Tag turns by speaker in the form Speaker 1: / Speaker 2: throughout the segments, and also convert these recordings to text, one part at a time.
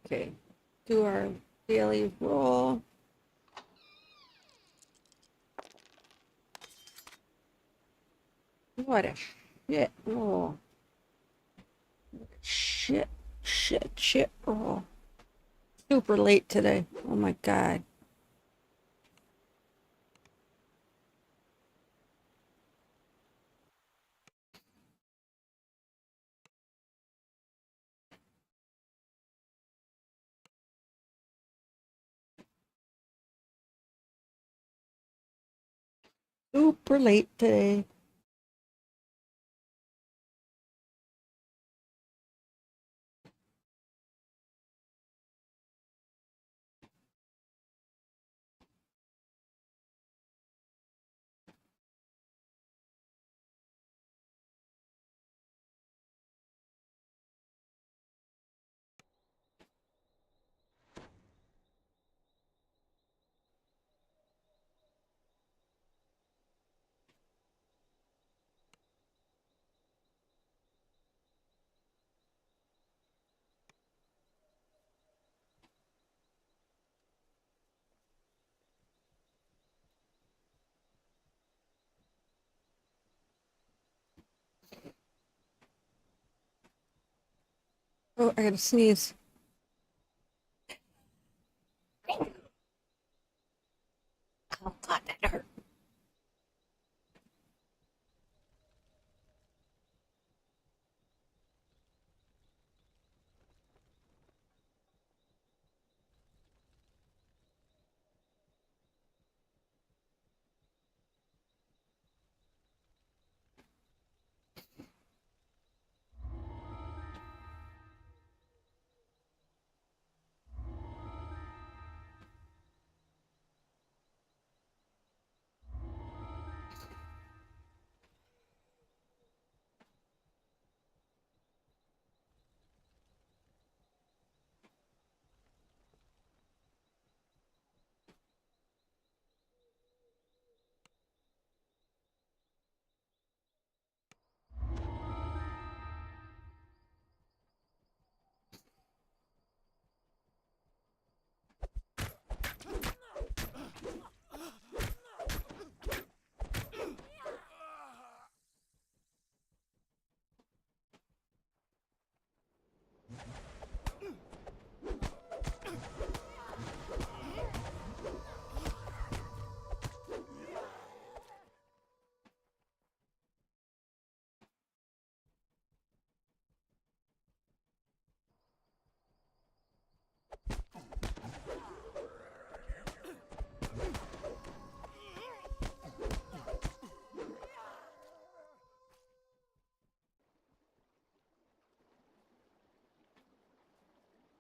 Speaker 1: Okay, do our daily roll. What a shit roll. Shit roll. Super late today. Oh my God. Super late today. Oh, I gotta sneeze. Oh God, that hurt.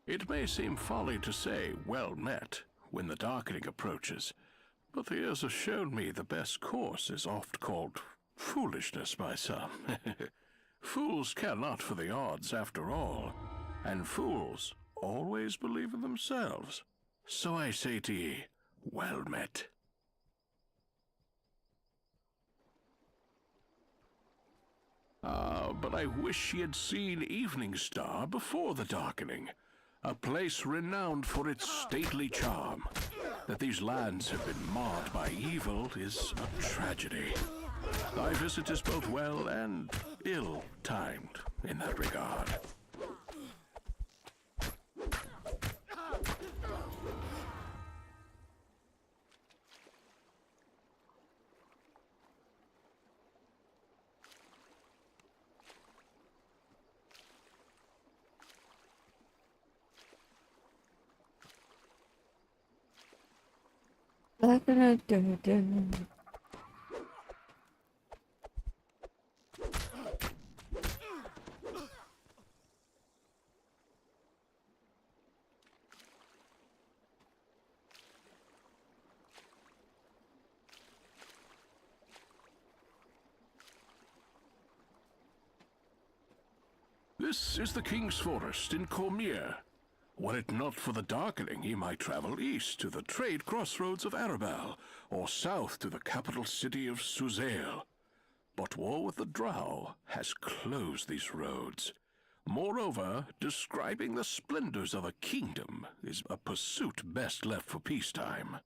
Speaker 2: It may seem folly to say, well met, when the darkening approaches, but the years have shown me the best course is oft called foolishness by some. Fools care not for the odds, after all, and fools always believe in themselves. So I say to ye, well met. Ah, but I wish ye had seen Evening Star before the darkening, a place renowned for its stately charm. That these lands have been marred by evil is a tragedy. Thy visit is both well and ill-timed in that regard. This is the King's Forest in Cormier. Were it not for the darkening, he might travel east to the trade crossroads of Arabelle, or south to the capital city of Suzail. But war with the Drow has closed these roads. Moreover, describing the splendors of a kingdom is a pursuit best left for peacetime.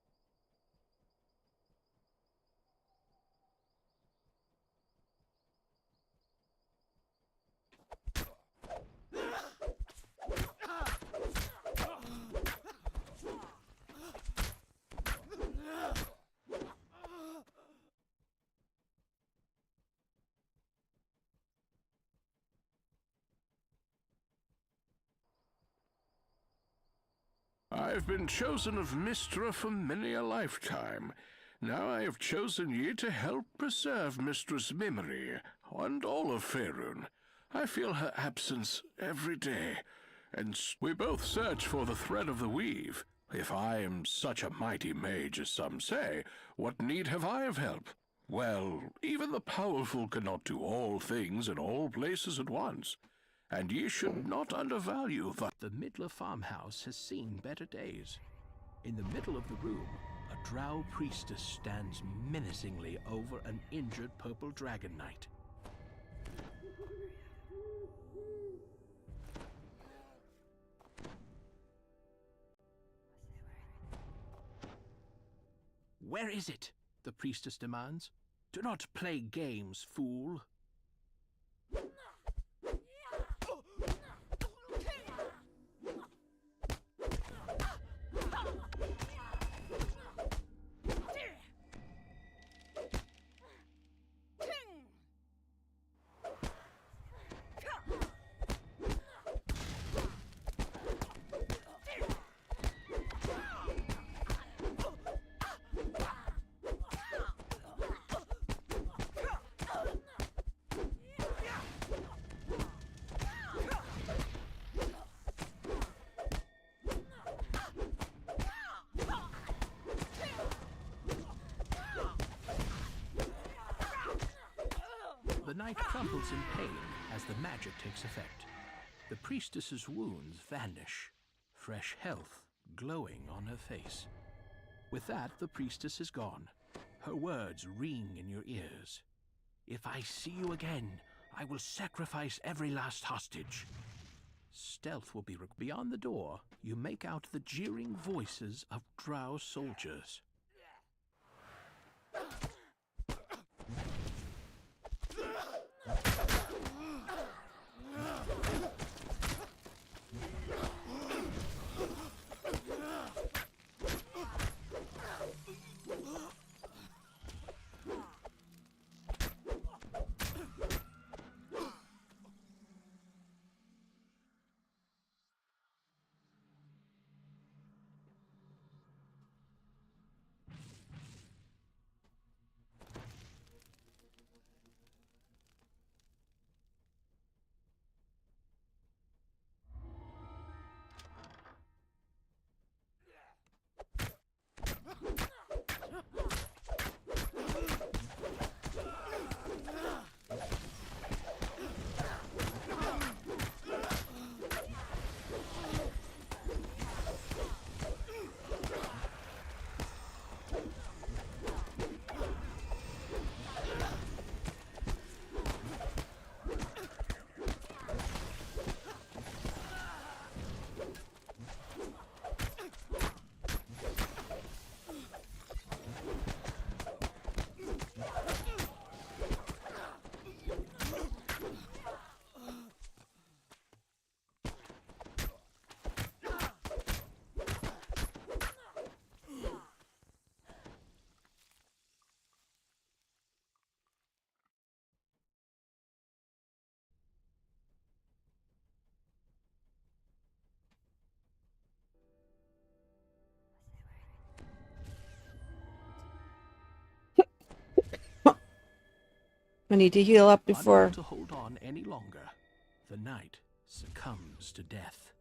Speaker 2: I've been chosen of Mystra for many a lifetime. Now I have chosen ye to help preserve Mistra's memory, and all of Faerun. I feel her absence every day, and we both search for the thread of the weave. If I am such a mighty mage as some say, what need have I of help? Well, even the powerful cannot do all things in all places at once. And ye should not undervalue that.
Speaker 3: The Midler farmhouse has seen better days. In the middle of the room, a drow priestess stands menacingly over an injured purple dragon knight. Where is it? The priestess demands. Do not play games, fool. The knight crumples in pain as the magic takes effect. The priestess's wounds vanish, fresh health glowing on her face. With that, the priestess is gone. Her words ring in your ears. If I see you again, I will sacrifice every last hostage. Stealth will be beyond the door. You make out the jeering voices of drow soldiers.
Speaker 1: I need to heal up before.
Speaker 3: Unable to hold on any longer, the knight succumbs to death.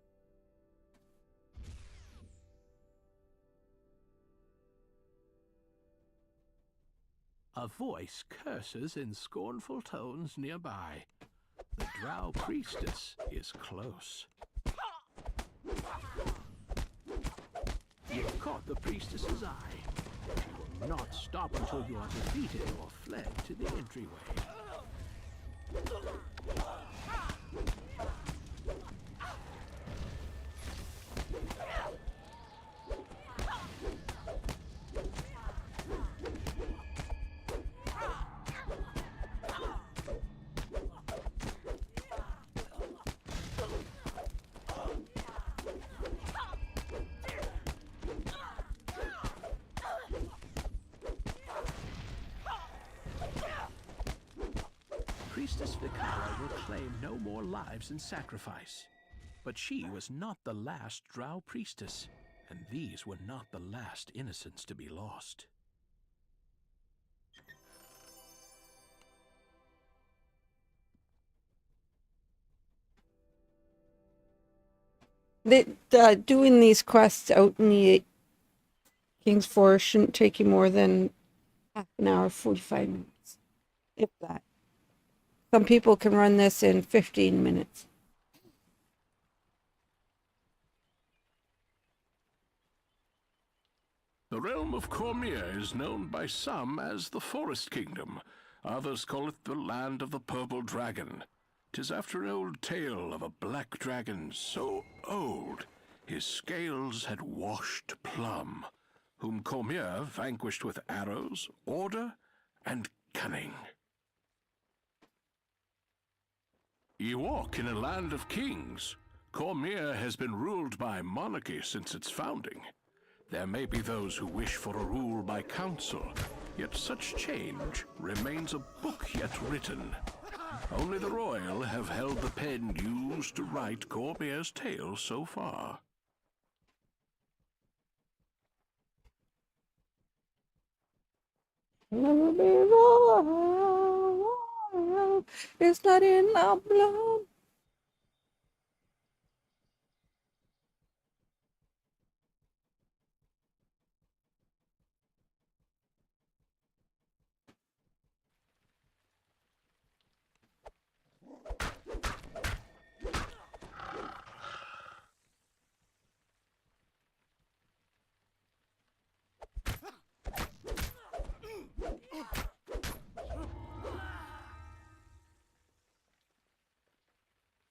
Speaker 3: A voice curses in scornful tones nearby. The drow priestess is close. You have caught the priestess's eye. She will not stop until you are defeated or fled to the entryway. Priestess Vikala will claim no more lives in sacrifice. But she was not the last drow priestess, and these were not the last innocents to be lost.
Speaker 1: Doing these quests out in the King's Forest shouldn't take you more than half an hour, 45 minutes, if that. Some people can run this in 15 minutes.
Speaker 2: The realm of Cormier is known by some as the Forest Kingdom. Others call it the Land of the Purple Dragon. 'Tis after an old tale of a black dragon so old his scales had washed plumb, whom Cormier vanquished with arrows, order, and cunning. Ye walk in a land of kings. Cormier has been ruled by monarchy since its founding. There may be those who wish for a rule by council, yet such change remains a book yet written. Only the royal have held the pen used to write Cormier's tale so far.
Speaker 1: Never be royal. It's not in our blood.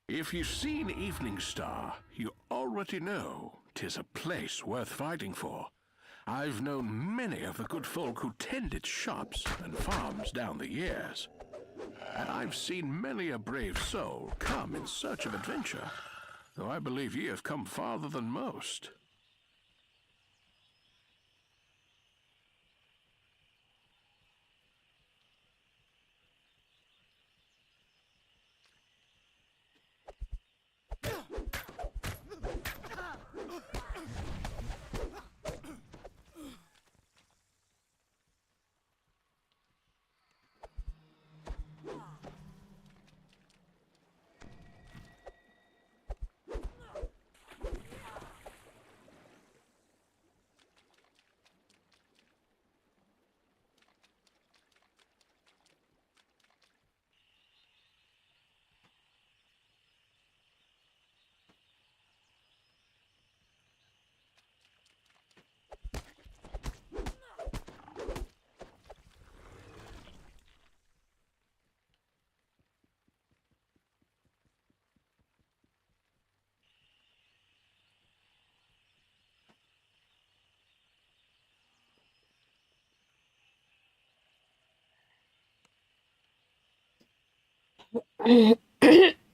Speaker 2: If you've seen Evening Star, you already know 'tis a place worth fighting for. I've known many of the good folk who tended shops and farms down the years. And I've seen many a brave soul come in search of adventure, though I believe ye have come farther than most.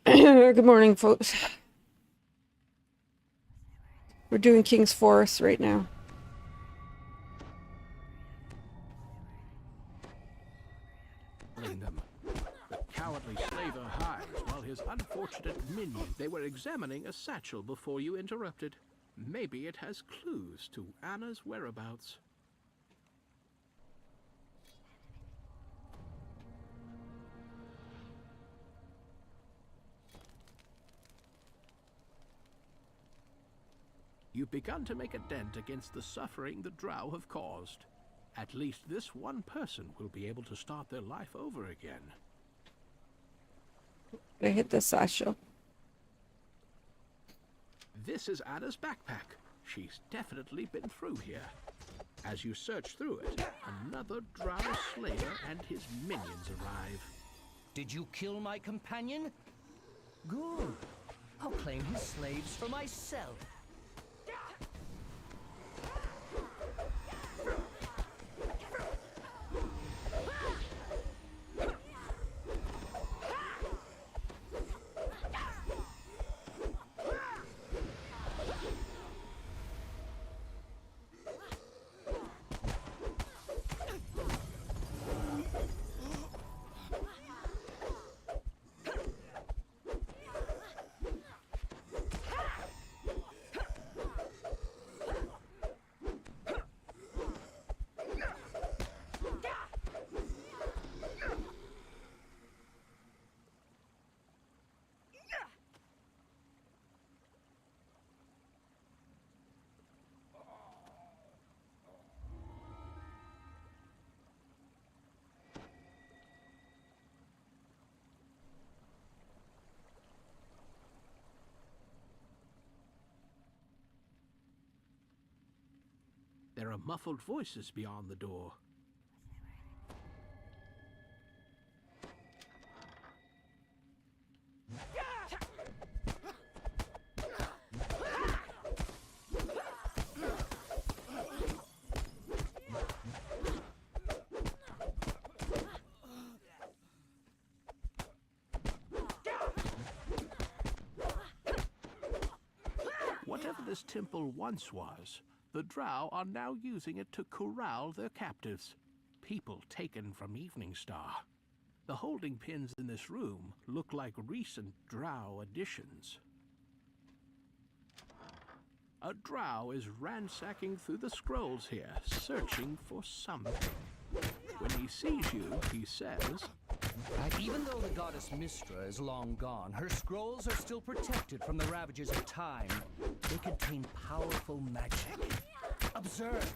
Speaker 2: Good morning, folks. We're doing King's Forest right now.
Speaker 3: Them. The cowardly slaver hides while his unfortunate minion. They were examining a satchel before you interrupted. Maybe it has clues to Anna's whereabouts. You've begun to make a dent against the suffering the drow have caused. At least this one person will be able to start their life over again.
Speaker 1: I hit the satchel.
Speaker 3: This is Anna's backpack. She's definitely been through here. As you search through it, another drow slayer and his minions arrive.
Speaker 4: Did you kill my companion? Good. I'll claim his slaves for myself.
Speaker 3: There are muffled voices beyond the door. Whatever this temple once was, the drow are now using it to corral their captives, people taken from Evening Star. The holding pens in this room look like recent drow additions. A drow is ransacking through the scrolls here, searching for something. When he sees you, he says,
Speaker 4: Even though the goddess Mystra is long gone, her scrolls are still protected from the ravages of time. They contain powerful magic. Observe.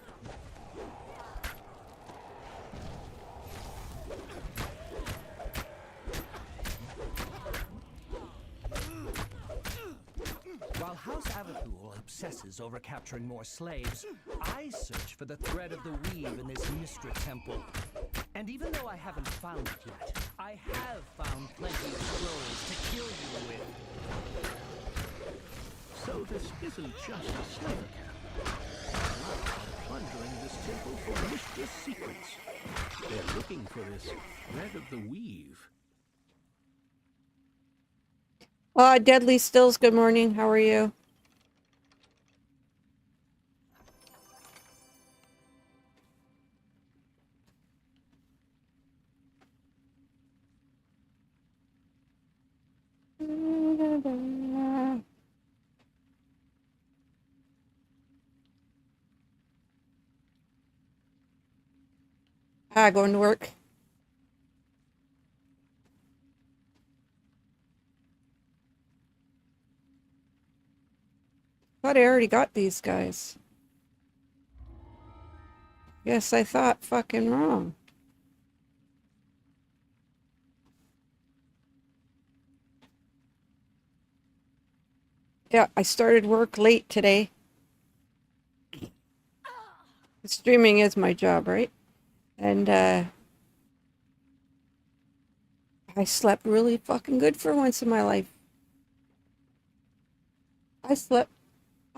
Speaker 4: While House Avathul obsesses over capturing more slaves, I search for the thread of the weave in this Mystra temple. And even though I haven't found it yet, I have found plenty of scrolls to kill you with.
Speaker 3: so this isn't just a slaver camp. Drow are plundering this temple for Mystra's secrets. They're looking for this thread of the weave.
Speaker 1: Deadly Stills, good morning. How are you? Going to work. Thought I already got these guys. Yes, I thought fucking wrong. Yeah, I started work late today. Streaming is my job, right? And I slept really fucking good for once in my life. I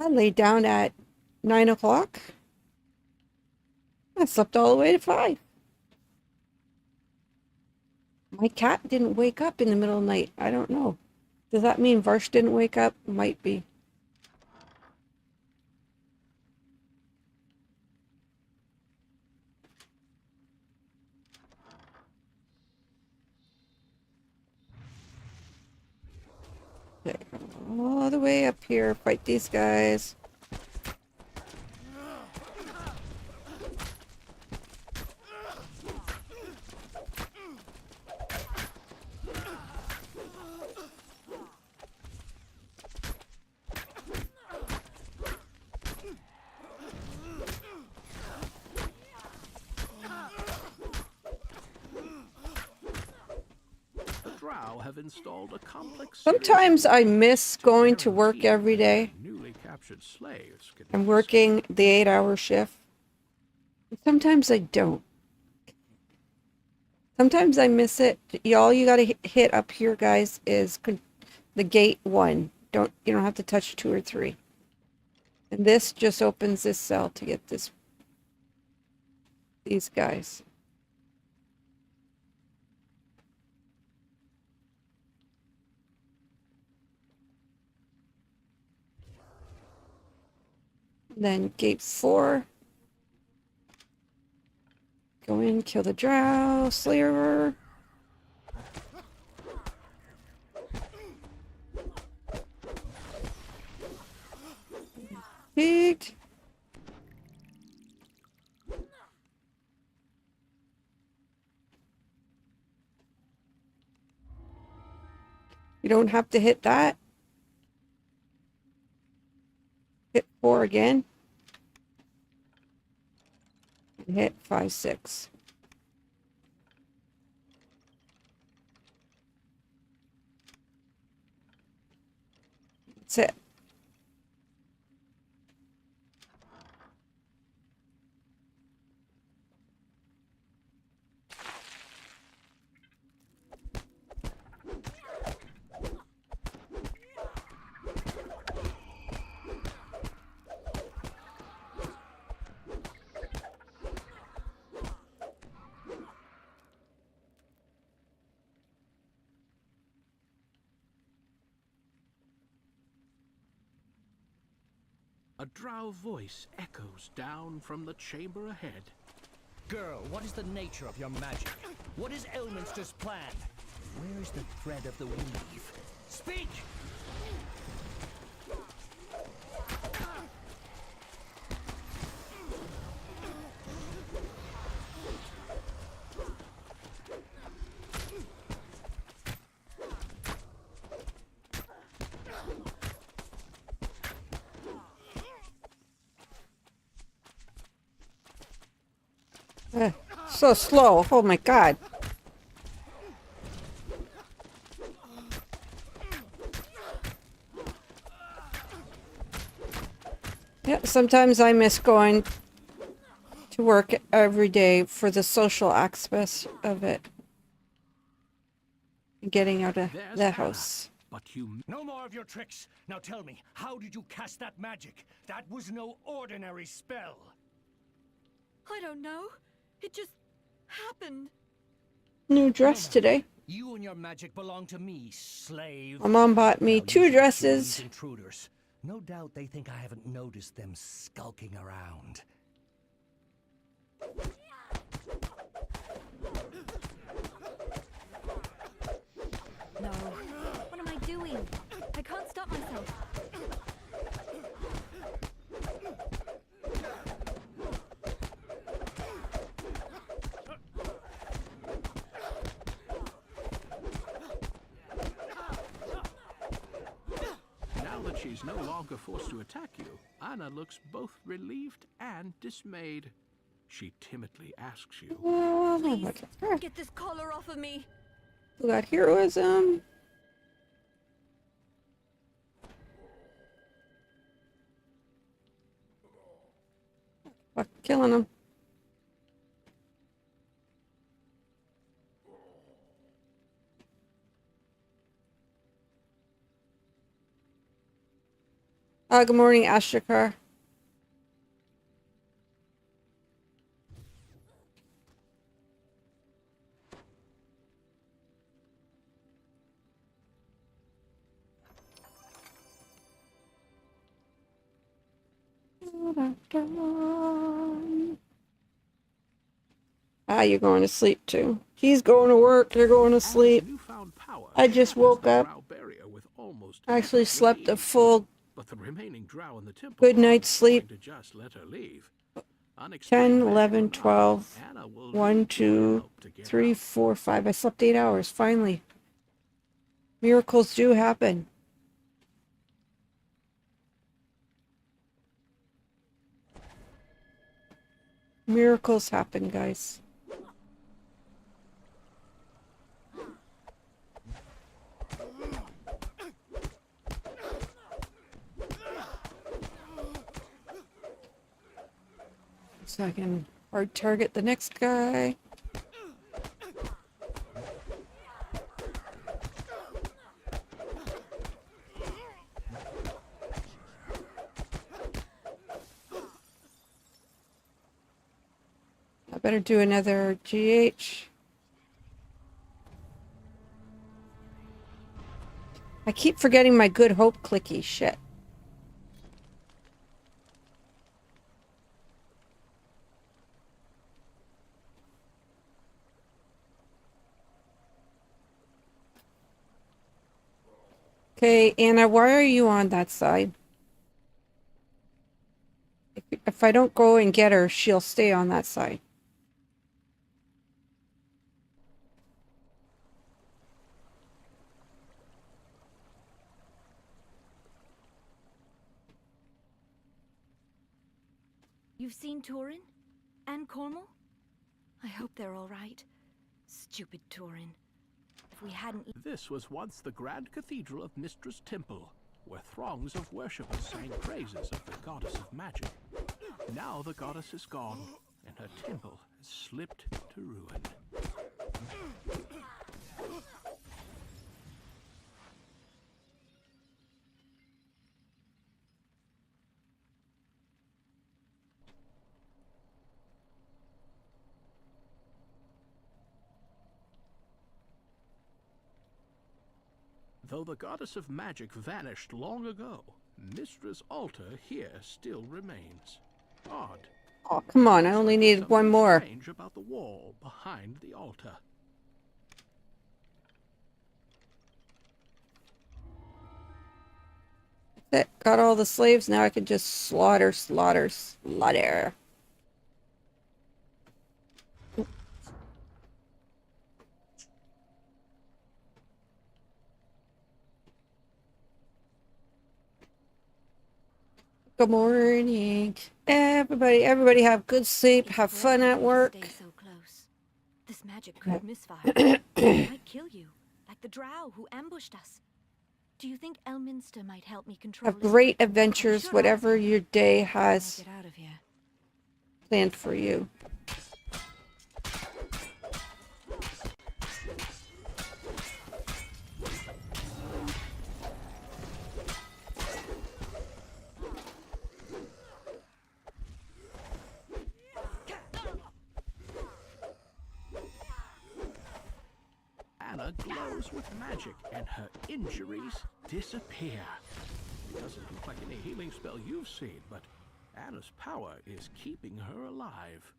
Speaker 1: laid down at 9 o'clock. I slept all the way to 5. My cat didn't wake up in the middle of the night. I don't know. Does that mean Varsh didn't wake up? Might be. Okay, all the way up here, fight these guys.
Speaker 3: Have installed a complex.
Speaker 1: Sometimes I miss going to work every day.
Speaker 3: Newly captured slaves can
Speaker 1: I'm
Speaker 3: be
Speaker 1: working the 8-hour shift. Sometimes I don't. Sometimes I miss it. All you gotta hit up here, guys, is the gate 1. You don't have to touch 2 or 3. And this just opens this cell to get these guys. Then gate 4. Go in, kill the drow, slayer. Big. You don't have to hit that. Hit 4 again. And hit 5, 6. That's it.
Speaker 3: A drow voice echoes down from the chamber ahead.
Speaker 4: Girl, what is the nature of your magic? What is Elminster's plan? Where is the thread of the weave? Speak!
Speaker 1: So slow. Oh my god. Yeah, sometimes I miss going to work every day for the social aspect of it. Getting out of
Speaker 3: There's
Speaker 1: the
Speaker 3: Anna,
Speaker 1: house.
Speaker 3: but you
Speaker 4: No more of your tricks. Now tell me, how did you cast that magic? That was no ordinary spell.
Speaker 5: I don't know. It just happened.
Speaker 1: New dress today.
Speaker 4: You and your magic belong to me, slave.
Speaker 1: My mom bought me
Speaker 4: Now
Speaker 1: 2
Speaker 4: you should
Speaker 1: dresses.
Speaker 4: kill these intruders. No doubt they think I haven't noticed them skulking around.
Speaker 5: No. What am I doing? I can't stop myself.
Speaker 3: Now that she's no longer forced to attack you, Anna looks both relieved and dismayed. She timidly asks you,
Speaker 5: Please, get this collar off of me.
Speaker 1: We got heroism. Fuck, killing him. Good morning, Ashtakar. You're going to sleep too. He's going to work. You're going to sleep.
Speaker 3: newfound power
Speaker 1: I just
Speaker 3: shatters
Speaker 1: woke
Speaker 3: the
Speaker 1: up.
Speaker 3: drow barrier with almost
Speaker 1: I actually
Speaker 3: effortless
Speaker 1: slept a
Speaker 3: ease.
Speaker 1: full
Speaker 3: But the remaining drow in the temple
Speaker 1: good night's
Speaker 3: aren't going
Speaker 1: sleep.
Speaker 3: to just let her leave.
Speaker 1: 10,
Speaker 3: Unexplained
Speaker 1: 11,
Speaker 3: magical
Speaker 1: 12,
Speaker 3: knowledge, Anna will
Speaker 1: 1,
Speaker 3: need your
Speaker 1: 2,
Speaker 3: help to get
Speaker 1: 3,
Speaker 3: out.
Speaker 1: 4, 5. I slept 8 hours, finally. Miracles do happen. Miracles happen, guys. So I can hard target the next guy. I better do another GH. I keep forgetting my Good Hope clicky shit. Okay, Anna, why are you on that side? If I don't go and get her, she'll stay on that side.
Speaker 5: You've seen Torin? And Cornwall? I hope they're all right. Stupid Torin. If we hadn't...
Speaker 3: This was once the grand cathedral of Mistress Temple, where throngs of worshippers sang praises of the goddess of magic. Now the goddess is gone, and her temple has slipped to ruin. Though the goddess of magic vanished long ago, Mistress' altar here still remains. Odd.
Speaker 1: Oh, come on, I only needed one more.
Speaker 3: Strange about the wall behind the altar.
Speaker 1: That got all the slaves, now I can just slaughter. Good morning. Everybody have good sleep, have fun at work.
Speaker 5: Stay so close. This magic could misfire. It might kill you, like the drow who ambushed us. Do you think Elminster might help me control
Speaker 1: Have
Speaker 5: it?
Speaker 1: great adventures, whatever your day has
Speaker 5: Get out of here.
Speaker 1: planned for you.
Speaker 3: Anna glows with magic, and her injuries disappear. It doesn't look like any healing spell you've seen, but Anna's power is keeping her alive.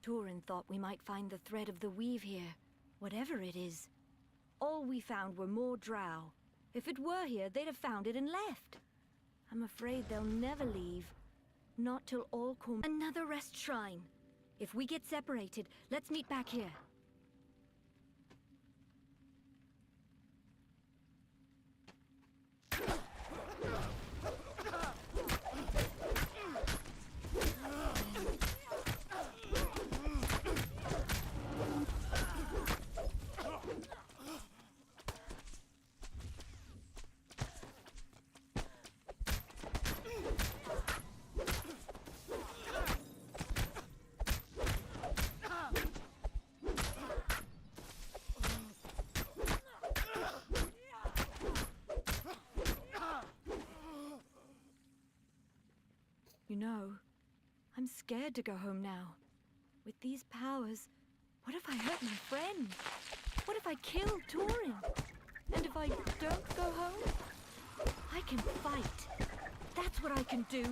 Speaker 5: Torin thought we might find the thread of the weave here, whatever it is. All we found were more drow. If it were here, they'd have found it and left. I'm afraid they'll never leave. Not till all come. Another rest shrine. If we get separated, let's meet back here. You know, I'm scared to go home now. With these powers, what if I hurt my friend? What if I kill Torin? And if I don't go home? I can fight. That's what I can do.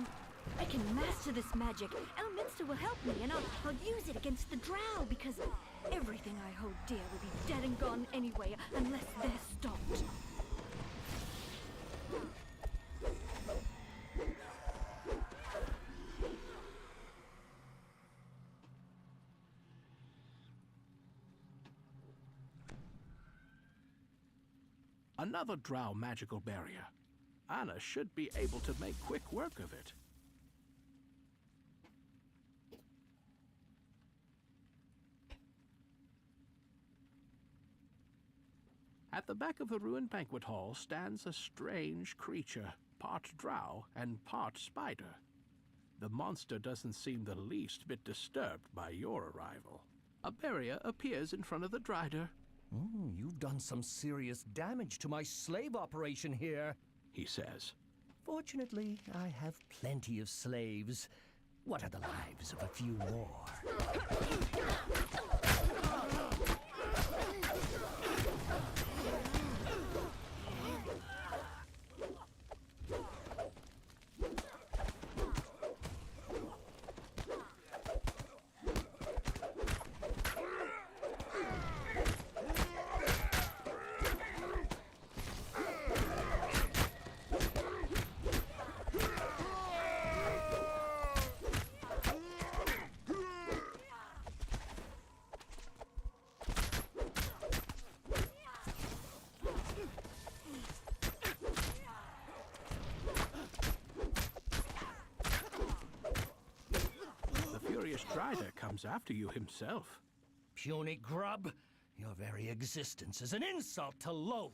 Speaker 5: I can master this magic. Elminster will help me, and I'll use it against the drow, because everything I hold dear will be dead and gone anyway, unless they're stopped.
Speaker 3: Another drow magical barrier. Anna should be able to make quick work of it. At the back of the ruined banquet hall stands a strange creature. part drow and part spider. The monster doesn't seem the least bit disturbed by your arrival. A barrier appears in front of the Drider,
Speaker 4: You've done some serious damage to my slave operation here.
Speaker 3: he says.
Speaker 4: Fortunately, I have plenty of slaves. What are the lives of a few more?
Speaker 3: The furious Drider comes after you himself.
Speaker 4: Puny grub, your very existence is an insult to Loaf.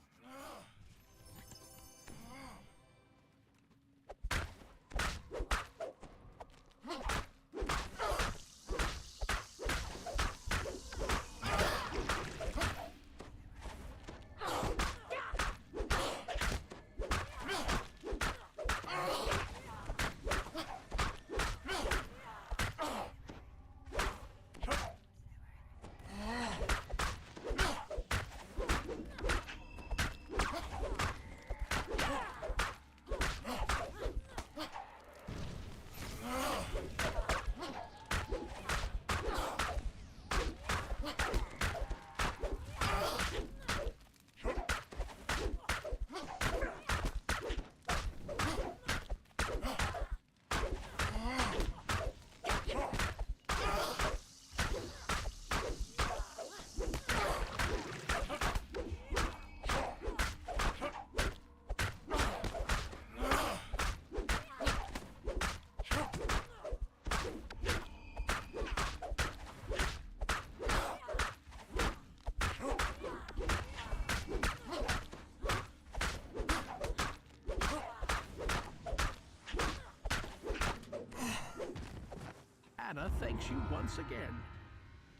Speaker 3: Anna thanks you once again.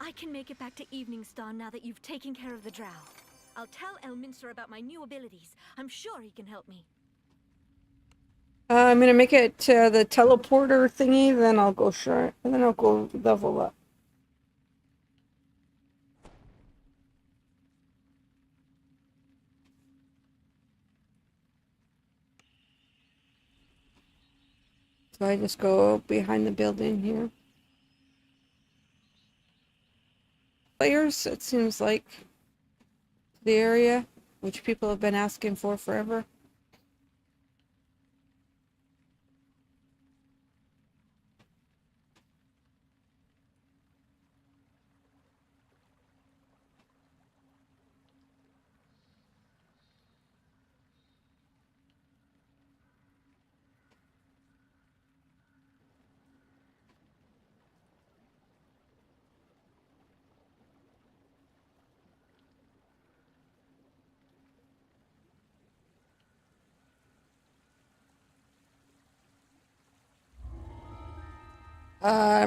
Speaker 5: I can make it back to Evening Star now that you've taken care of the drow. I'll tell Elminster about my new abilities. I'm sure he can help me.
Speaker 1: I'm gonna make it to the teleporter thingy, then I'll go short, and then I'll go level up. So I just go behind the building here. Players, it seems like, the area, which people have been asking for forever.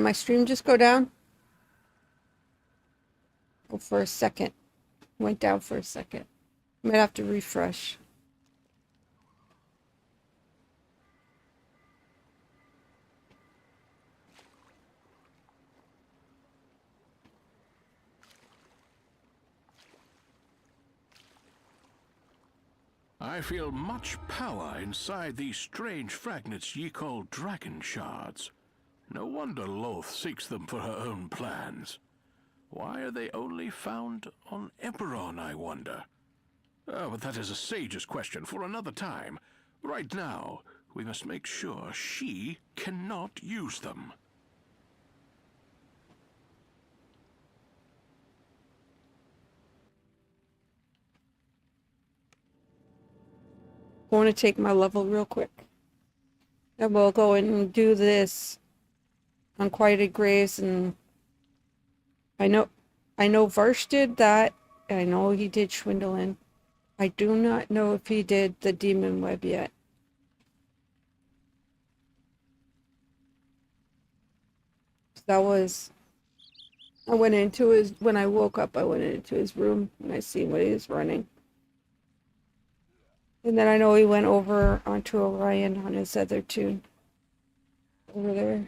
Speaker 1: My stream just go down? Go for a second. Went down for a second. Might have to refresh.
Speaker 2: I feel much power inside these strange fragments ye call dragon shards. No wonder Loth seeks them for her own plans. Why are they only found on Eberron, I wonder? Oh, but that is a sage's question for another time. Right now, we must make sure she cannot use them.
Speaker 1: Going to take my level real quick. And we'll go and do this Unquieted Graves, and I know Varsh did that. I know he did Schwindlin. I do not know if he did the Demon Web yet. That was, I went into his, when I woke up, I went into his room and I seen what he was running. And then I know he went over onto Orion on his other tune over there.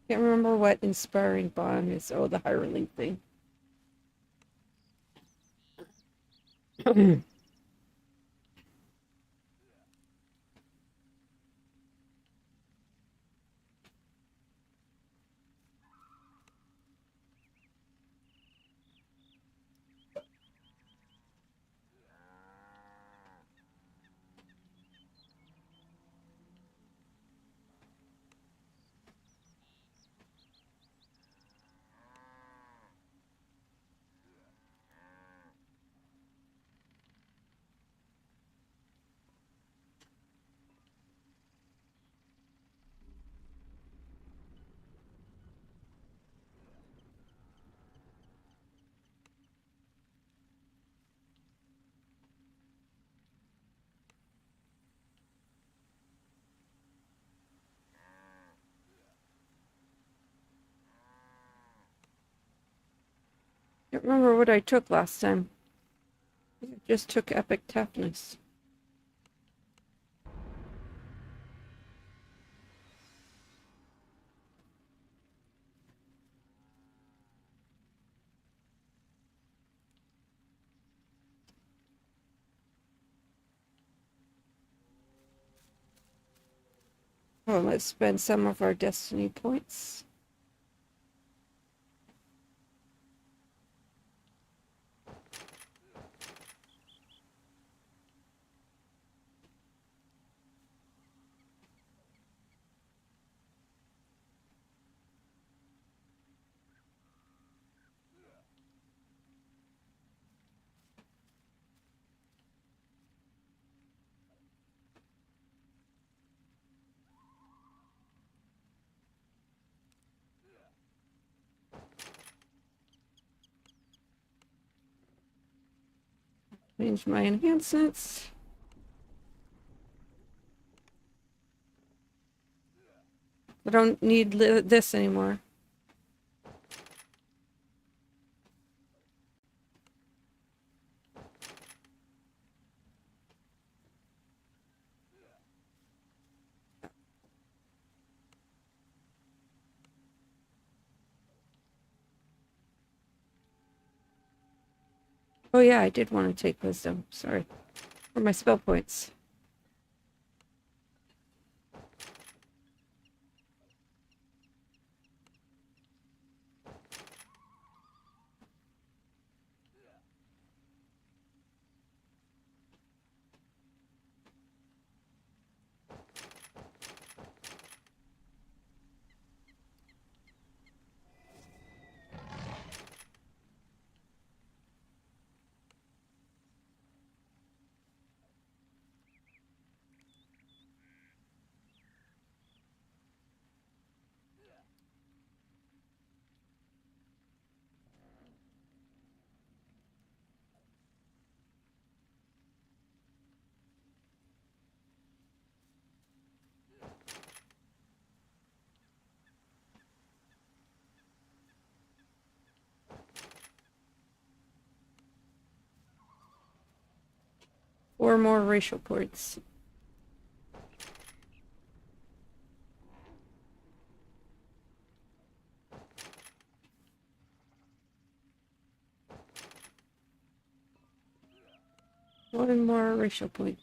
Speaker 1: Can't remember what inspiring bond is. Oh, the hireling thing. Can't remember what I took last time. I just took epic toughness. Oh, let's spend some of our destiny points. Change my enhancements. I don't need this anymore. Oh yeah, I did want to take wisdom. Sorry. For my spell points. Or more racial points. One more racial point.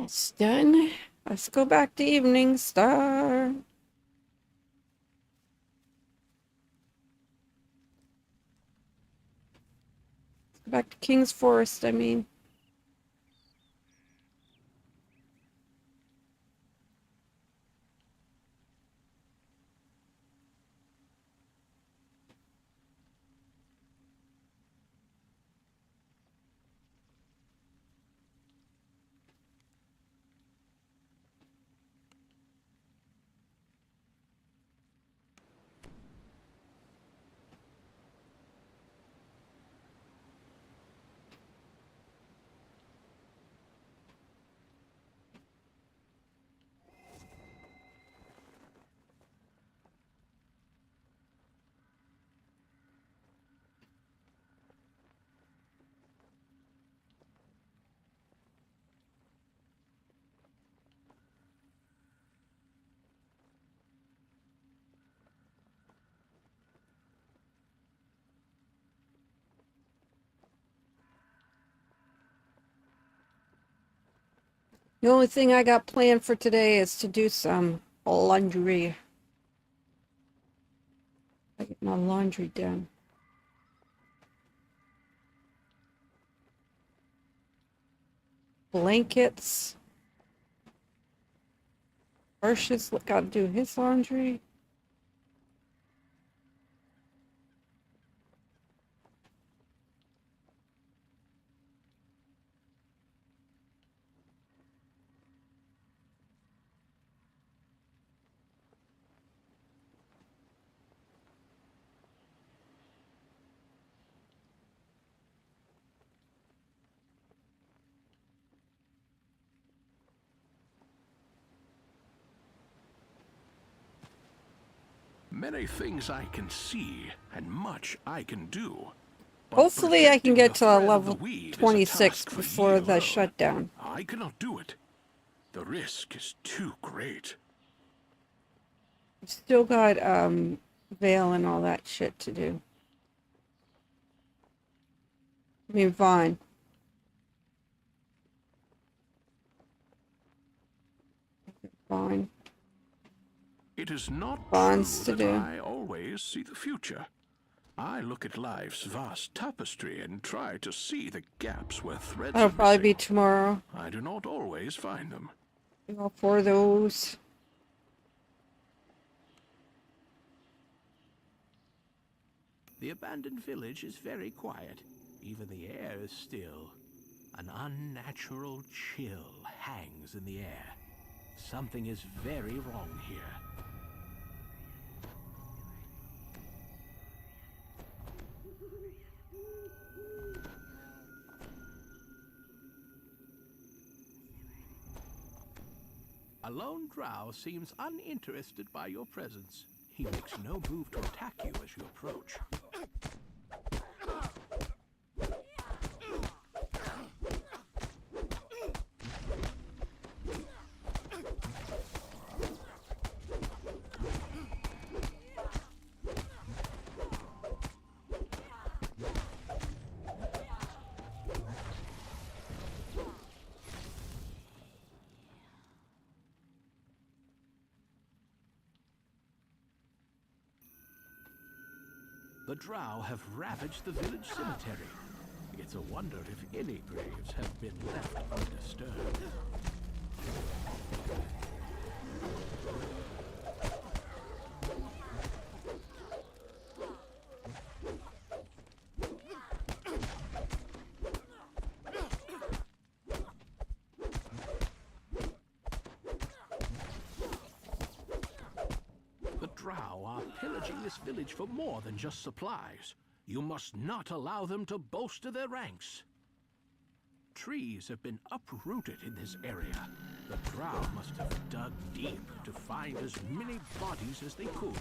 Speaker 1: Almost done. Let's go back to Evening Star. Back to King's Forest, I mean. The only thing I got planned for today is to do some laundry. I get my laundry done. Blankets. Arsh's gotta do his laundry.
Speaker 2: Many things I can see, and much I can do. But
Speaker 1: Hopefully I can
Speaker 2: protecting
Speaker 1: get
Speaker 2: the
Speaker 1: to
Speaker 2: thread of
Speaker 1: level
Speaker 2: the weave is a
Speaker 1: 26
Speaker 2: task for
Speaker 1: before
Speaker 2: ye
Speaker 1: the
Speaker 2: alone.
Speaker 1: shutdown.
Speaker 2: I cannot do it. The risk is too great.
Speaker 1: Still got Veil and all that shit to do. I mean, Vaughn. Vaughn.
Speaker 2: It is not
Speaker 1: Bonds
Speaker 2: true
Speaker 1: to
Speaker 2: that
Speaker 1: do.
Speaker 2: I always see the future. I look at life's vast tapestry and try to see the gaps where threads
Speaker 1: That'll
Speaker 2: are
Speaker 1: probably be
Speaker 2: missing.
Speaker 1: tomorrow.
Speaker 2: I do not always find them.
Speaker 1: All four of those.
Speaker 3: The abandoned village is very quiet. Even the air is still. An unnatural chill hangs in the air. Something is very wrong here. A lone drow seems uninterested by your presence. He makes no move to attack you as you approach. The drow have ravaged the village cemetery. It's a wonder if any graves have been left undisturbed. The drow are pillaging this village for more than just supplies. You must not allow them to bolster their ranks. Trees have been uprooted in this area. The drow must have dug deep to find as many bodies as they could.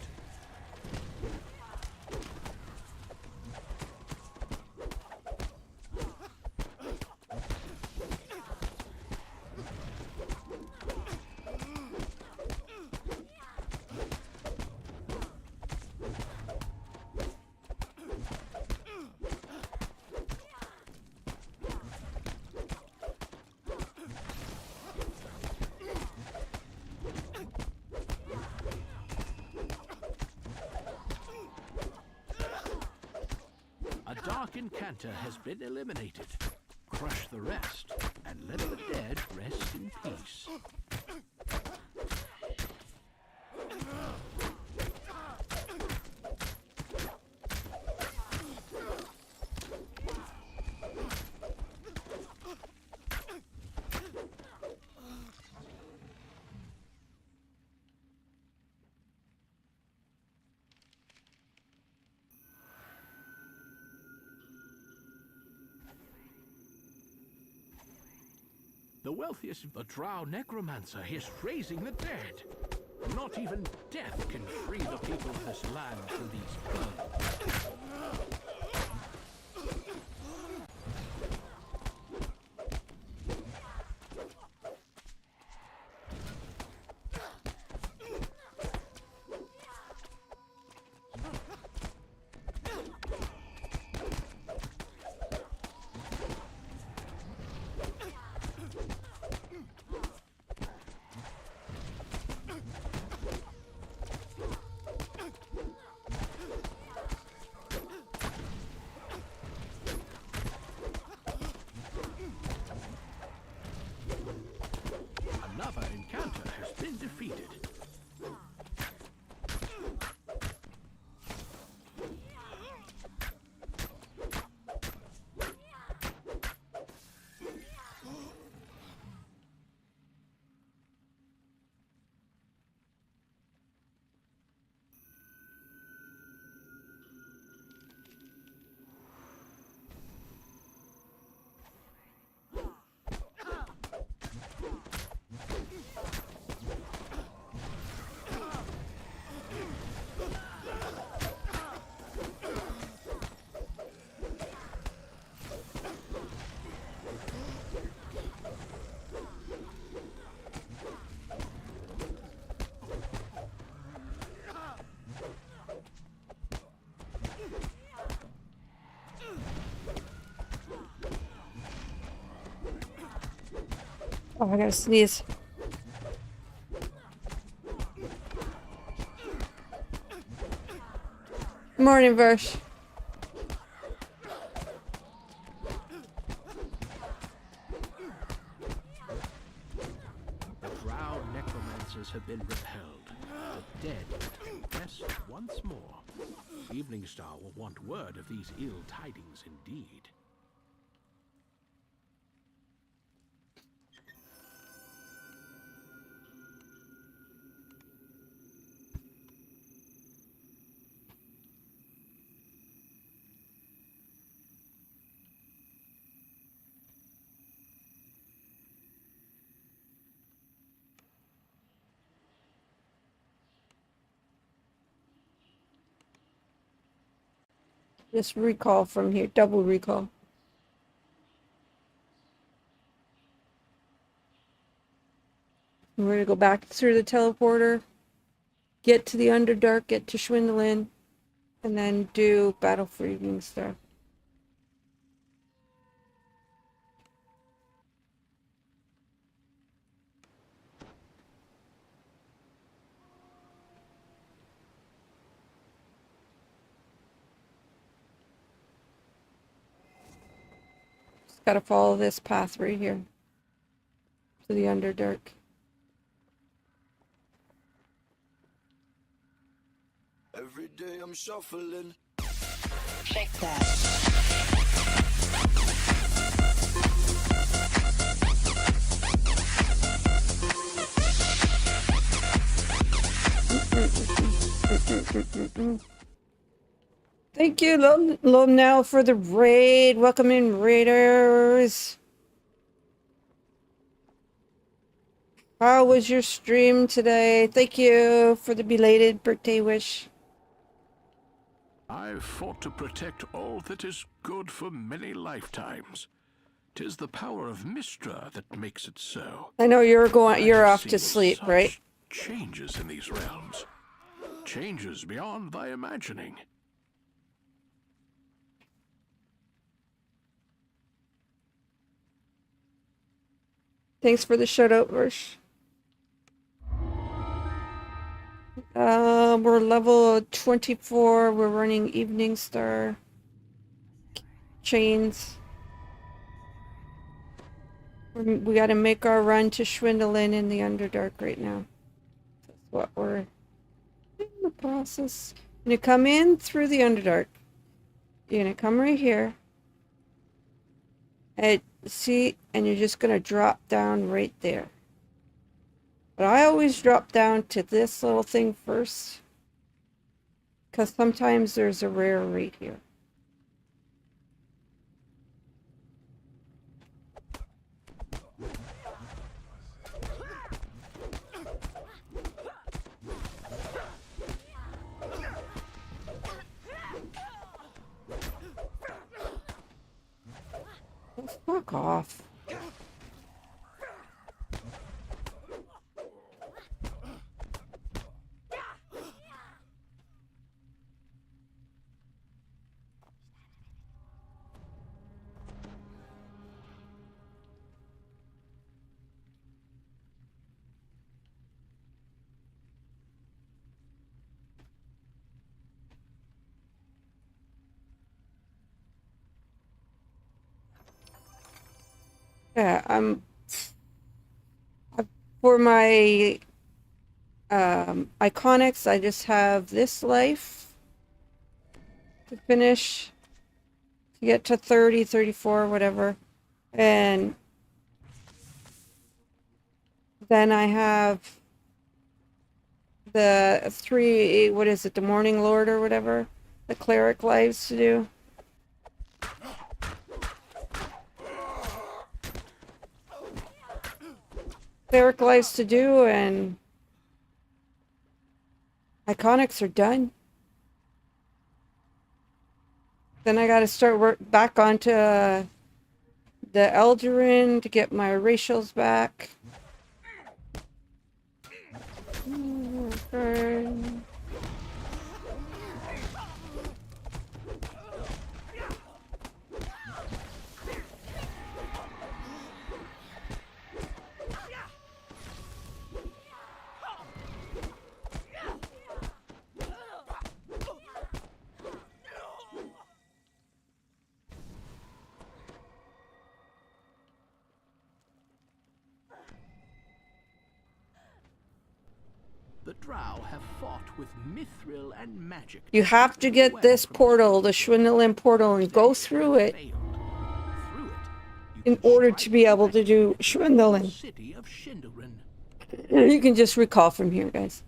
Speaker 3: incanter has been eliminated. Crush the rest, and let the dead rest in peace. The wealthiest, the drow necromancer, is raising the dead. Not even death can free the people of this land from these fiends. Another encounter has been defeated.
Speaker 1: Oh, I gotta sneeze. Morning, Versh.
Speaker 3: The drow necromancers have been repelled. The dead can rest once more. Evening Star will want word of these ill tidings indeed.
Speaker 1: Just recall from here, double recall. We're gonna go back through the teleporter, get to the Underdark, get to Schwindlin, and then do Battle for Evening Star. Just gotta follow this path right here to the Underdark.
Speaker 6: Every day I'm shuffling.
Speaker 7: Check that.
Speaker 1: Thank you, Lom now for the raid. Welcome in, raiders. How was your stream today? Thank you for the belated birthday wish.
Speaker 2: I've fought to protect all that is good for many lifetimes. 'Tis the power of Mistra that makes it so.
Speaker 1: I know you're
Speaker 2: I've
Speaker 1: off to
Speaker 2: seen
Speaker 1: sleep,
Speaker 2: such
Speaker 1: right?
Speaker 2: changes in these realms. Changes beyond thy imagining.
Speaker 1: Thanks for the shout out, Versh. We're level 24. We're running Evening Star. chains. We got to make our run to Schwindelen in the Underdark right now. That's what we're in the process. You're gonna come in through the Underdark. You're gonna come right here. And see, and you're just gonna drop down right there. But I always drop down to this little thing first, because sometimes there's a rare right here. Oh, fuck off. Yeah, for my iconics, I just have this life to finish, to get to 30, 34, whatever. And then I have the 3, what is it, the Morning Lord or whatever, the cleric lives to do. Cleric lives to do, and iconics are done. Then I gotta start work back onto the Eldarin to get my racials back.
Speaker 3: The Drow have fought with mithril and magic.
Speaker 1: You have to get this portal, the Schwindelen portal, and go through it in order to be able to do Schwindelen.
Speaker 3: City of Schindelen.
Speaker 1: You can just recall from here, guys,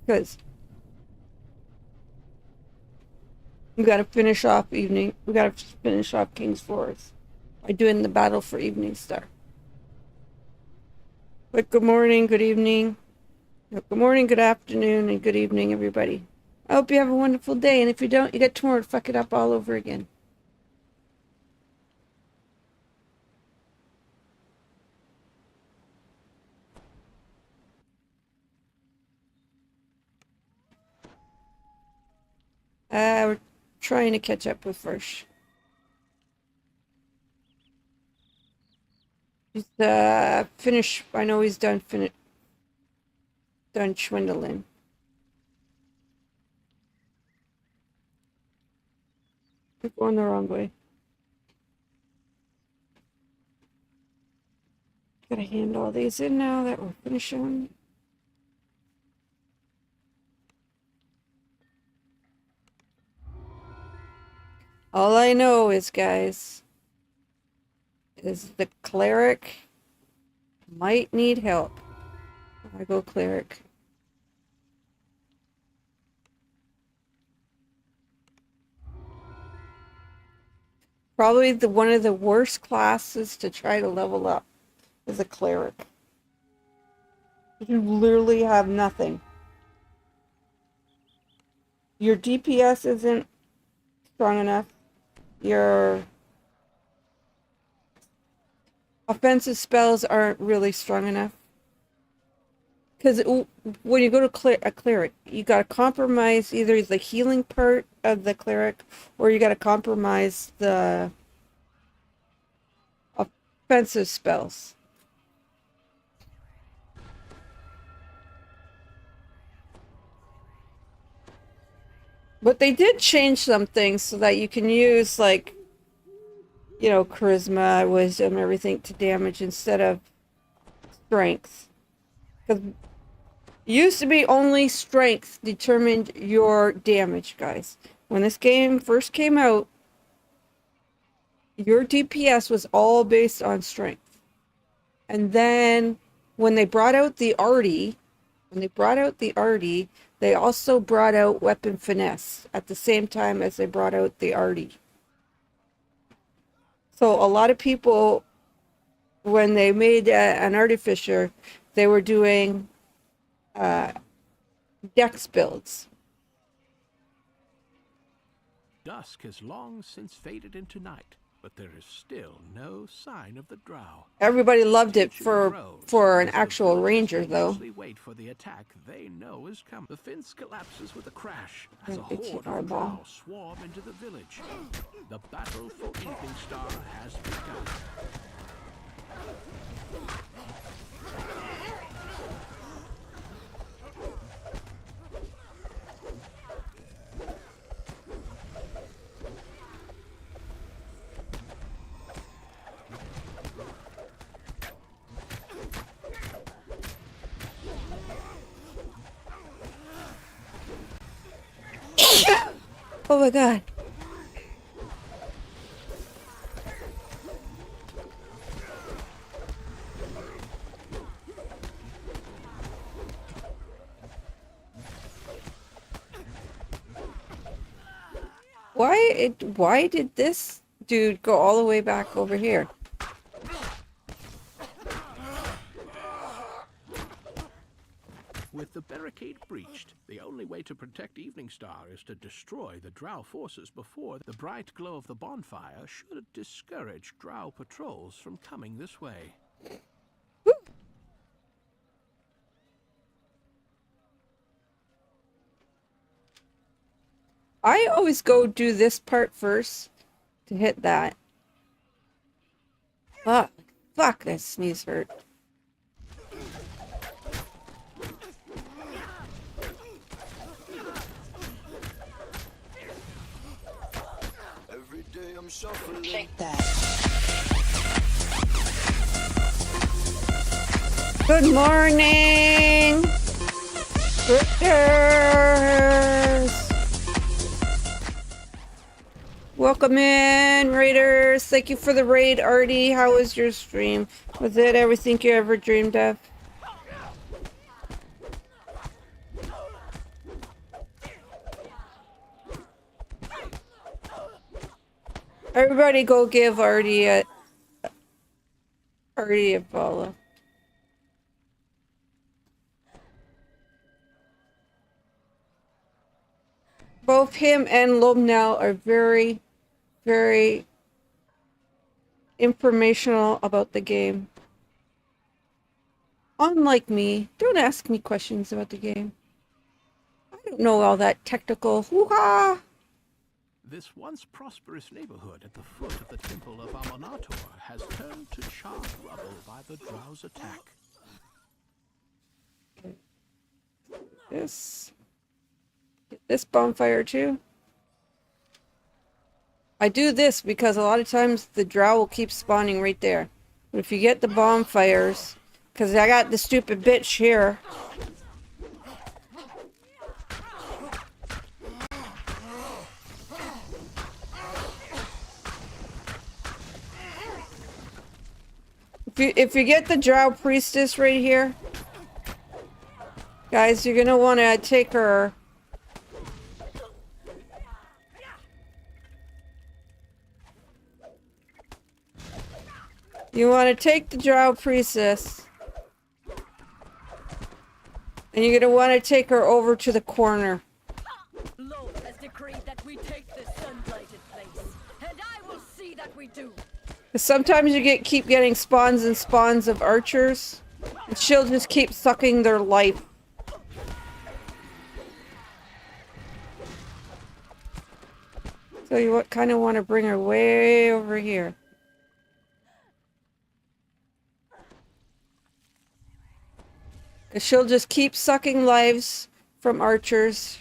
Speaker 1: because we got to finish off evening. We got to finish off King's Forest by doing the battle for Evening Star. But good morning, good evening. Good morning, good afternoon, and good evening, everybody. I hope you have a wonderful day, and if you don't, you got tomorrow to fuck it up all over again. We're trying to catch up with Firsch. He's finished. I know he's done Schwindelen. I'm going the wrong way. Gotta hand all these in now that we're finishing. All I know is, guys, is the cleric might need help. I go cleric. Probably one of the worst classes to try to level up is a cleric. You literally have nothing. Your DPS isn't strong enough. Your offensive spells aren't really strong enough. Because when you go to a cleric, you got to compromise either the healing part of the cleric, or you got to compromise the offensive spells. But they did change some things so that you can use, like, you know, charisma, wisdom, everything to damage instead of strength. Because it used to be only strength determined your damage, guys. When this game first came out, your DPS was all based on strength. And then when they brought out the arty, they also brought out weapon finesse at the same time as they brought out the arty. So a lot of people, when they made an artificer, they were doing dex builds.
Speaker 3: Dusk has long since faded into night, but there is still no sign of the drow.
Speaker 1: Everybody loved it
Speaker 3: Tension
Speaker 1: for an
Speaker 3: grows as the
Speaker 1: actual
Speaker 3: villagers
Speaker 1: ranger, though.
Speaker 3: anxiously wait for the attack they know is coming. The fence collapses with a crash as a
Speaker 1: Itchy
Speaker 3: horde of
Speaker 1: eyeball.
Speaker 3: drow swarm into the village. The battle for Evening Star has begun.
Speaker 1: Oh my god. Why did this dude go all the way back over here?
Speaker 3: With the barricade breached, the only way to protect Evening Star is to destroy the drow forces before the bright glow of the bonfire should discourage drow patrols from coming this way.
Speaker 1: I always go do this part first to hit that. Fuck, that sneeze hurt.
Speaker 6: Every day I'm shuffling.
Speaker 7: Check that.
Speaker 1: Good morning, Raiders. Welcome in, Raiders. Thank you for the raid, Artie. How was your stream? Was it everything you ever dreamed of? Everybody go give Artie a follow. Both him and Lomnell are very, very informational about the game. Unlike me, don't ask me questions about the game. I don't know all that technical hoo-ha.
Speaker 3: This once prosperous neighborhood at the foot of the Temple of Amonator has turned to charred rubble by the drow's attack.
Speaker 1: This bonfire too. I do this because a lot of times the drow will keep spawning right there. But if you get the bonfires, because I got the stupid bitch here. If you get the drow priestess right here, guys, you're gonna want to take her. You want to take the drow priestess, and you're gonna want to take her over to the corner.
Speaker 5: Lord has decreed that we take this sun-blighted place, and I will see that we do.
Speaker 1: Sometimes you keep getting spawns and spawns of archers, and she'll just keep sucking their life. So you kind of want to bring her way over here. Because she'll just keep sucking lives from archers.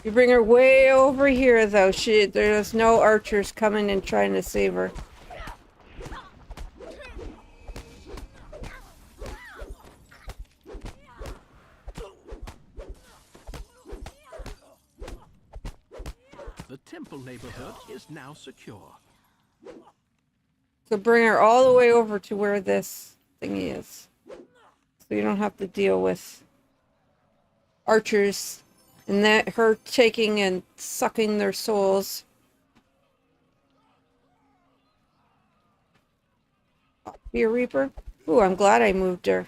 Speaker 1: You bring her way over here, though. There's no archers coming and trying to save her.
Speaker 3: The temple neighborhood is now secure.
Speaker 1: So bring her all the way over to where this thingy is. So you don't have to deal with archers and that her taking and sucking their souls. Fear Reaper? Ooh, I'm glad I moved her.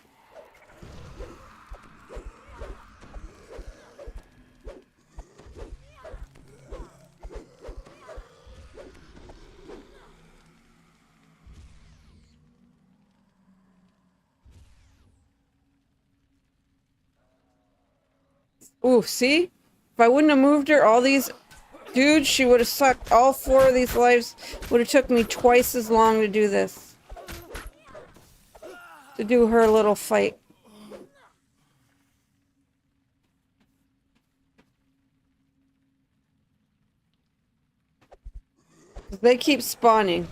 Speaker 1: Ooh, see? If I wouldn't have moved her, all these dudes, she would have sucked all 4 of these lives. Would have took me twice as long to do this. To do her little fight. They keep spawning.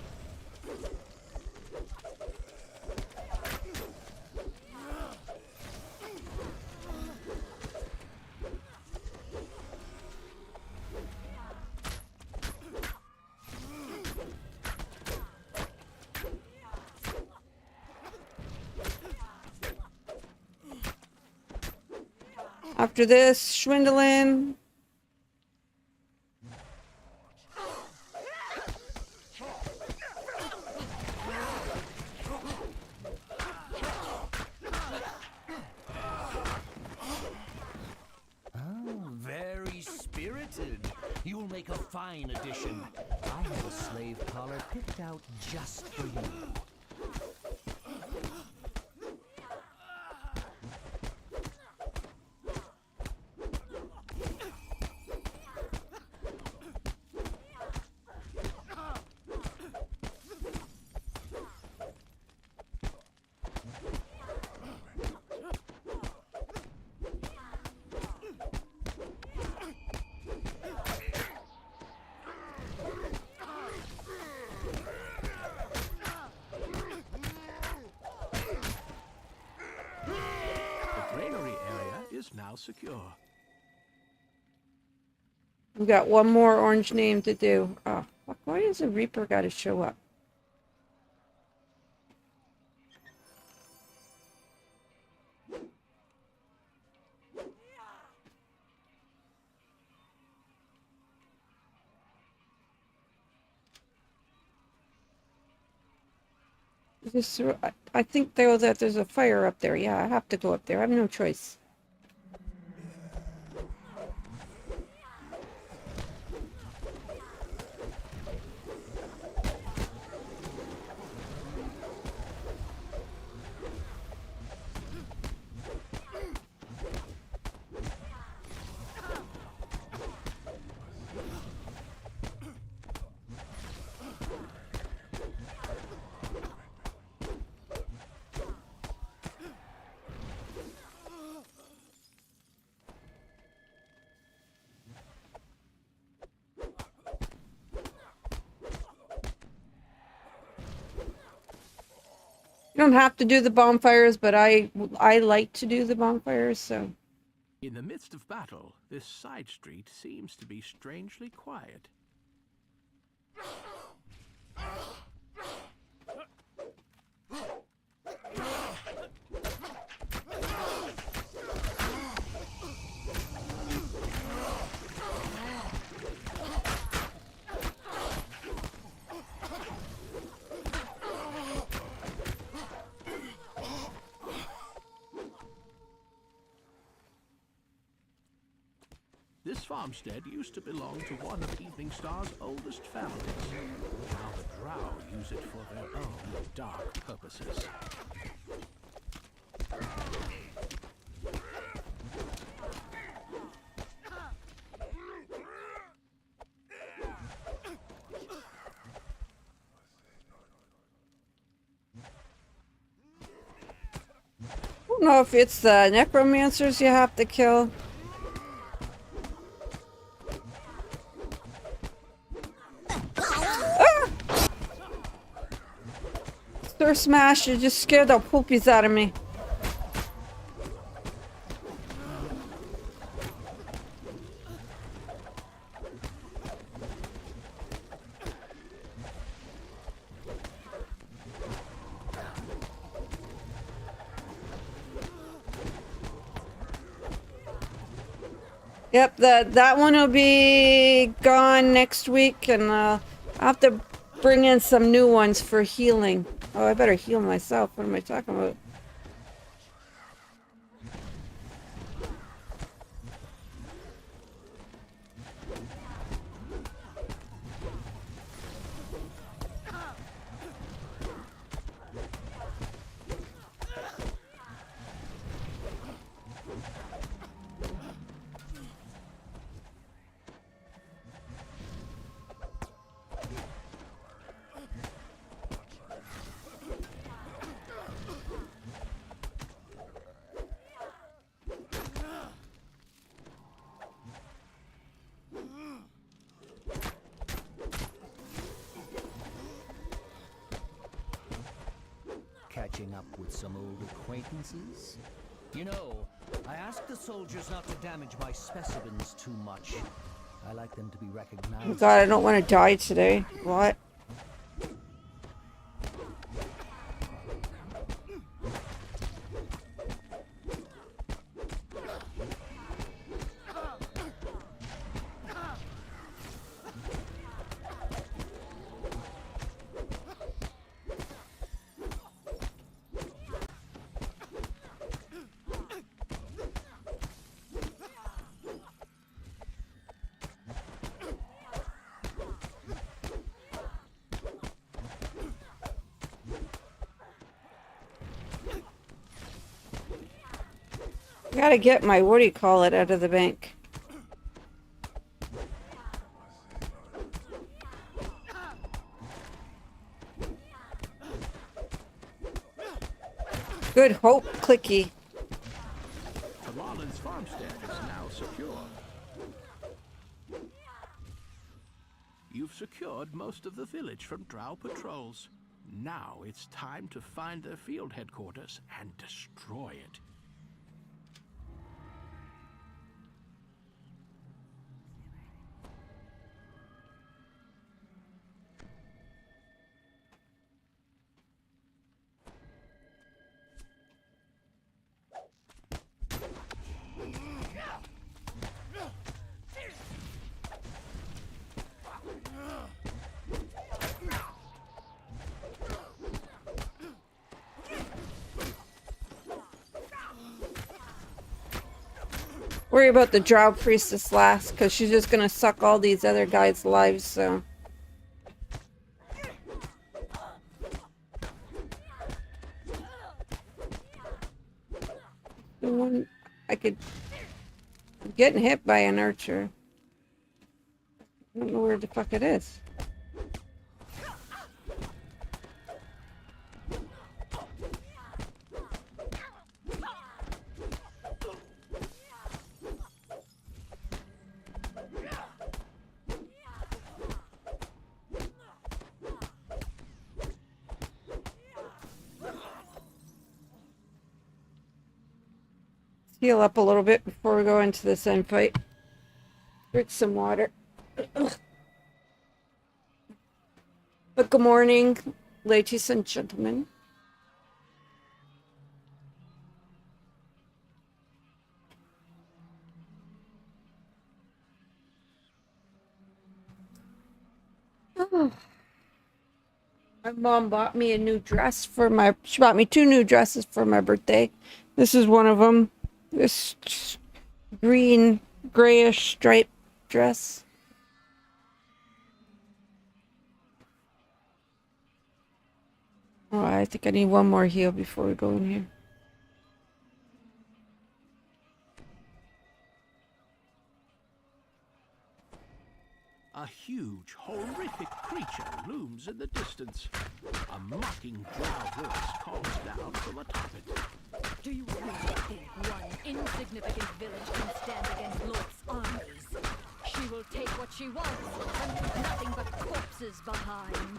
Speaker 1: After this, Schwindlin.
Speaker 4: Very spirited. You'll make a fine addition. I have a slave collar picked out just for you.
Speaker 3: Now secure.
Speaker 1: We got one more orange name to do. Oh, fuck, why does a Reaper gotta show up? I think though that there's a fire up there. Yeah, I have to go up there. I have no choice. You don't have to do the bonfires, but I like to do the bonfires, so.
Speaker 3: In the midst of battle, this side street seems to be strangely quiet. This farmstead used to belong to one of Evening Star's oldest families. Now the Drow use it for their own dark purposes.
Speaker 1: I don't know if it's the necromancers you have to kill. Smash, you just scared the poopies out of me. Yep, that one will be gone next week, and I'll have to bring in some new ones for healing. Oh, I better heal myself. What am I talking about?
Speaker 4: Catching up with some old acquaintances? You know, I ask the soldiers not to damage my specimens too much. I like them to be recognized.
Speaker 1: Oh God, I don't want to die today. What? Gotta get my what do you call it out of the bank. Good hope, clicky.
Speaker 3: The Marlin's farmstead is now secure. You've secured most of the village from drow patrols. Now it's time to find their field headquarters and destroy it.
Speaker 1: Worry about the drow priestess last, because she's just gonna suck all these other guys' lives, so. The one I could. I'm getting hit by an archer. I don't know where the fuck it is. Heal up a little bit before we go into this end fight. Drink some water. But good morning, ladies and gentlemen. Oh. My mom bought me a new dress for she bought me 2 new dresses for my birthday. This is one of them. This green, grayish striped dress. Oh, I think I need one more heal before we go in here.
Speaker 3: A huge, horrific creature looms in the distance. A mocking drow voice calls down from atop it.
Speaker 5: Do you really think one insignificant village can stand against Lord's armies? She will take what she wants and leave nothing but corpses behind.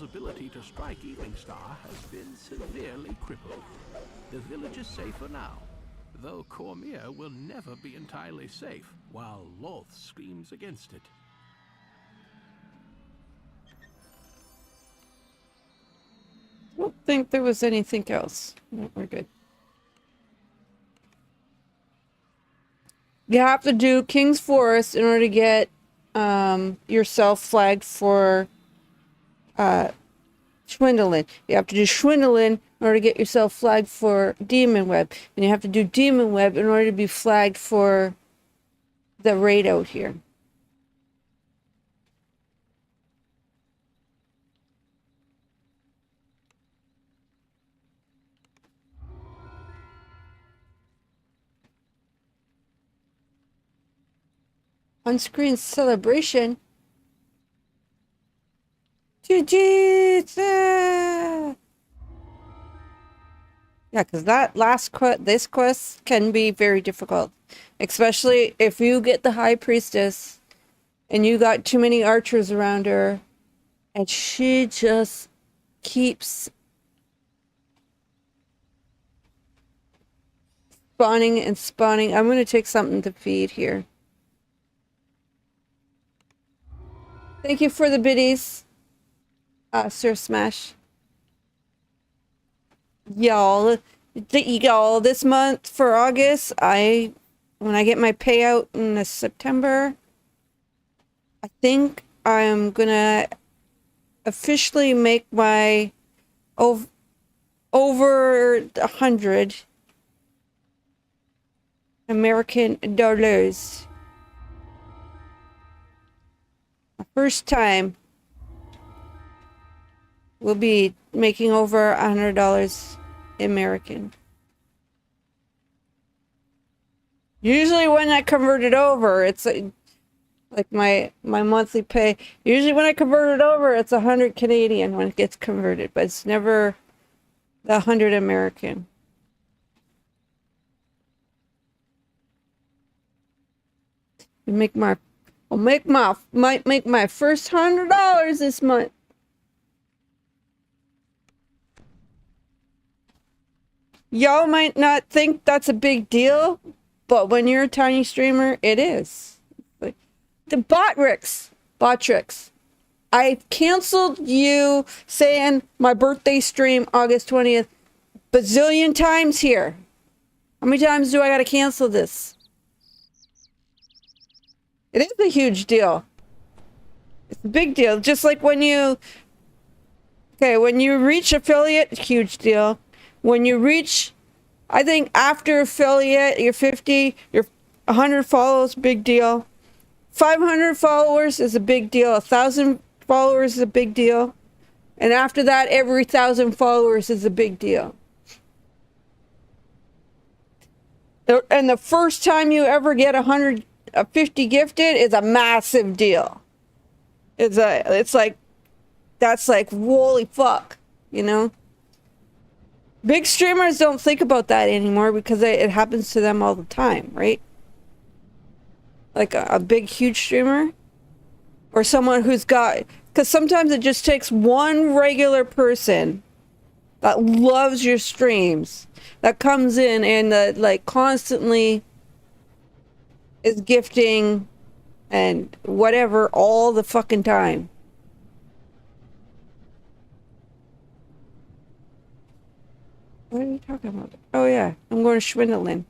Speaker 3: Sparrow's ability to strike Evening Star has been severely crippled. The village is safer now, though Cormier will never be entirely safe, while Loth screams against it.
Speaker 1: I don't think there was anything else. No, we're good. You have to do King's Forest in order to get yourself flagged for Schwindlin. You have to do Schwindlin in order to get yourself flagged for Demon Web. And you have to do Demon Web in order to be flagged for the raid out here. On-screen celebration. Yeah, because that last this quest can be very difficult, especially if you get the High Priestess and you got too many archers around her, and she just keeps spawning and spawning. I'm going to take something to feed here. Thank you for the biddies, Sir Smash. Y'all, this month for August, when I get my payout in September, I think I'm gonna officially make my over 100 American dollars. First time we'll be making over $100 American. Usually when I convert it over, it's like my monthly pay. Usually when I convert it over, it's 100 Canadian when it gets converted, but it's never the 100 American. Might make my first $100 this month. Y'all might not think that's a big deal, but when you're a tiny streamer, it is. The Botrix. I canceled you saying my birthday stream August 20th bazillion times here. How many times do I gotta cancel this? It is a huge deal. It's a big deal. Just like when you reach affiliate, huge deal. When you reach, I think after affiliate, you're 50, you're 100 follows, big deal. 500 followers is a big deal. 1,000 followers is a big deal. And after that, every 1,000 followers is a big deal. And the first time you ever get 50 gifted is a massive deal. It's like, that's like, holy fuck, you know? Big streamers don't think about that anymore because it happens to them all the time, right? Like a big, huge streamer or someone who's got, because sometimes it just takes one regular person that loves your streams that comes in and like constantly is gifting and whatever all the fucking time. What are you talking about? Oh yeah, I'm going to Schwindlin.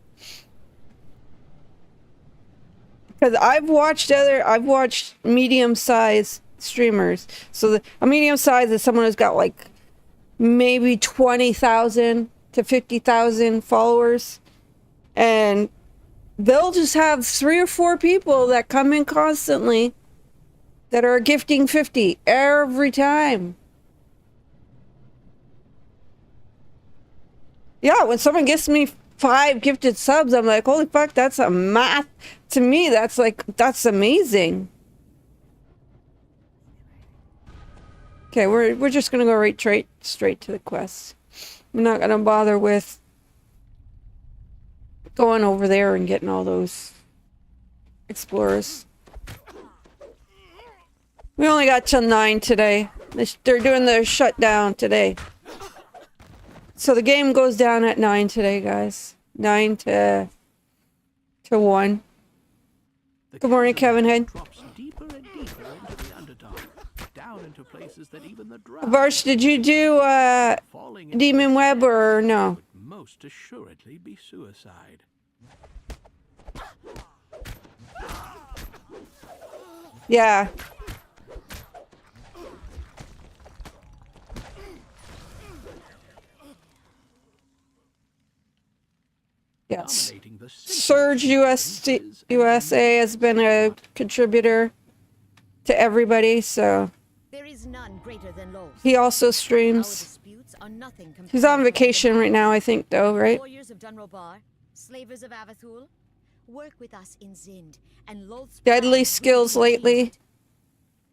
Speaker 1: Because I've watched medium-sized streamers. So a medium size is someone who's got like maybe 20,000 to 50,000 followers. And they'll just have 3 or 4 people that come in constantly that are gifting 50 every time. Yeah, when someone gets me 5 gifted subs, I'm like, holy fuck, that's a math. To me, that's amazing. Okay, we're just gonna go straight to the quest. We're not gonna bother with going over there and getting all those explorers. We only got till 9 today. They're doing the shutdown today. So the game goes down at 9 today, guys. 9 to 1. Good morning, Kevin Head.
Speaker 3: Drops deeper and deeper into the Underdark, down into places that even the drow
Speaker 1: Varsh, did you do
Speaker 3: falling into
Speaker 1: Demon Web or no?
Speaker 3: would most assuredly be suicide.
Speaker 1: Yeah. Yes.
Speaker 3: Dominating the
Speaker 1: Surge USA has been a contributor to everybody, so
Speaker 8: There is none greater than Loth.
Speaker 1: he also
Speaker 8: Our
Speaker 1: streams.
Speaker 8: disputes are nothing compared
Speaker 1: He's on
Speaker 8: to
Speaker 1: vacation right now, I think, though, right?
Speaker 8: Warriors of Dunrobar, slavers of Avathul, work with us in Zind, and Loth's
Speaker 1: Deadly
Speaker 8: pride
Speaker 1: skills
Speaker 8: will be
Speaker 1: lately.
Speaker 8: revealed.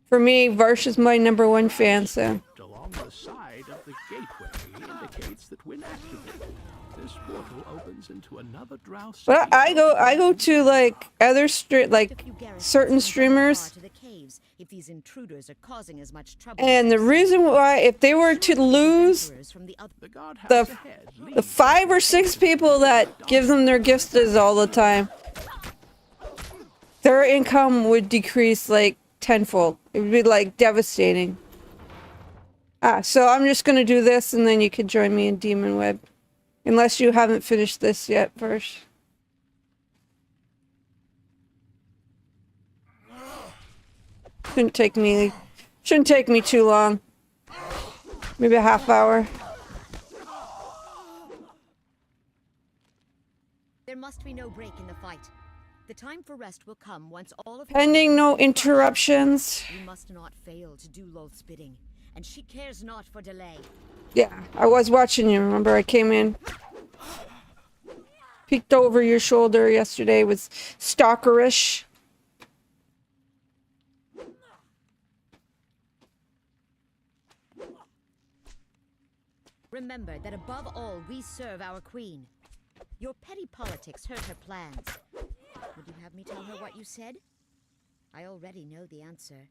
Speaker 1: For me, Varsh is my #1 fan, so.
Speaker 3: along the side of the gateway indicates that when activated, this portal opens into another drow city.
Speaker 1: But I go to like other like
Speaker 8: A few garrisons
Speaker 1: certain
Speaker 8: can send
Speaker 1: streamers,
Speaker 8: far to the caves if these intruders are causing as much trouble.
Speaker 1: and the reason why, if they were to lose
Speaker 8: Adventurers from the other
Speaker 3: The guardhouse
Speaker 1: the
Speaker 3: ahead
Speaker 1: the
Speaker 3: leads
Speaker 1: 5 or 6 people that give them their gifts all the time, their income would decrease like tenfold. It would be like devastating. So I'm just gonna do this, and then you can join me in Demon Web, unless you haven't finished this yet first. Shouldn't take me too long. Maybe a half hour.
Speaker 8: There must be no break in the fight. The time for rest will come once all of
Speaker 1: Pending no interruptions.
Speaker 8: We must not fail to do Loth's bidding, and she cares not for delay.
Speaker 1: Yeah, I was watching you. Remember, I came in, peeked over your shoulder yesterday. Was stalkerish.
Speaker 8: Remember that above all, we serve our queen. Your petty politics hurt her plans. Would you have me tell her what you said? I already know the answer.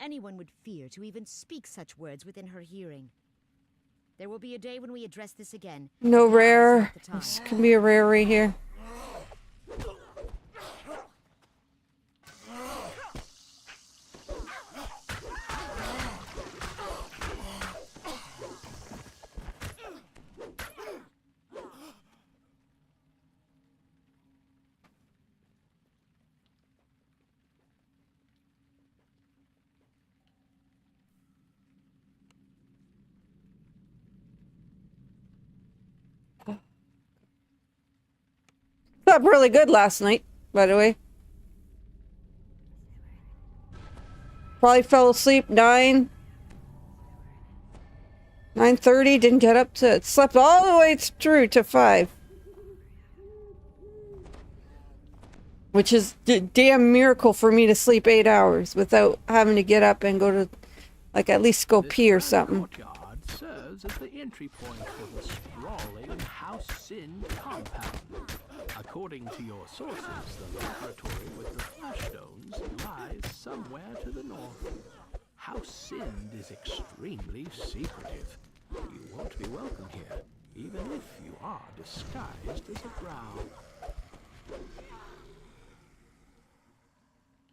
Speaker 8: Anyone would fear to even speak such words within her hearing. There will be a day when we address this again.
Speaker 1: No
Speaker 8: Now is
Speaker 1: rare.
Speaker 8: not the time.
Speaker 1: This can be a rare right here. Slept really good last night, by the way. Probably fell asleep 9:30. Didn't get up to. Slept all the way through to 5, which is a damn miracle for me to sleep 8 hours without having to get up and go to, like, at least go pee or something.
Speaker 3: courtyard serves as the entry point for the sprawling House Sin compound. According to your sources, the laboratory with the flashstones lies somewhere to the north. House Sin is extremely secretive. You won't be welcome here, even if you are disguised as a drow.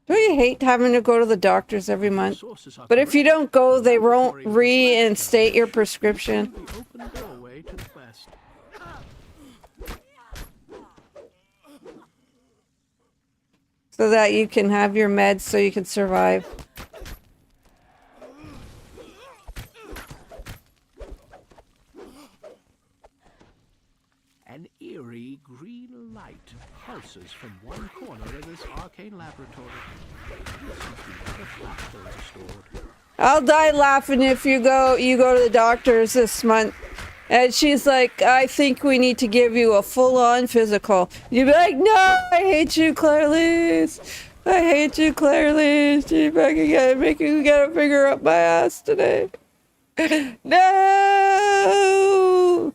Speaker 1: Don't you hate having to go to the doctors every month?
Speaker 3: Sources are
Speaker 1: But if you
Speaker 3: correct.
Speaker 1: don't go, they
Speaker 3: The
Speaker 1: won't
Speaker 3: laboratory with the
Speaker 1: reinstate your
Speaker 3: flashstones
Speaker 1: prescription.
Speaker 3: is the open doorway to the west.
Speaker 1: So that you can have your meds so you can survive.
Speaker 3: An eerie green light pulses from one corner of this arcane laboratory. This is where the flashstones are stored.
Speaker 1: I'll die laughing if you go to the doctors this month. And she's like, I think we need to give you a full-on physical. You'd be like, no, I hate you, Claire Lise. I hate you, Claire Lise. You fucking making me get a finger up my ass today. No!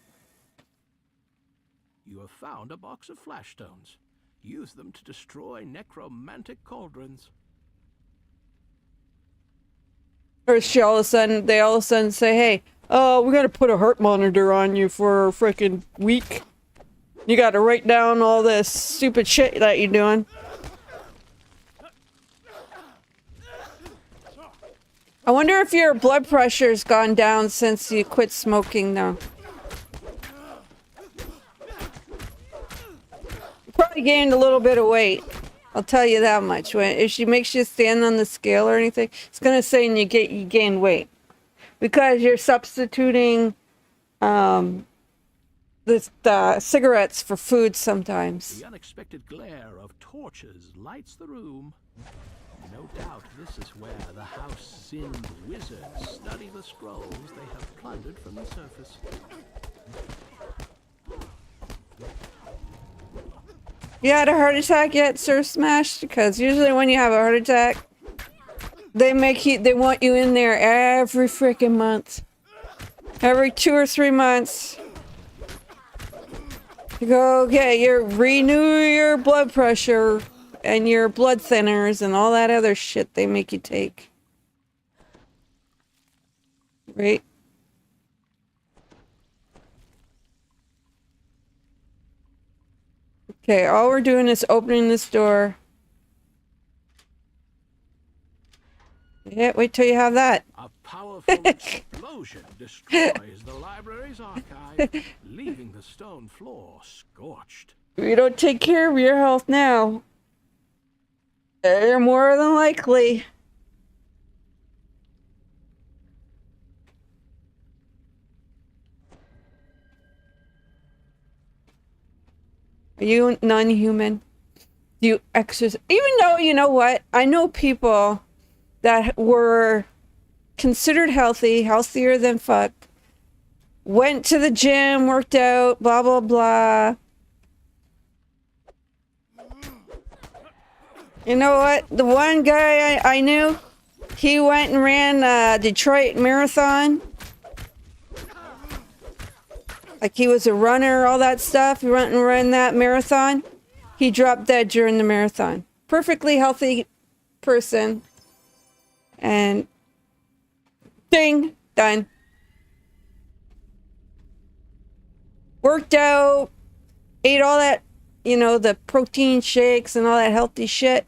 Speaker 3: You have found a box of flashstones. Use them to destroy necromantic cauldrons.
Speaker 1: Or she all of a sudden, they all of a sudden say, hey, oh, we gotta put a heart monitor on you for a freaking week. You gotta write down all this stupid shit that you're doing. I wonder if your blood pressure's gone down since you quit smoking now. You probably gained a little bit of weight. I'll tell you that much. If she makes you stand on the scale or anything, it's gonna say you gain weight. Because you're substituting the cigarettes for food sometimes.
Speaker 3: The unexpected glare of torches lights the room. No doubt this is where the house-sinned wizards study the scrolls they have plundered from the surface.
Speaker 1: You had a heart attack yet, Sir Smash? Because usually when you have a heart attack, they want you in there every freaking month. Every 2 or 3 months. You go, okay, renew your blood pressure and your blood thinners and all that other shit they make you take. Right? Okay, all we're doing is opening this door. Yeah, wait till you have that.
Speaker 3: A powerful explosion destroys the library's archive, leaving the stone floor scorched.
Speaker 1: If you don't take care of your health now, you're more than likely. Are you non-human? Do you exercise? Even though, you know what? I know people that were considered healthy, healthier than fuck, went to the gym, worked out, blah, blah, blah. You know what? The one guy I knew, he went and ran a Detroit marathon. Like he was a runner, all that stuff. He went and ran that marathon. He dropped dead during the marathon. Perfectly healthy person. And ding, done. Worked out, ate all that, you know, the protein shakes and all that healthy shit.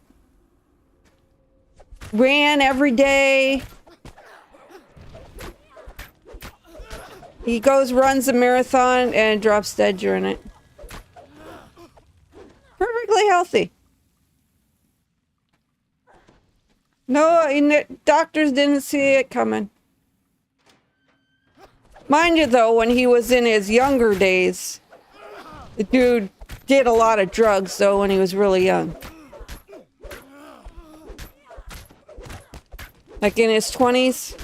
Speaker 1: Ran every day. He goes, runs a marathon, and drops dead during it. Perfectly healthy. No, doctors didn't see it coming. Mind you, though, when he was in his younger days, the dude did a lot of drugs, though, when he was really young. Like in his 20s.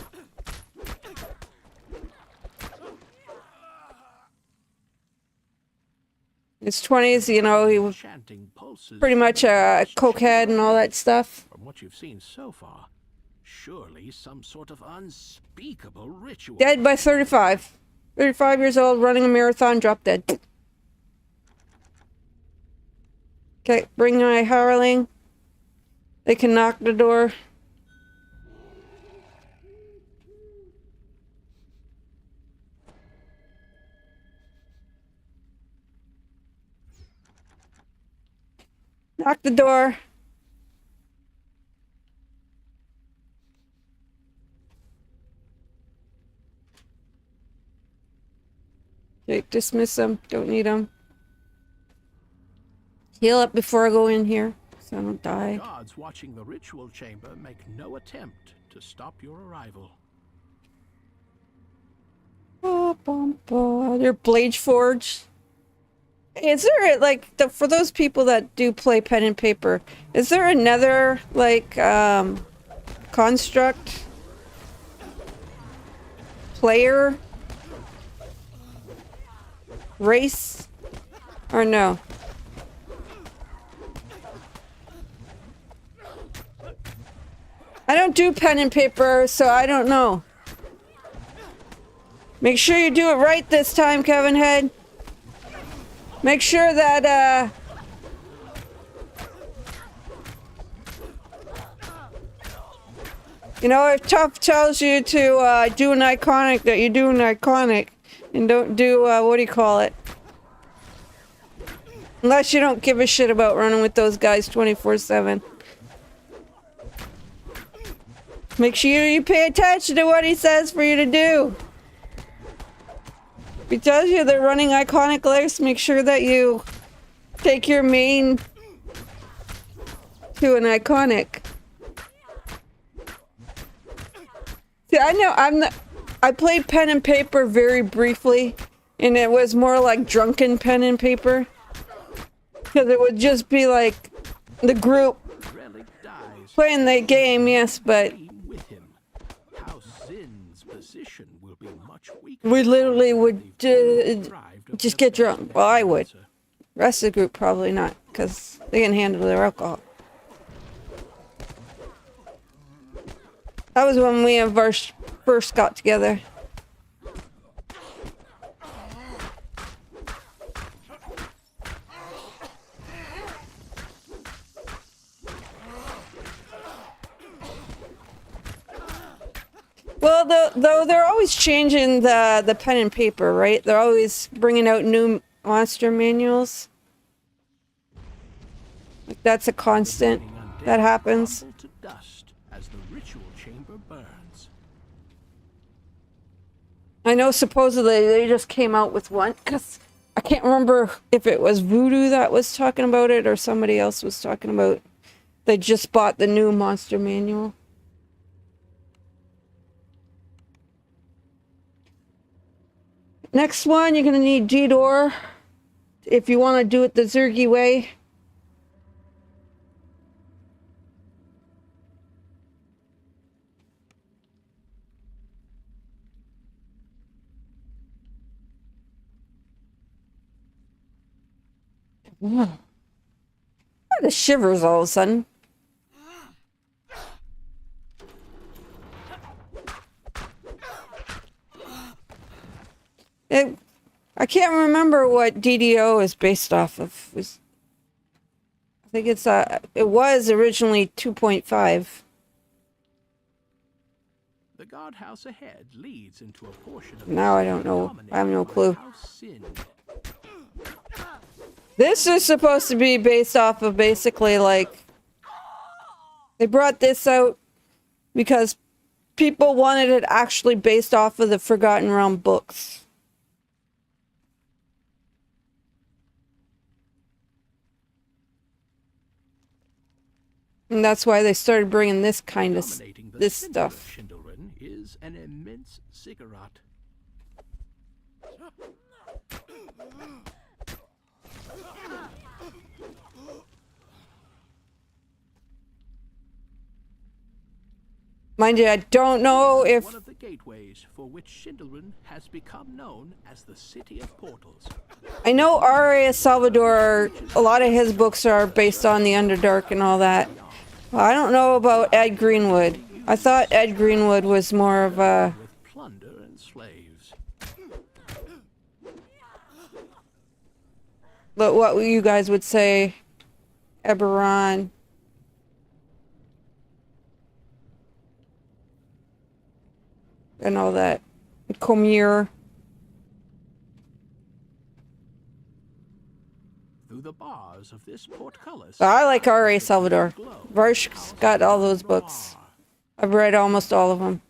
Speaker 1: His 20s, you know, he was pretty much a cokehead and all that stuff.
Speaker 3: From what you've seen so far, surely some sort of unspeakable ritual.
Speaker 1: Dead by 35. 35 years old, running a marathon, dropped dead. Okay, bring my hireling. They can knock the door. Knock the door. Okay, dismiss them. Don't need them. Heal up before I go in here, so I don't die.
Speaker 3: Guards watching the ritual chamber make no attempt to stop your arrival.
Speaker 1: They're blade forged. Is there, like, for those people that do play pen and paper, is there another, like, construct? Player? Race? Or no? I don't do pen and paper, so I don't know. Make sure you do it right this time, Kevin Head. Make sure that, You know, if Tough tells you to do an iconic, that you do an iconic, and don't do what do you call it? Unless you don't give a shit about running with those guys 24/7. Make sure you pay attention to what he says for you to do. If he tells you they're running iconic lists, make sure that you take your main to an iconic. See, I played pen and paper very briefly, and it was more like drunken pen and paper. Because it would just be like the group
Speaker 3: Relic dies
Speaker 1: playing the game, yes, but
Speaker 3: with him. House Zin's position will be much weaker.
Speaker 1: we literally would just get drunk. Well, I would. Rest of the group probably not, because they can handle their alcohol. That was when we and Varsh first got together. Well, though they're always changing the pen and paper, right? They're always bringing out new monster manuals. Like that's a constant that happens.
Speaker 3: Crumble to dust as the ritual chamber burns.
Speaker 1: I know supposedly they just came out with one, because I can't remember if it was Voodoo that was talking about it or somebody else was talking about. They just bought the new monster manual. Next one, you're going to need G-Door if you want to do it the Zergy way. The shivers all of a sudden. I can't remember what DDO is based off of. I think it was originally 2.5.
Speaker 3: The guardhouse ahead leads into a portion of
Speaker 1: Now I don't know. I have no clue. This is supposed to be based off of basically like they brought this out because people wanted it actually based off of the Forgotten Realm books. And that's why they started bringing this kind of this stuff.
Speaker 3: Schindlerin is an immense ziggurat.
Speaker 1: Mind you, I don't know if
Speaker 3: One of the gateways for which Schindlerin has become known as the City of Portals.
Speaker 1: I know R.A. Salvador, a lot of his books are based on the Underdark and all that. Well, I don't know about Ed Greenwood. I thought Ed Greenwood was more of a...
Speaker 3: With plunder and slaves.
Speaker 1: But what you guys would say, Eberron. And all that. Comier.
Speaker 3: Through the bars of this portcullis.
Speaker 1: I like R.A. Salvador. Varsh's got all those books. I've read almost all of them.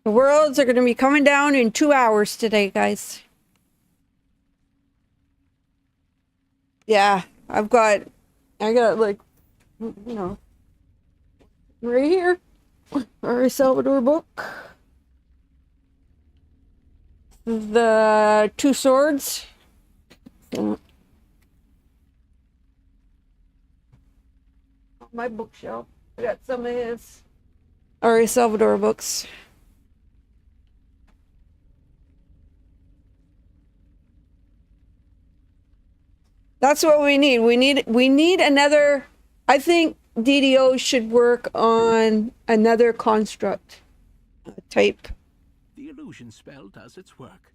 Speaker 1: The worlds are going to be coming down in 2 hours today, guys. Yeah, I got like, you know, right here, R.A. Salvador book. The Two Swords. On my bookshelf, I got some of his R.A. Salvador books. That's what we need. We need another. I think DDO should work on another construct type.
Speaker 3: The illusion spell does its work.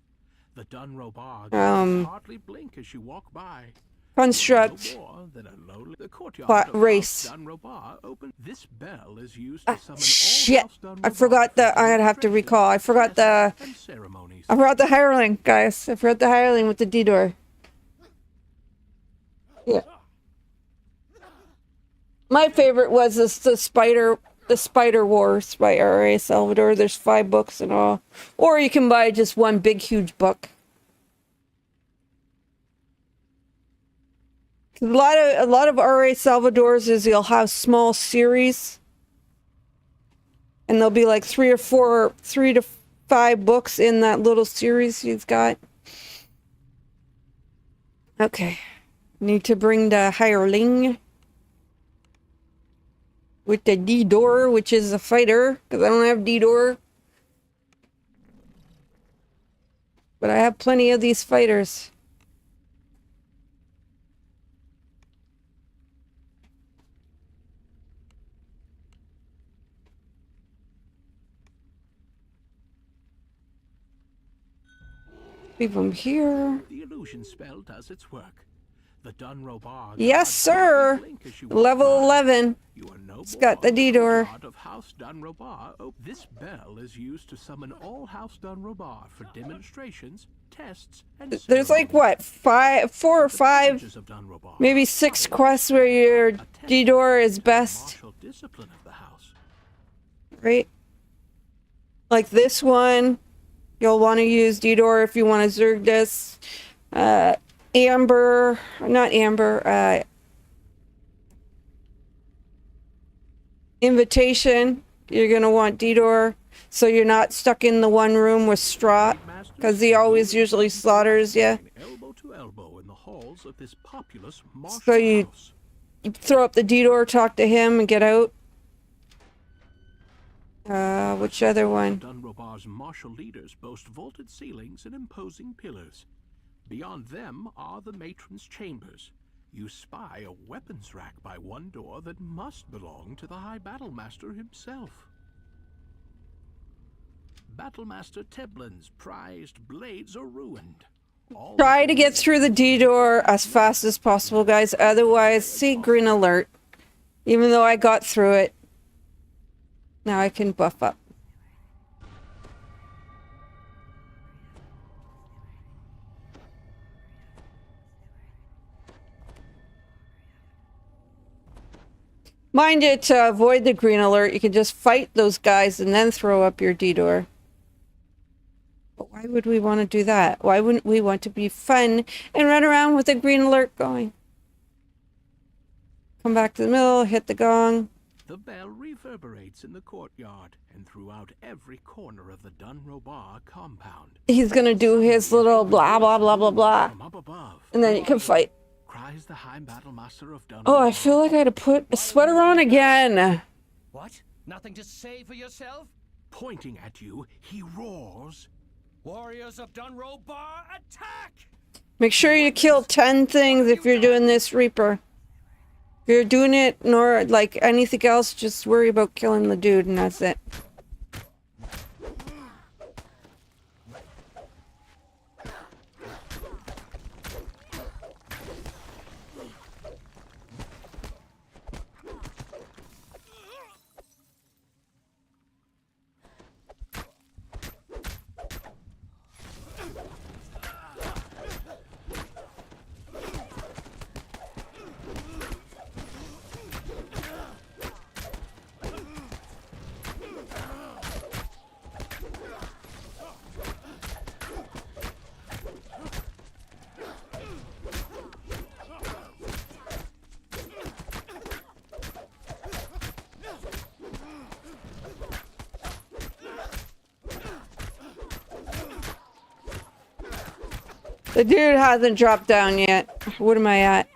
Speaker 3: The Dunro Bar hardly blink as you walk by.
Speaker 1: Construct
Speaker 3: No more than a lowly the courtyard of
Speaker 1: race.
Speaker 3: House Dunro Bar open. This bell is used to summon
Speaker 1: Shit!
Speaker 3: all House Dunro
Speaker 1: I forgot
Speaker 3: Bar
Speaker 1: the. I'd have to recall. I forgot the.
Speaker 3: and ceremonies.
Speaker 1: I forgot the hireling, guys. I forgot the hireling with the D door. Yeah. My favorite was the Spider Wars by R.A. Salvador. There's 5 books in all, or you can buy just one big huge book. A lot of R.A. Salvador's is you'll have small series, and there'll be like 3 to 5 books in that little series he's got. Okay, need to bring the hireling with the D-door, which is a fighter, because I don't have D-door. But I have plenty of these fighters. Leave them here.
Speaker 3: The illusion spell does its work. The Dunro Bar.
Speaker 1: Yes, sir. Level 11. It's got the D-door.
Speaker 3: Of House Dunro Bar. This bell is used to summon all House Dunro Bar for demonstrations, tests, and
Speaker 1: there's like what, 4 or 5, maybe 6 quests where your D-door is best.
Speaker 3: Discipline of the house.
Speaker 1: Right? Like this one, you'll want to use D-door if you want to Zerg this. Invitation, you're going to want D-door, so you're not stuck in the one room with Strahd, because he always usually slaughters you.
Speaker 3: Elbow to elbow in the halls of this populous
Speaker 1: So you throw up the D-door, talk to him, and get out. Which other one?
Speaker 3: Dunro Bar's martial leaders boast vaulted ceilings and imposing pillars. Beyond them are the matron's chambers. You spy a weapons rack by one door that must belong to the High Battlemaster himself. Battlemaster Teblin's prized blades are ruined.
Speaker 1: Try to get through the D-door as fast as possible, guys. Otherwise, see green alert. Even though I got through it. Now I can buff up. Mind you, to avoid the green alert, you can just fight those guys and then throw up your D-door. But why would we want to do that? Why wouldn't we want to be fun and run around with the green alert going? Come back to the middle, hit the gong.
Speaker 3: The bell reverberates in the courtyard and throughout every corner of the Dunro Bar compound.
Speaker 1: He's gonna do his little blah, blah, blah, blah, blah.
Speaker 3: From up above,
Speaker 1: And then you can fight.
Speaker 3: cries the High Battlemaster of Dunro
Speaker 1: Oh, I feel like I had to put a sweater on again.
Speaker 4: What? Nothing to say for yourself?
Speaker 3: Pointing at you, he roars.
Speaker 4: Warriors of Dunro Bar, attack!
Speaker 1: Make sure you kill 10 things if you're doing this Reaper. If you're doing it, nor like anything else, just worry about killing the dude and that's it. The dude hasn't dropped down yet. What am I at?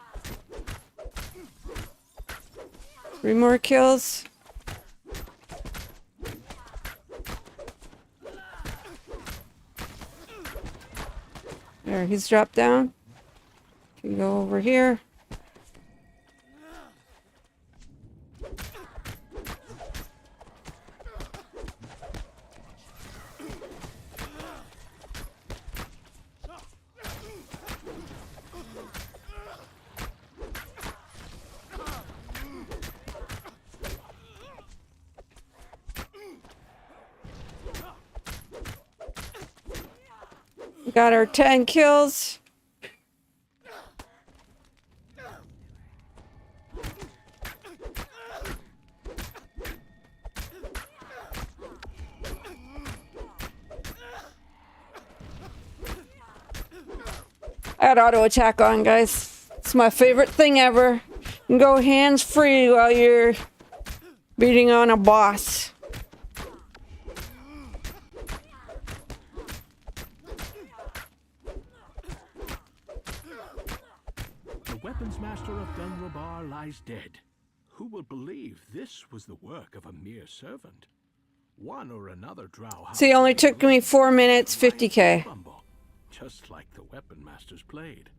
Speaker 1: 3 more kills. There, he's dropped down. Can go over here. Got our 10 kills. I had auto attack on, guys. It's my favorite thing ever. You can go hands free while you're beating on a boss.
Speaker 3: The weapons master of Dunrabar lies dead. Who will believe this was the work of a mere servant? One or another drow house.
Speaker 1: See, it only took me 4 minutes, 50k.
Speaker 3: Just like the weapon master's blade.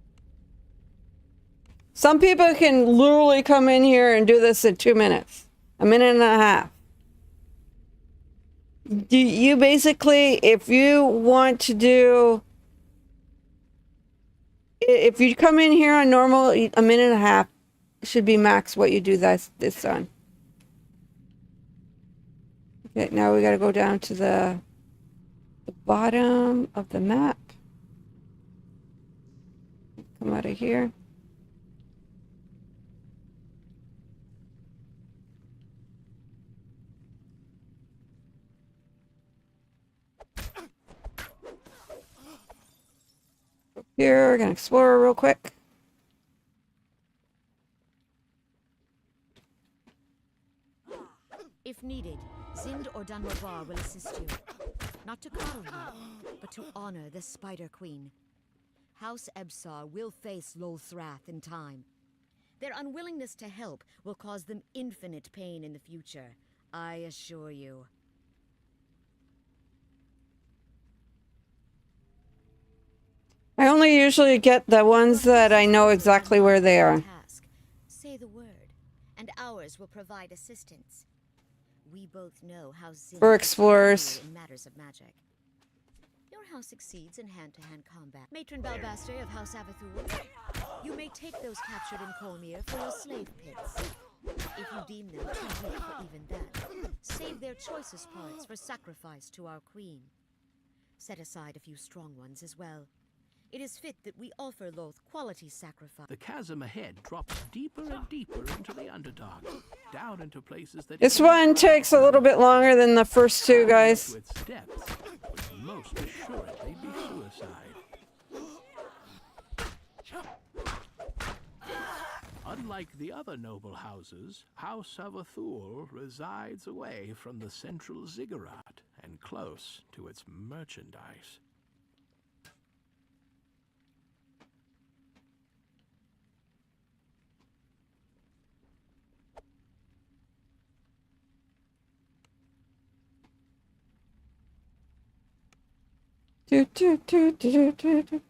Speaker 1: Some people can literally come in here and do this in 2 minutes. A minute and a half. You basically, if you want to do... If you come in here on normal, a minute and a half should be max what you do this on. Okay, now we gotta go down to the bottom of the map. Come out of here. Here, we're gonna explore real quick.
Speaker 8: If needed, Zind or Dunrabar will assist you. Not to coddle you, but to honor the Spider Queen. House Ebsar will face Lolthrath in time. Their unwillingness to help will cause them infinite pain in the future, I assure you.
Speaker 1: I only usually get the ones that I know exactly where they are.
Speaker 8: Say the word, and ours will provide assistance. We both know how Zind
Speaker 1: For explorers.
Speaker 8: in matters of magic. Your house succeeds in hand-to-hand combat. Matron Balbaster of House Avathul, you may take those captured in Colmir for your slave pits. If you deem them too weak for even that, save their choicest parts for sacrifice to our queen. Set aside a few strong ones as well. It is fit that we offer Loth quality sacrifice.
Speaker 3: The chasm ahead drops deeper and deeper into the Underdark, down into places that...
Speaker 1: This one takes a little bit longer than the first two, guys.
Speaker 3: ...to its depths would most assuredly be suicide. Unlike the other noble houses, House Avathul resides away from the central ziggurat and close to its merchandise.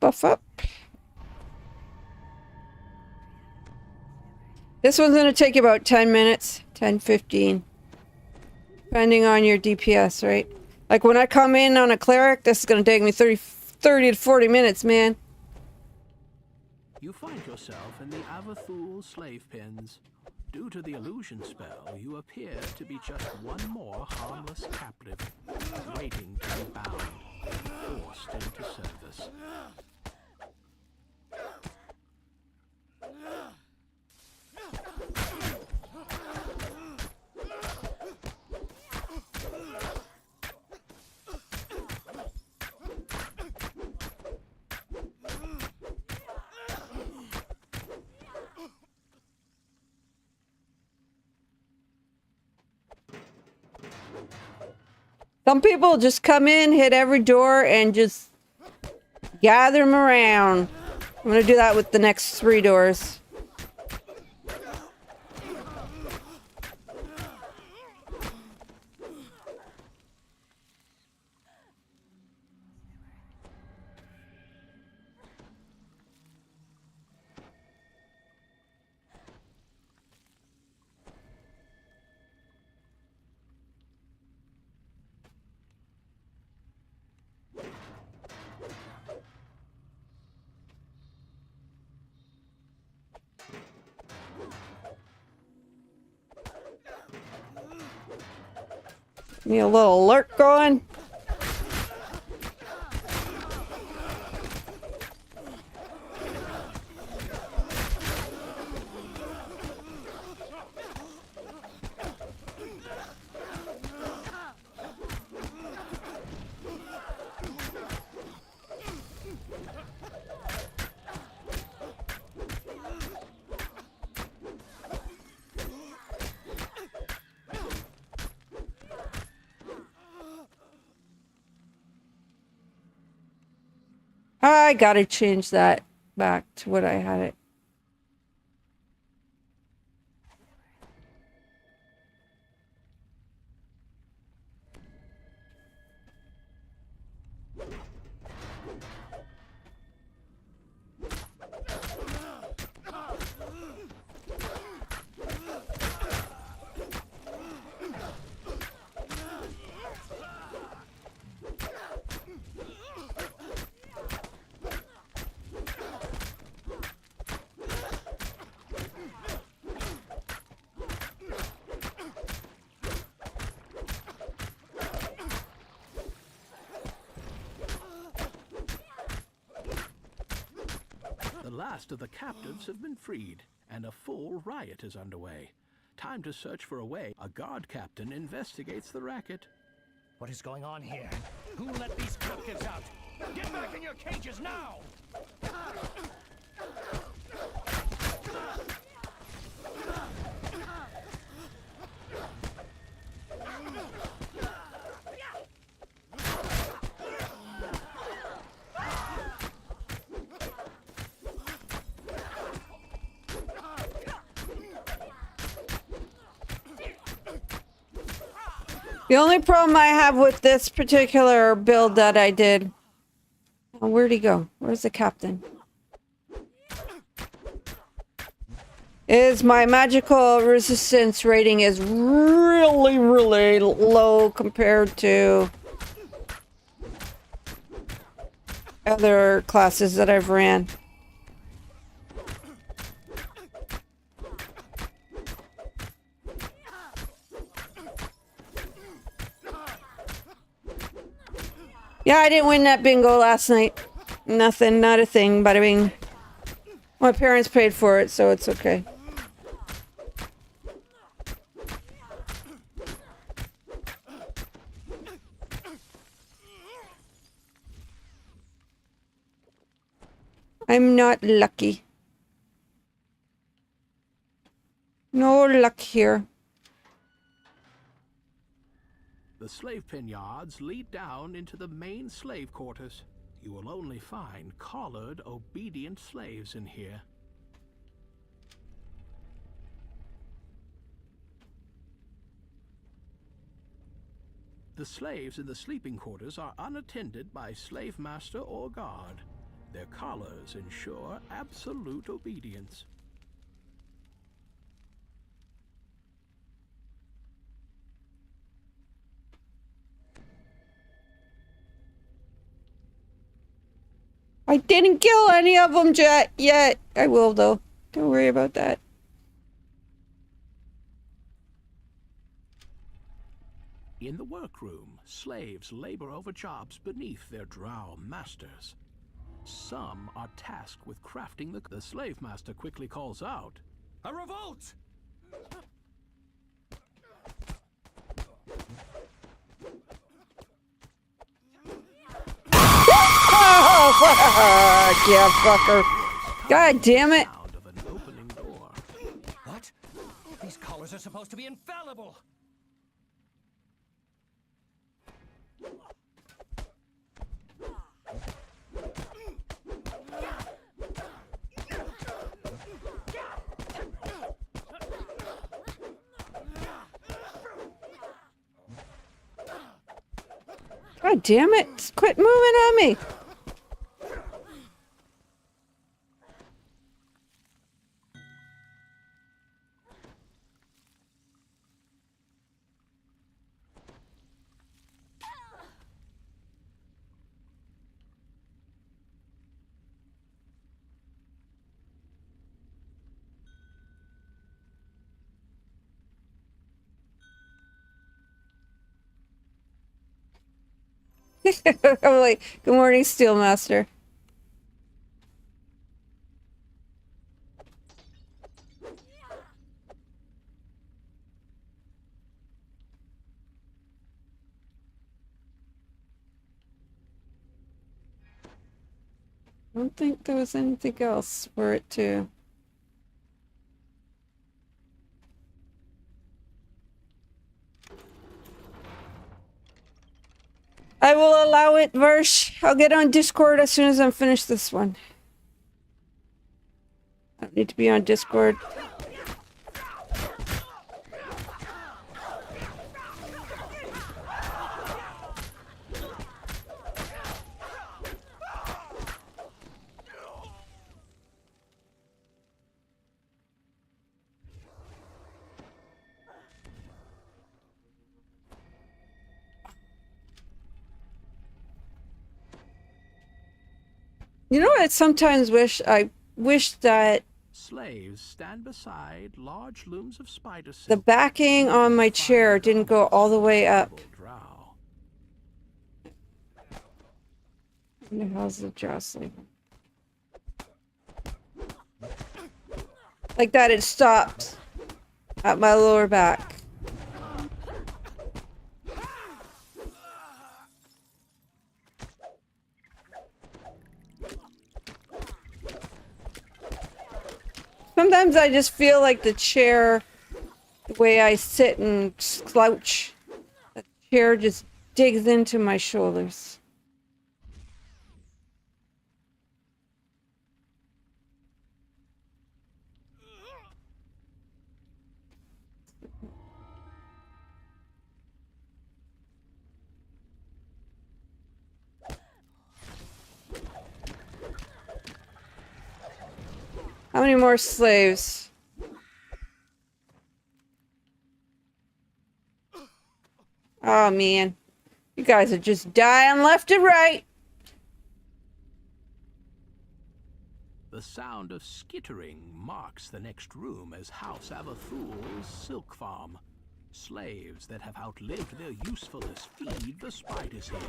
Speaker 1: Buff up. This one's going to take you about 10 minutes, 10, 15. Depending on your DPS, right? Like when I come in on a cleric, this is going to take me 30 to 40 minutes, man.
Speaker 3: You find yourself in the Avathul slave pens. Due to the illusion spell, you appear to be just one more harmless captive, waiting to be bound and forced into service.
Speaker 1: Some people just come in, hit every door, and just gather them around. I'm going to do that with the next 3 doors. Me a little alert going. I gotta change that back to what I had it.
Speaker 3: The last of the captives have been freed, and a full riot is underway. Time to search for a way. A guard captain investigates the racket.
Speaker 4: What is going on here? Who let these captives out? Get back in your cages now!
Speaker 1: The only problem I have with this particular build that I did... Oh, where'd he go? Where's the captain? Is my magical resistance rating is really, really low compared to other classes that I've ran. Yeah, I didn't win that bingo last night. Nothing, not a thing, bada bing. My parents paid for it, so it's okay. I'm not lucky. No luck here.
Speaker 3: The slave pen yards lead down into the main slave quarters. You will only find collared, obedient slaves in here. The slaves in the sleeping quarters are unattended by slave master or guard. Their collars ensure absolute obedience.
Speaker 1: I didn't kill any of them yet. I will, though. Don't worry about that.
Speaker 3: In the workroom, slaves labor over jobs beneath their drow masters. Some are tasked with crafting the slave master quickly calls out,
Speaker 4: A revolt!
Speaker 1: Oh, fuck! Yeah, fucker. God damn it.
Speaker 3: sound of an opening door.
Speaker 4: What? These collars are supposed to be infallible!
Speaker 1: God damn it. Quit moving on me. I'm like, good morning, Steelmaster. I don't think there was anything else for it to. I will allow it, Versh. I'll get on Discord as soon as I'm finished this one. I don't need to be on Discord. You know what I sometimes wish? I wish that
Speaker 3: Slaves stand beside large looms of spider silk.
Speaker 1: the backing on my chair didn't go all the way up. How's the jostling? Like that, it stopped at my lower back. Sometimes I just feel like the chair, the way I sit and slouch, the chair just digs into my shoulders. How many more slaves? Oh man, you guys are just dying left and right.
Speaker 3: The sound of skittering marks the next room as House Avathul's silk farm. Slaves that have outlived their usefulness feed the spiders here.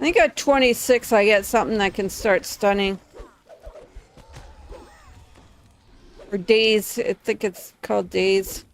Speaker 1: I think at 26 I get something that can start stunning. Or days, I think it's called days.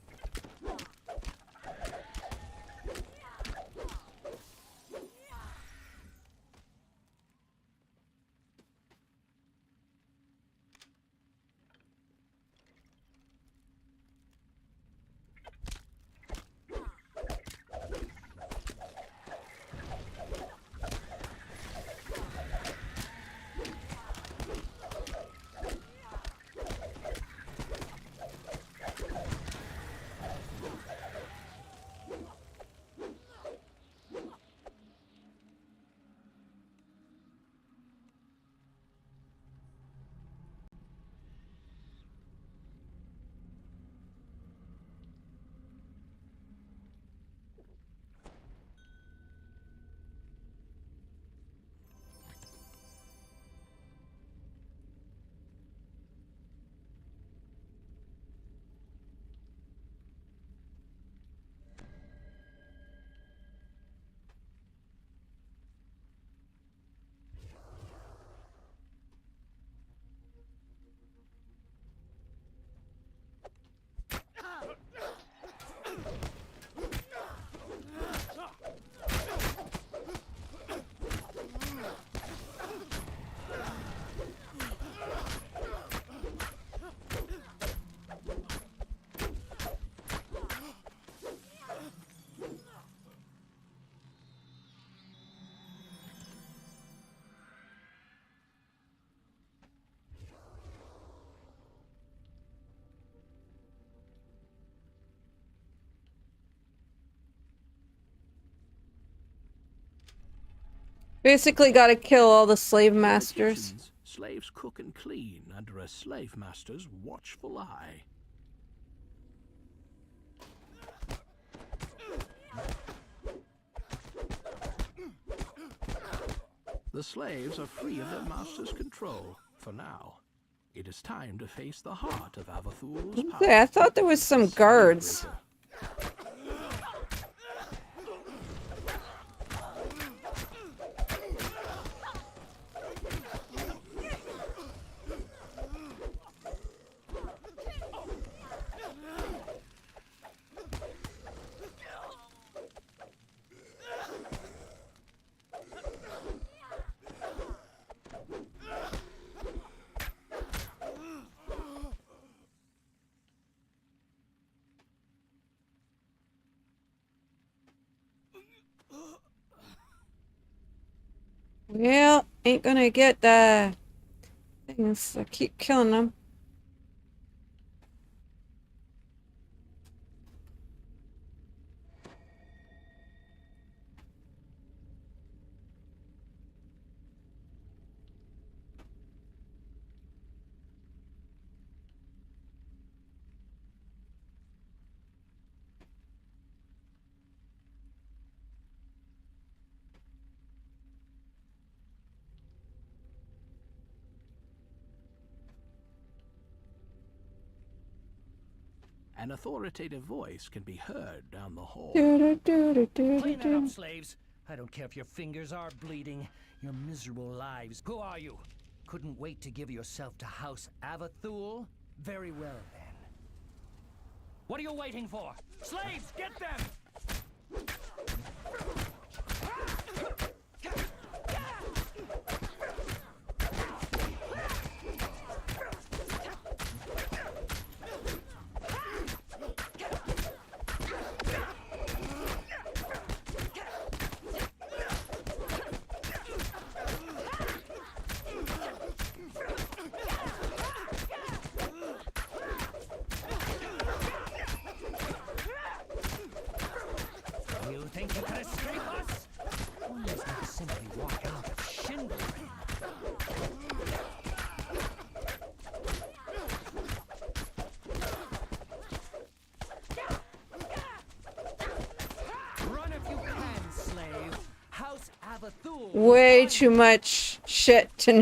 Speaker 1: Basically gotta kill all the slave masters.
Speaker 3: Slaves cook and clean under a slave master's watchful eye. The slaves are free of their master's control, for now. It is time to face the heart of Avathul's power.
Speaker 1: Okay, I thought there was some guards. Well, ain't gonna get the things. I keep killing them.
Speaker 3: An authoritative voice can be heard down the hall.
Speaker 4: Clean that up, slaves. I don't care if your fingers are bleeding. Your miserable lives. Who are you? Couldn't wait to give yourself to House Avathul? Very well, then. What are you waiting for? Slaves, get them! You think you can escape us? One does not simply walk out of Shindelrin. Run if you can, slave. House Avathul.
Speaker 1: Way too much shit to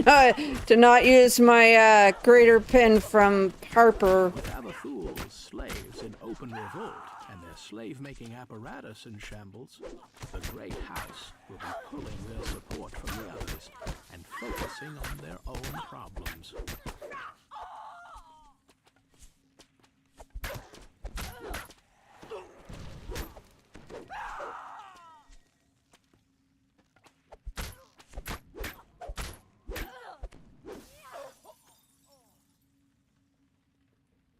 Speaker 1: not use my greater pin from Harper.
Speaker 3: With Avathul's slaves in open revolt and their slave-making apparatus in shambles, the Great House will be pulling their support from the others and focusing on their own problems.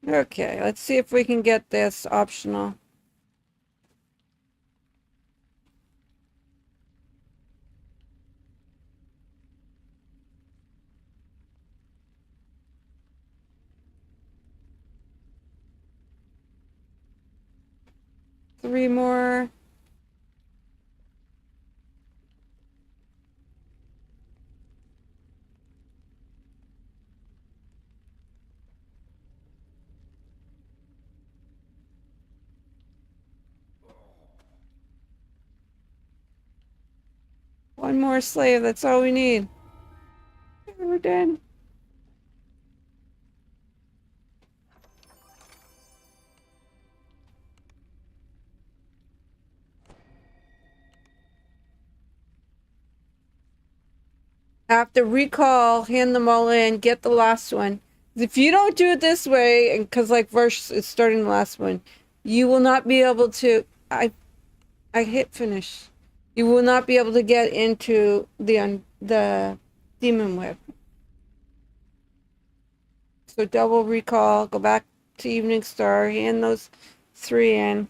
Speaker 1: Okay, let's see if we can get this optional. Three more. One more slave, that's all we need. We're done. Have to recall, hand them all in, get the last one. If you don't do it this way, and because like verse is starting the last one, you will not be able to. I hit finish. You will not be able to get into the demon whip. So double recall, go back to Evening Star, hand those three in.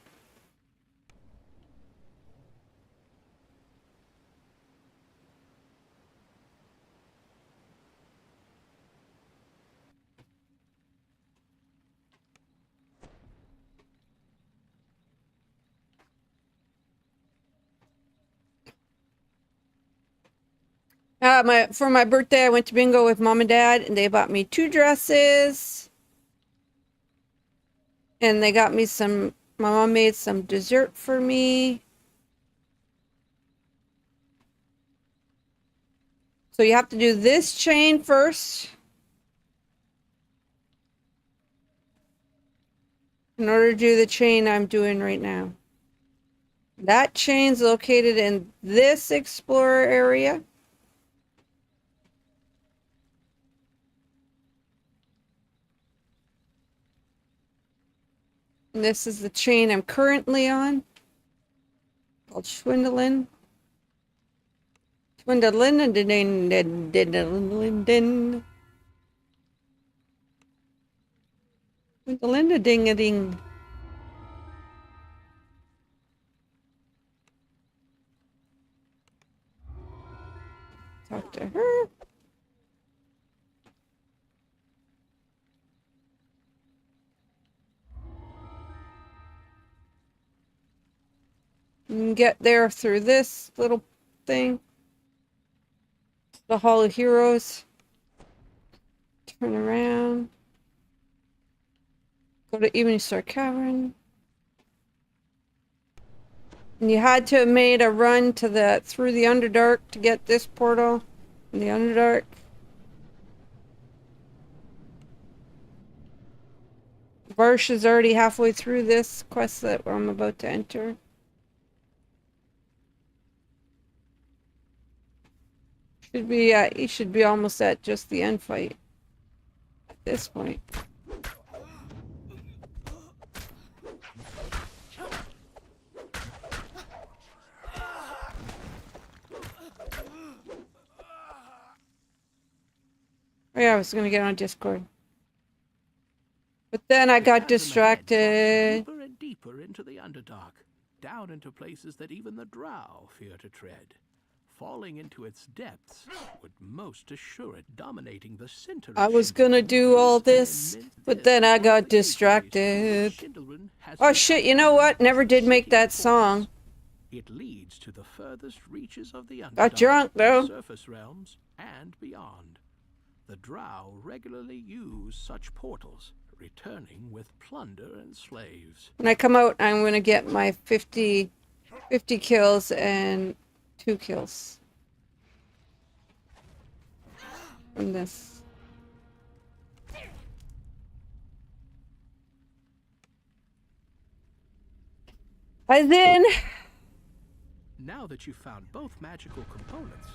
Speaker 1: For my birthday, I went to bingo with mom and dad, and they bought me 2 dresses. And they got me some, my mom made some dessert for me. So you have to do this chain first in order to do the chain I'm doing right now. That chain's located in this explorer area. And this is the chain I'm currently on, called Swindlin. Swindlin and ding. Swindlin ding a ding. Talk to her. You can get there through this little thing. The Hall of Heroes. Turn around. Go to Evening Star Cavern. And you had to have made a run to the through the Underdark to get this portal in the Underdark. Varsh is already halfway through this quest that I'm about to enter. He should be almost at just the end fight at this point. Oh yeah, I was gonna get on Discord. But then I got distracted.
Speaker 3: Deeper and deeper into the Underdark, down into places that even the drow fear to tread. Falling into its depths would most assure dominating the center.
Speaker 1: I was gonna do all this, but then I got distracted. Oh shit, you know what? Never did make that song.
Speaker 3: It leads to the furthest reaches of the Underdark,
Speaker 1: Got drunk though.
Speaker 3: surface realms, and beyond. The drow regularly use such portals, returning with plunder and slaves.
Speaker 1: When I come out, I'm gonna get my 50 kills and 2 kills from this. And then,
Speaker 3: Now that you've found both magical components,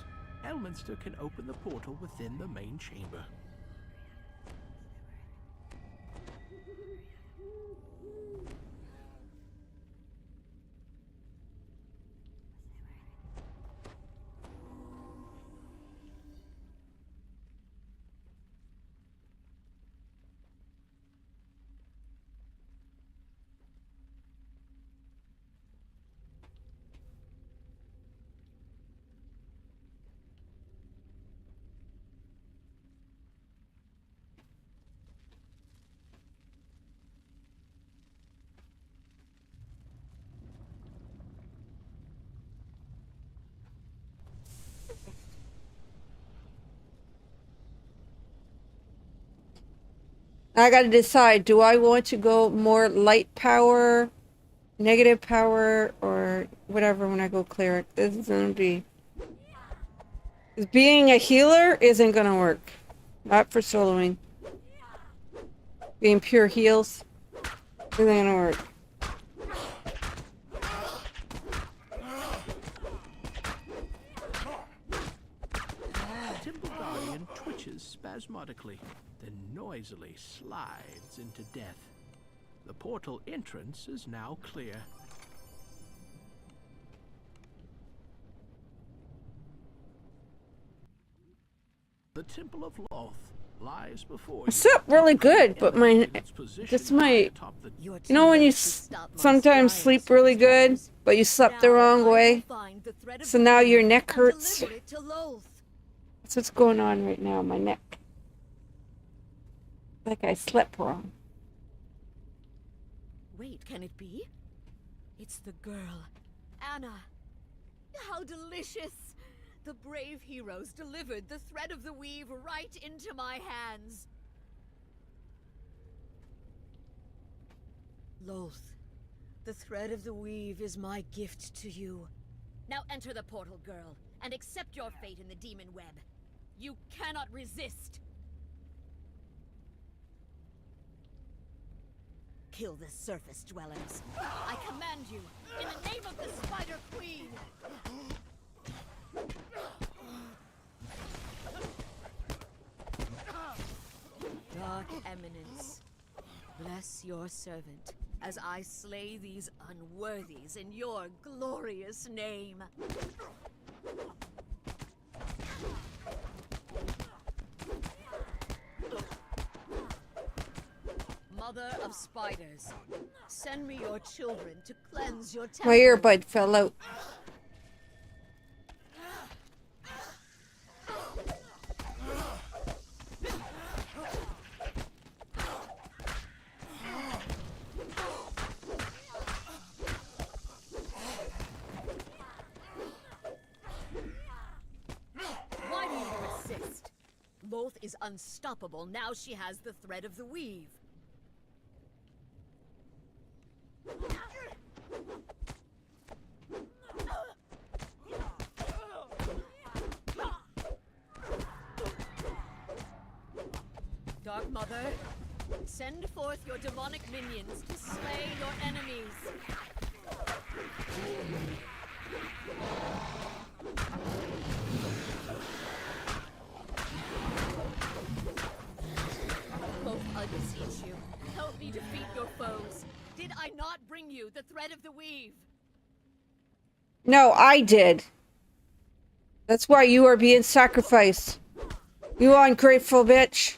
Speaker 3: Elminster can open the portal within the main chamber.
Speaker 1: I gotta decide, do I want to go more light power, negative power, or whatever when I go cleric? This is gonna be... 'cause being a healer isn't gonna work. Not for soloing. Being pure heals isn't gonna work.
Speaker 3: Temple Guardian twitches spasmodically, then noisily slides into death. The portal entrance is now clear. The Temple of Loth lies before
Speaker 1: I
Speaker 3: you.
Speaker 1: slept really good, but my...
Speaker 3: Its position
Speaker 1: just my...
Speaker 3: atop the
Speaker 8: You're
Speaker 1: You know
Speaker 8: too
Speaker 1: when you
Speaker 8: late to stop my
Speaker 1: sometimes
Speaker 8: scrying,
Speaker 1: sleep really good,
Speaker 8: surface
Speaker 1: but you slept
Speaker 8: Now
Speaker 1: the wrong
Speaker 8: I will
Speaker 1: way?
Speaker 8: find the thread of
Speaker 1: So now your
Speaker 8: truth
Speaker 1: neck
Speaker 8: and
Speaker 1: hurts?
Speaker 8: deliver it to Loth.
Speaker 1: That's what's going on right now, my neck. Like I slept wrong.
Speaker 8: Wait, can it be? It's the girl, Anna. How delicious! The brave heroes delivered the thread of the weave right into my hands. Loth, the thread of the weave is my gift to you. Now enter the portal, girl, and accept your fate in the demon web.
Speaker 5: You cannot resist.
Speaker 8: Kill the surface dwellers.
Speaker 5: I command you, in the name of the Spider Queen.
Speaker 8: Dark Eminence, bless your servant as I slay these unworthies in your glorious name. Mother of spiders, send me your children to cleanse your temple.
Speaker 1: My earbud fell out.
Speaker 8: Why do you persist? Loth is unstoppable now she has the thread of the weave. Dark Mother, send forth your demonic minions to slay your enemies. Both I beseech you, help me defeat your foes. Did I not bring you the thread of the weave?
Speaker 1: No, I did. That's why you are being sacrificed. You ungrateful bitch.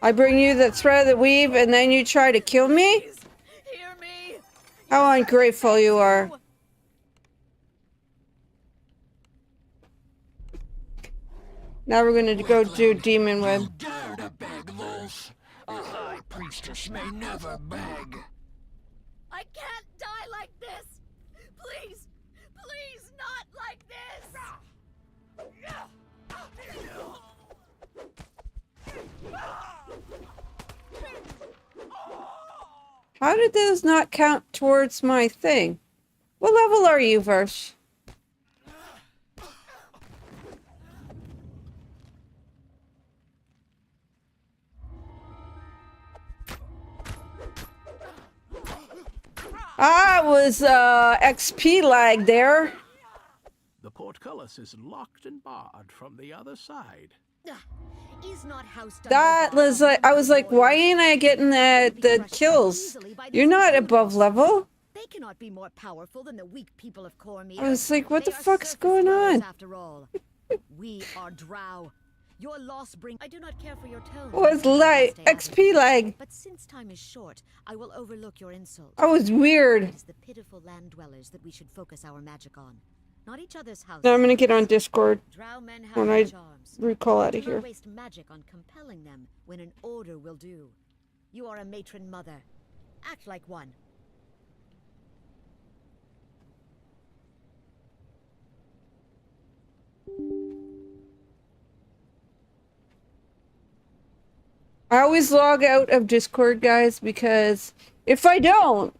Speaker 1: I bring you the thread of the weave and then you try to kill me?
Speaker 8: Please, hear me.
Speaker 1: How ungrateful you are. Now we're gonna go do Demon Web.
Speaker 9: Dare to beg, Wolf? A high priestess may never beg.
Speaker 8: I can't die like this. Please, please, not like this.
Speaker 1: How did those not count towards my thing? What level are you, Versh? Ah, it was XP lag there.
Speaker 3: The portcullis is locked and barred from the other side.
Speaker 8: Is not house
Speaker 1: That was like, I was like, why ain't I getting the kills? You're not above level.
Speaker 8: They cannot be more powerful than the weak people of Cormir.
Speaker 1: I was like, what the
Speaker 8: They are
Speaker 1: fuck's
Speaker 8: surface
Speaker 1: going
Speaker 8: dwellers
Speaker 1: on?
Speaker 8: After all, we are drow. Your loss brings. I do not care for your tone.
Speaker 1: Was like XP lag.
Speaker 8: But since time is short, I will overlook your insult.
Speaker 1: That was weird.
Speaker 8: It is the pitiful land dwellers that we should focus our magic on, not each other's houses.
Speaker 1: Now I'm gonna get on Discord
Speaker 8: Drow men have
Speaker 1: when
Speaker 8: their
Speaker 1: I
Speaker 8: charms.
Speaker 1: recall out
Speaker 8: Do
Speaker 1: of
Speaker 8: not
Speaker 1: here.
Speaker 8: waste magic on compelling them when an order will do. You are a matron mother. Act like one.
Speaker 1: I always log out of Discord, guys, because if I don't,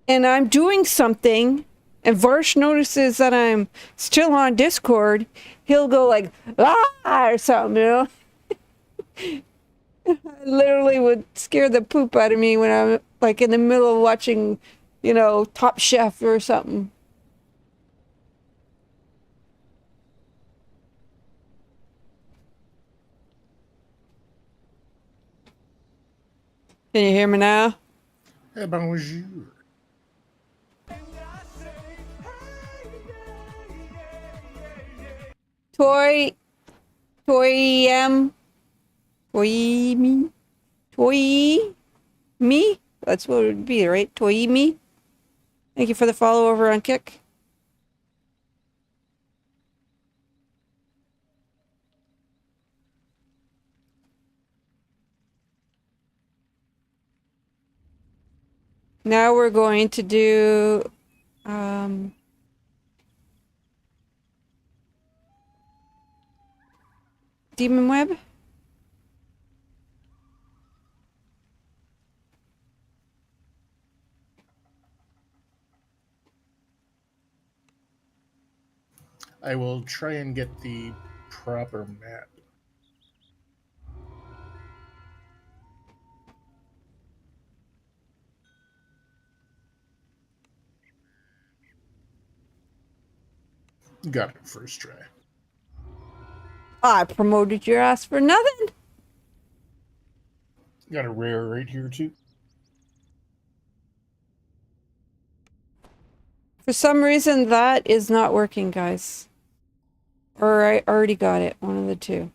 Speaker 1: and I'm doing something, and Varsh notices that I'm still on Discord, he'll go like, ah, or something, you know? I literally would scare the poop out of me when I'm like in the middle of watching, you know, Top Chef or something. Can you hear me now?
Speaker 9: Eh, bonjour.
Speaker 1: Toy me. That's what it would be, right? Toy me. Thank you for the follow over on Kick. Now we're going to do Demon Web.
Speaker 10: I will try and get the proper map. Got it first try.
Speaker 1: I promoted your ass for nothing.
Speaker 10: Got a rare right here too.
Speaker 1: For some reason, that is not working, guys. Or I already got it. One of the two.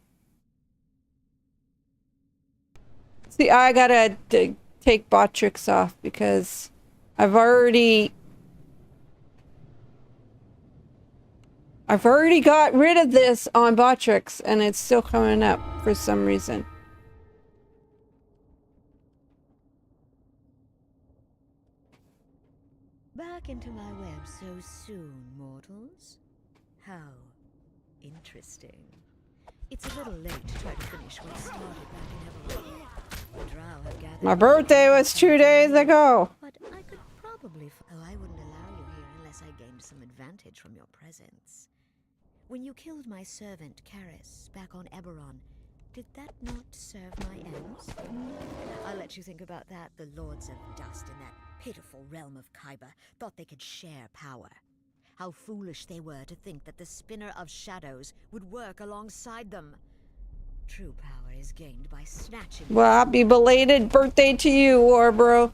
Speaker 1: See, I gotta take bot tricks off because I've already got rid of this on bot tricks and it's still coming up for some reason.
Speaker 8: Back into my web so soon, mortals? How interesting. It's a little late to try to finish what started back in Everland. The drow have gathered.
Speaker 1: My birthday was 2 days ago.
Speaker 8: But I could probably. Oh, I wouldn't allow you here unless I gained some advantage from your presence. When you killed my servant Karis back on Eberron, did that not serve my ends? I'll let you think about that. The Lords of Dust in that pitiful realm of KHYber thought they could share power. How foolish they were to think that the Spinner of Shadows would work alongside them. True power is gained by snatching.
Speaker 1: Well, happy belated birthday to you, Warbro.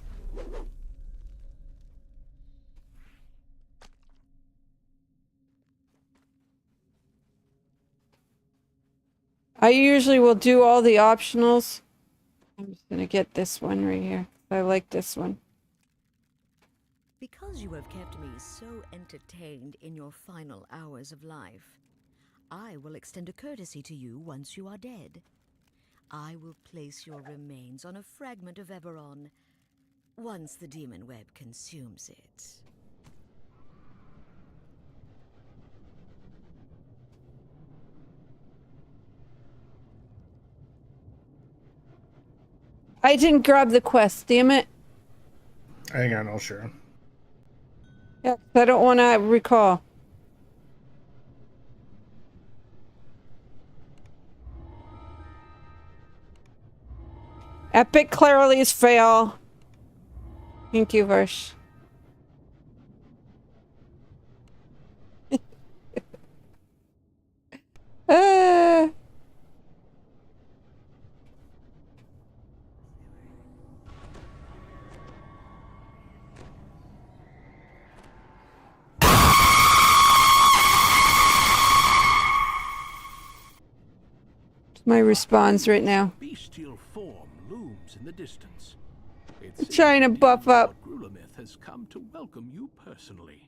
Speaker 1: I usually will do all the optionals. I'm just gonna get this one right here. I like this one.
Speaker 8: Because you have kept me so entertained in your final hours of life, I will extend a courtesy to you once you are dead. I will place your remains on a fragment of Eberron once the demon web consumes it.
Speaker 1: I didn't grab the quest, damn it.
Speaker 10: Hang on, I'll share.
Speaker 1: Yeah, I don't want to recall. Epic Clarily's fail. Thank you, Varsh. uh. My response right now.
Speaker 3: Bestial form looms in the distance.
Speaker 1: I'm trying to buff up.
Speaker 3: Grulamith has come to welcome you personally.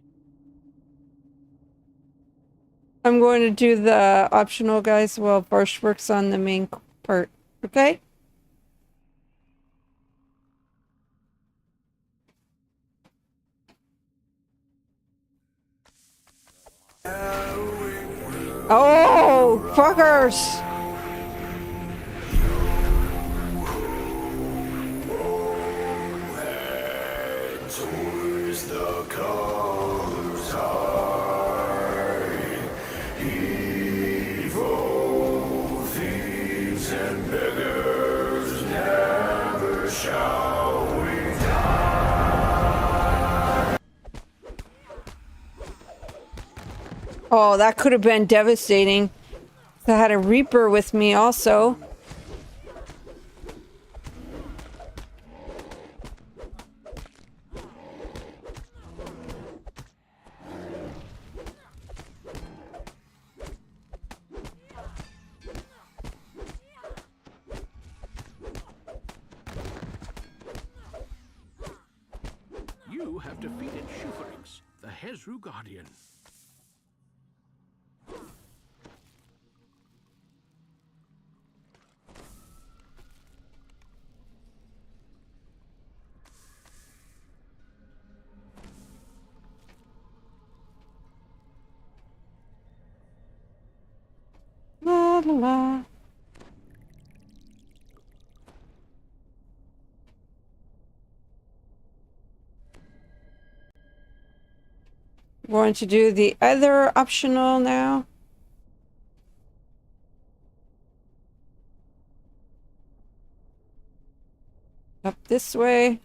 Speaker 1: I'm going to do the optional, guys, while Varsh works on the main part. Okay? Oh, fuckers!
Speaker 6: Towards the colors high, evil thieves and beggars never shall we die.
Speaker 1: Oh, that could have been devastating. I had a Reaper with me also.
Speaker 3: You have defeated Shuferix, the Hezru Guardian.
Speaker 1: La la la. going to do the other optional now. Up this way.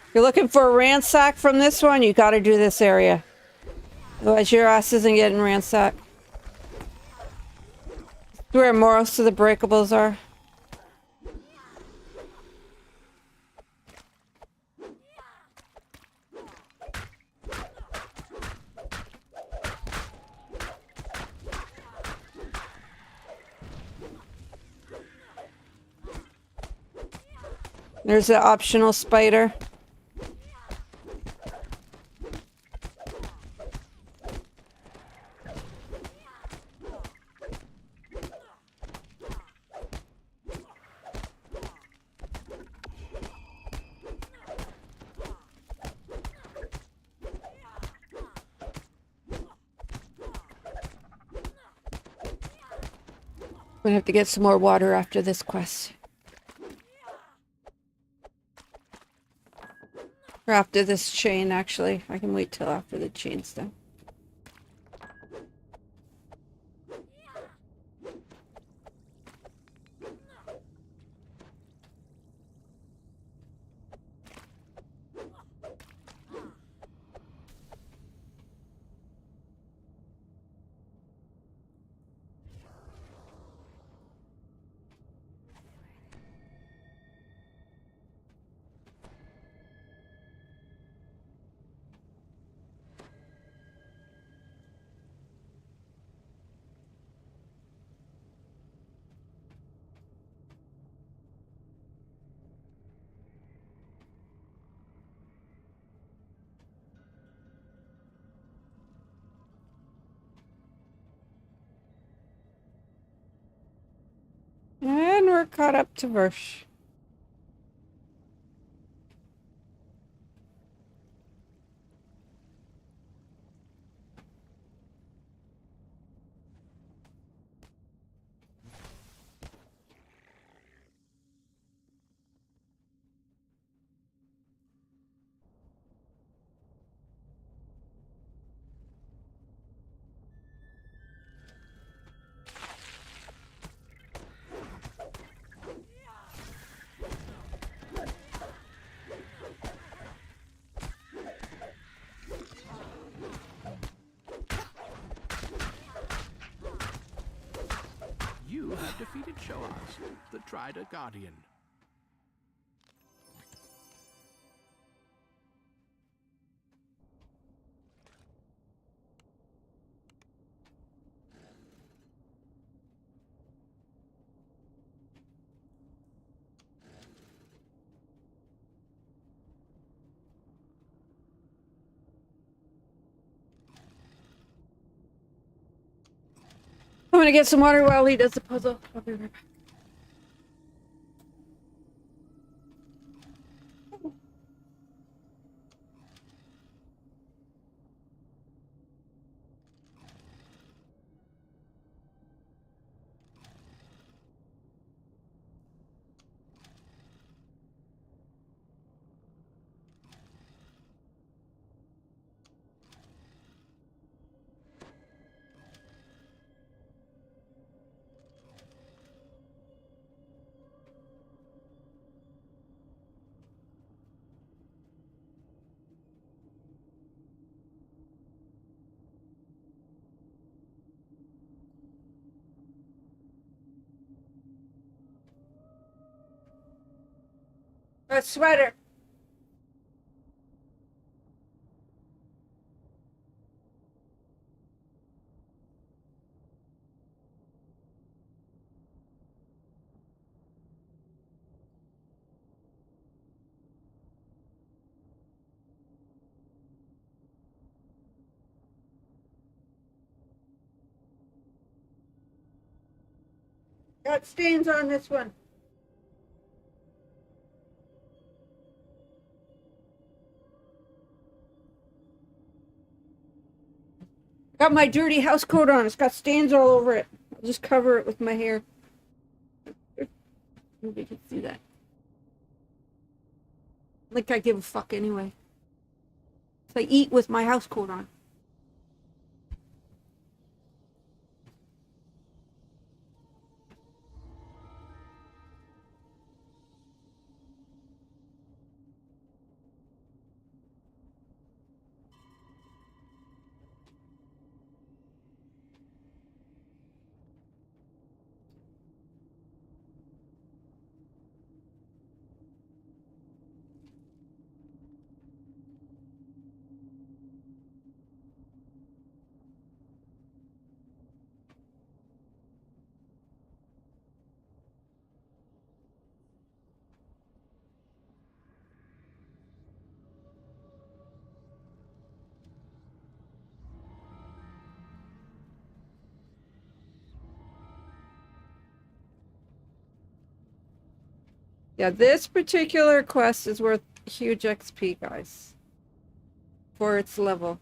Speaker 1: If you're looking for a ransack from this one, you got to do this area. Otherwise, your ass isn't getting ransacked. It's where most of the breakables are. There's the optional spider. I'm gonna have to get some more water after this quest. Or after this chain, actually. I can wait till after the chain's done. And we're caught up to Versh.
Speaker 3: You have defeated Shoaz, the Trider Guardian.
Speaker 1: I'm gonna get some water while he does the puzzle. I'll be right back. A sweater. Got stains on this one. Got my dirty house coat on. It's got stains all over it. I'll just cover it with my hair. Nobody can see that. Like I give a fuck anyway. So I eat with my house coat on. Yeah, this particular quest is worth huge XP, guys. For its level.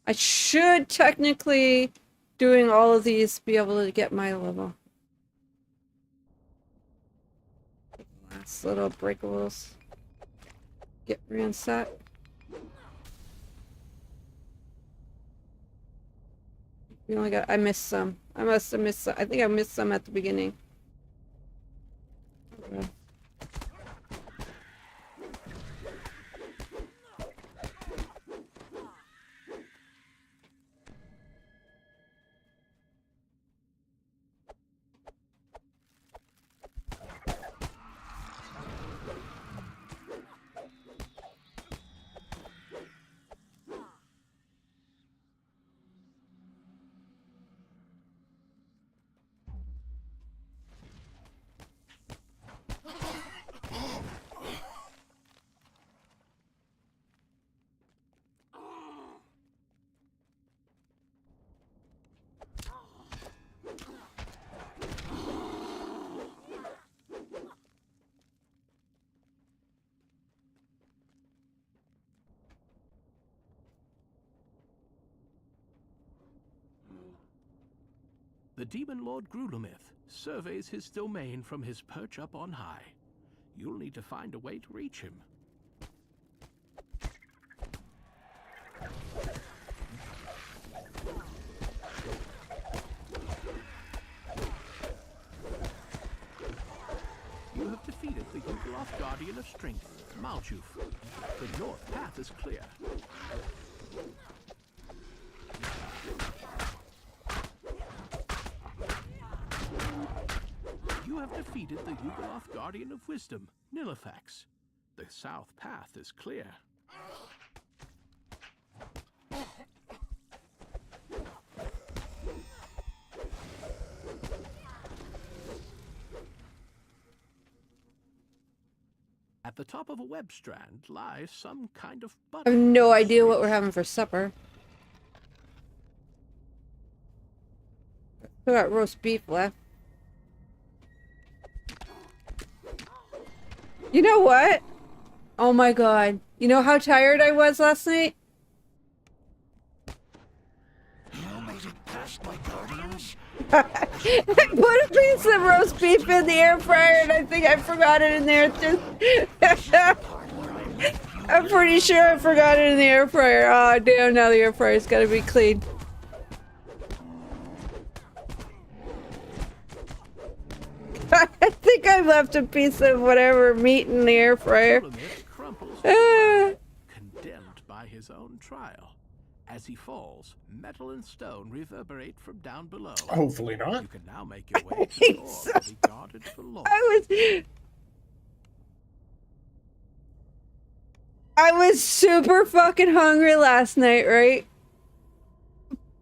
Speaker 1: I should technically, doing all of these, be able to get my level. Last little breakables. Get ransacked. We only got, I missed some. I must have missed some. I think I missed some at the beginning. Okay.
Speaker 3: The demon lord Grulamith surveys his domain from his perch up on high. You'll need to find a way to reach him. You have defeated the Yugoslav Guardian of Strength, Maljuf. The north path is clear. You have defeated the Yugoslav Guardian of Wisdom, Nillifax. The south path is clear. At the top of a web strand lies some kind of
Speaker 1: I
Speaker 3: button.
Speaker 1: have no idea what we're having for supper. We got roast beef left. You know what? Oh my god. You know how tired I was last night?
Speaker 9: You made it past my guardians?
Speaker 1: I put a piece of roast beef in the air fryer and I think I forgot it in there too. I'm pretty sure I forgot it in the air fryer. Oh damn, now the air fryer's gotta be clean. I think I left a piece of whatever meat in the air fryer.
Speaker 3: Grulamith crumples to the ground, condemned by his own trial. As he falls, metal and stone reverberate from down below.
Speaker 10: Hopefully not.
Speaker 3: You can now make your way to the door to be guarded for long.
Speaker 1: I was super fucking hungry last night, right?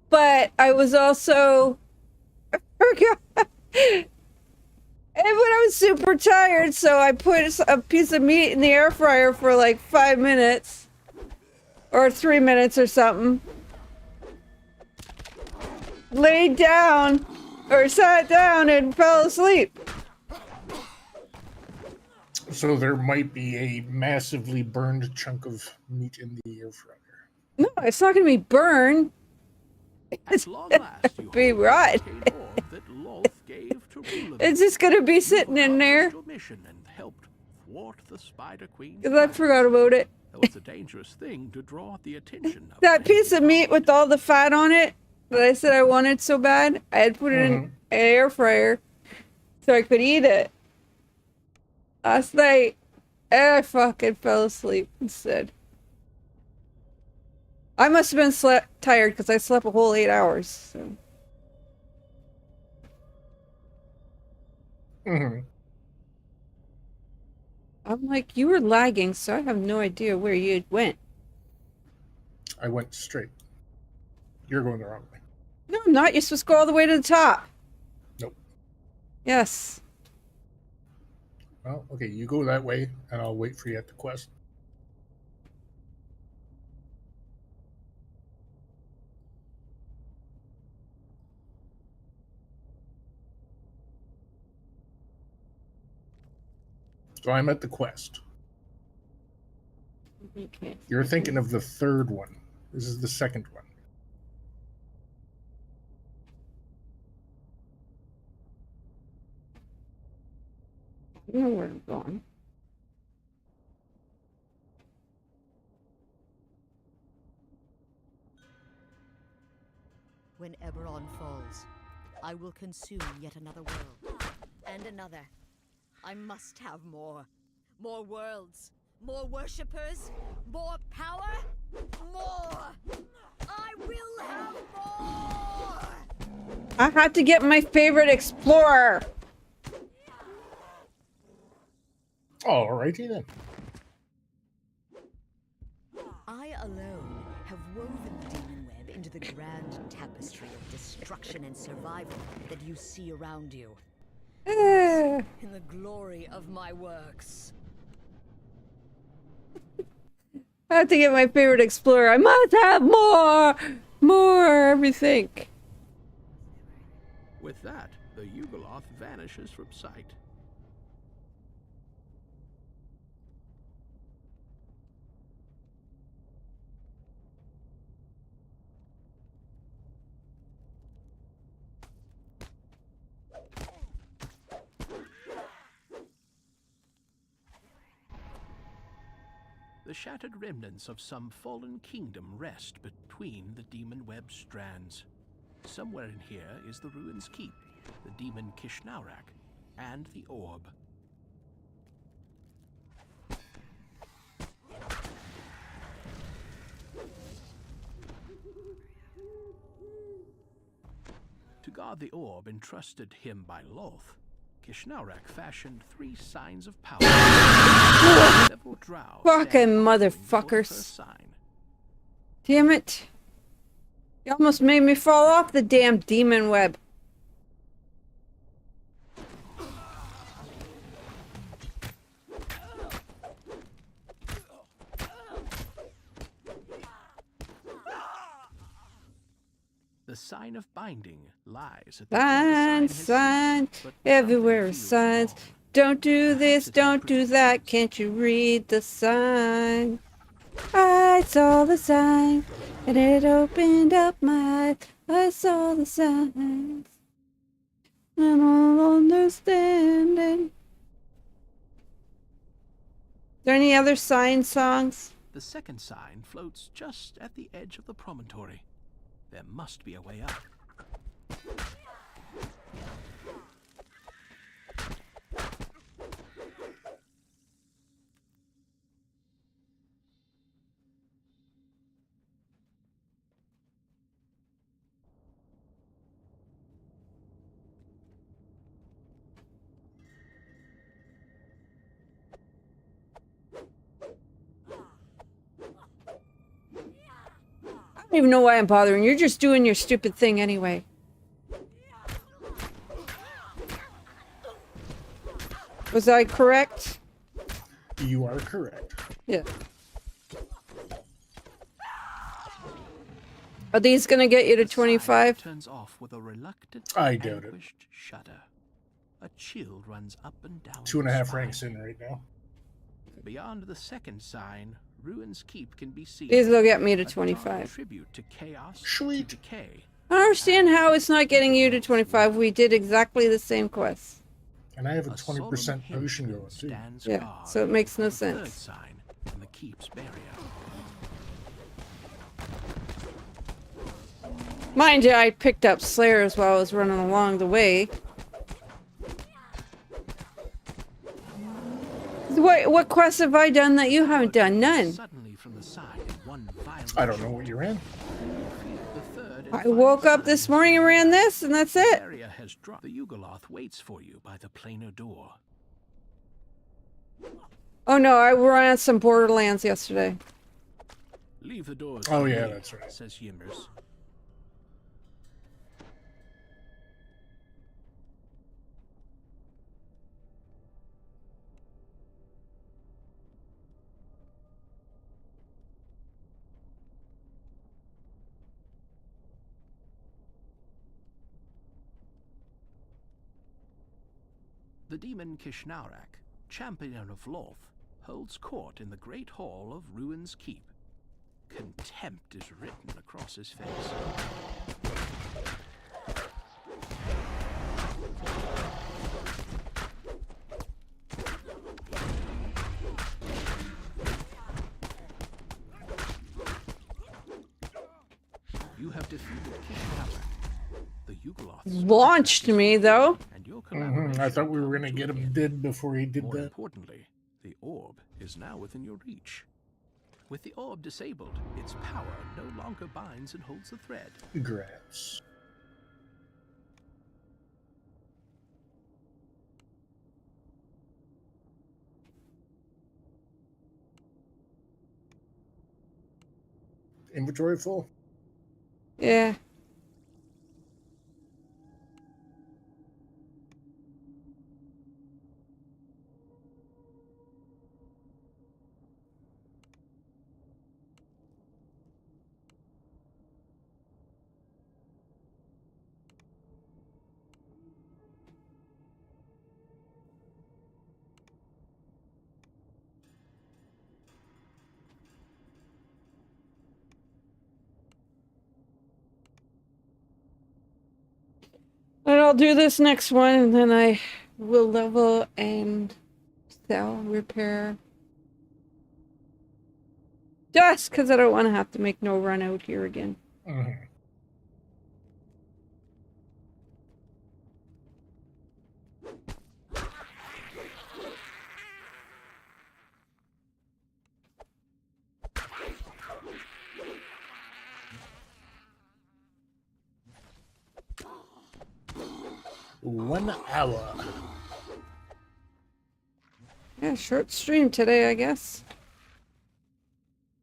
Speaker 1: But I was also forgot. And when I was super tired, so I put a piece of meat in the air fryer for like 5 minutes. Or 3 minutes or something. Laid down. Or sat down and fell asleep.
Speaker 10: So there might be a massively burned chunk of meat in the air fryer.
Speaker 1: No, it's not going to be burned.
Speaker 3: At long last, you
Speaker 1: Be
Speaker 3: hold the
Speaker 1: right.
Speaker 3: arcane orb that Lolth gave to Rulaven.
Speaker 1: It's just going to be
Speaker 3: You
Speaker 1: sitting in there.
Speaker 3: accomplished your mission and helped thwart the Spider Queen's
Speaker 1: Because I
Speaker 3: plans.
Speaker 1: forgot about it.
Speaker 3: Though it's a dangerous thing to draw the attention of
Speaker 1: That
Speaker 3: the
Speaker 1: piece of meat
Speaker 3: Lord.
Speaker 1: with all the fat on it that I said I wanted so bad, I had put it in an air fryer so I could eat it. Last night, and I fucking fell asleep instead. I must have been tired because I slept a whole 8 hours. So. I'm like, you were lagging, so I have no idea where you went.
Speaker 10: I went straight. You're going the wrong way.
Speaker 1: No, I'm not. You're supposed to go all the way to the top.
Speaker 10: Nope.
Speaker 1: Yes.
Speaker 10: Well, okay, you go that way, and I'll wait for you at the quest. So I'm at the quest.
Speaker 1: Okay.
Speaker 10: You're thinking of the third one. This is the second one.
Speaker 1: I know where I'm going.
Speaker 8: When Eberron falls, I will consume yet another world. And another. I must have more. More worlds. More worshippers. More power. More. I will have more.
Speaker 1: I have to get my favorite explorer.
Speaker 10: Alrighty then.
Speaker 8: I alone have woven the demon web into the grand tapestry of destruction and survival that you see around you. In the glory of my works.
Speaker 1: I have to get my favorite explorer. I must have more! More everything.
Speaker 3: With that, the Yugoloth vanishes from sight. The shattered remnants of some fallen kingdom rest between the demon web strands. Somewhere in here is the ruins keep, the demon Kishnaurak, and the orb. To guard the orb entrusted him by Lolth, Kishnaurak fashioned 3 signs of power. Several drow
Speaker 1: Fucking
Speaker 3: stand guard before the
Speaker 1: motherfuckers.
Speaker 3: first sign.
Speaker 1: Damn it. You almost made me fall off the damn demon web.
Speaker 3: The sign of binding lies at the end of the
Speaker 1: Signs,
Speaker 3: has but
Speaker 1: everywhere
Speaker 3: something
Speaker 1: is
Speaker 3: feels
Speaker 1: signs.
Speaker 3: wrong.
Speaker 1: Don't do this,
Speaker 3: Perhaps it
Speaker 1: don't
Speaker 3: had
Speaker 1: do
Speaker 3: preceded
Speaker 1: that. Can't you read the sign? I saw the sign, and it opened up my eyes. I saw the signs, and all understanding. Is there any other sign songs?
Speaker 3: The second sign floats just at the edge of the promontory. There must be a way up.
Speaker 1: I don't even know why I'm bothering. You're just doing your stupid thing anyway. Was I correct?
Speaker 10: You are correct.
Speaker 1: Yeah. Are these gonna get you to
Speaker 3: The sigh
Speaker 1: 25?
Speaker 3: turns off with a reluctant,
Speaker 10: I doubt it.
Speaker 3: anguished shudder. A chill runs up and down
Speaker 10: 2.5
Speaker 3: your
Speaker 10: ranks
Speaker 3: spine.
Speaker 10: in right now.
Speaker 3: Beyond the second sign, Ruin's Keep can be seen.
Speaker 1: These will get me to
Speaker 3: A dark
Speaker 1: 25.
Speaker 3: tribute to chaos, to
Speaker 10: Sweet.
Speaker 3: decay.
Speaker 1: I don't understand how it's not getting you to 25. We did exactly the same quest.
Speaker 10: And I have a
Speaker 3: A solemn
Speaker 10: 20%
Speaker 3: hymn
Speaker 10: potion going too.
Speaker 3: stands
Speaker 1: Yeah,
Speaker 3: guard
Speaker 1: so it makes no
Speaker 3: over the third
Speaker 1: sense.
Speaker 3: sign and the keep's barrier.
Speaker 1: Mind you, I picked up Slayers while I was running along the way. What quests have I done that you haven't done? None.
Speaker 3: Suddenly from the side, one violent
Speaker 10: I don't know what you ran.
Speaker 3: the third and
Speaker 1: I
Speaker 3: final
Speaker 1: woke up
Speaker 3: sign
Speaker 1: this morning and ran this, and that's
Speaker 3: the
Speaker 1: it.
Speaker 3: barrier has dropped. The Yugoloth waits for you by the planar door.
Speaker 1: Oh no, I ran some Borderlands yesterday.
Speaker 3: Leave the doors.
Speaker 10: Oh,
Speaker 3: to
Speaker 10: yeah,
Speaker 3: me,
Speaker 10: that's right.
Speaker 3: says Yimmers. The demon Kishnaurak, champion of Lolth, holds court in the great hall of Ruin's Keep. Contempt is written across his face. You have defeated Kishnaurak. The Yugoloth
Speaker 1: Launched me though.
Speaker 3: and your
Speaker 10: I thought we were gonna get him dead before he did
Speaker 3: More
Speaker 10: that.
Speaker 3: importantly, the orb is now within your reach. With the orb disabled, its power no longer binds and holds the thread.
Speaker 10: Grass. Inventory full?
Speaker 1: Yeah. And I'll do this next one, and then I will level and sell, repair. Just because I don't want to have to make no run out here again.
Speaker 10: Mm-hmm. One hour.
Speaker 1: Yeah, short stream today, I guess.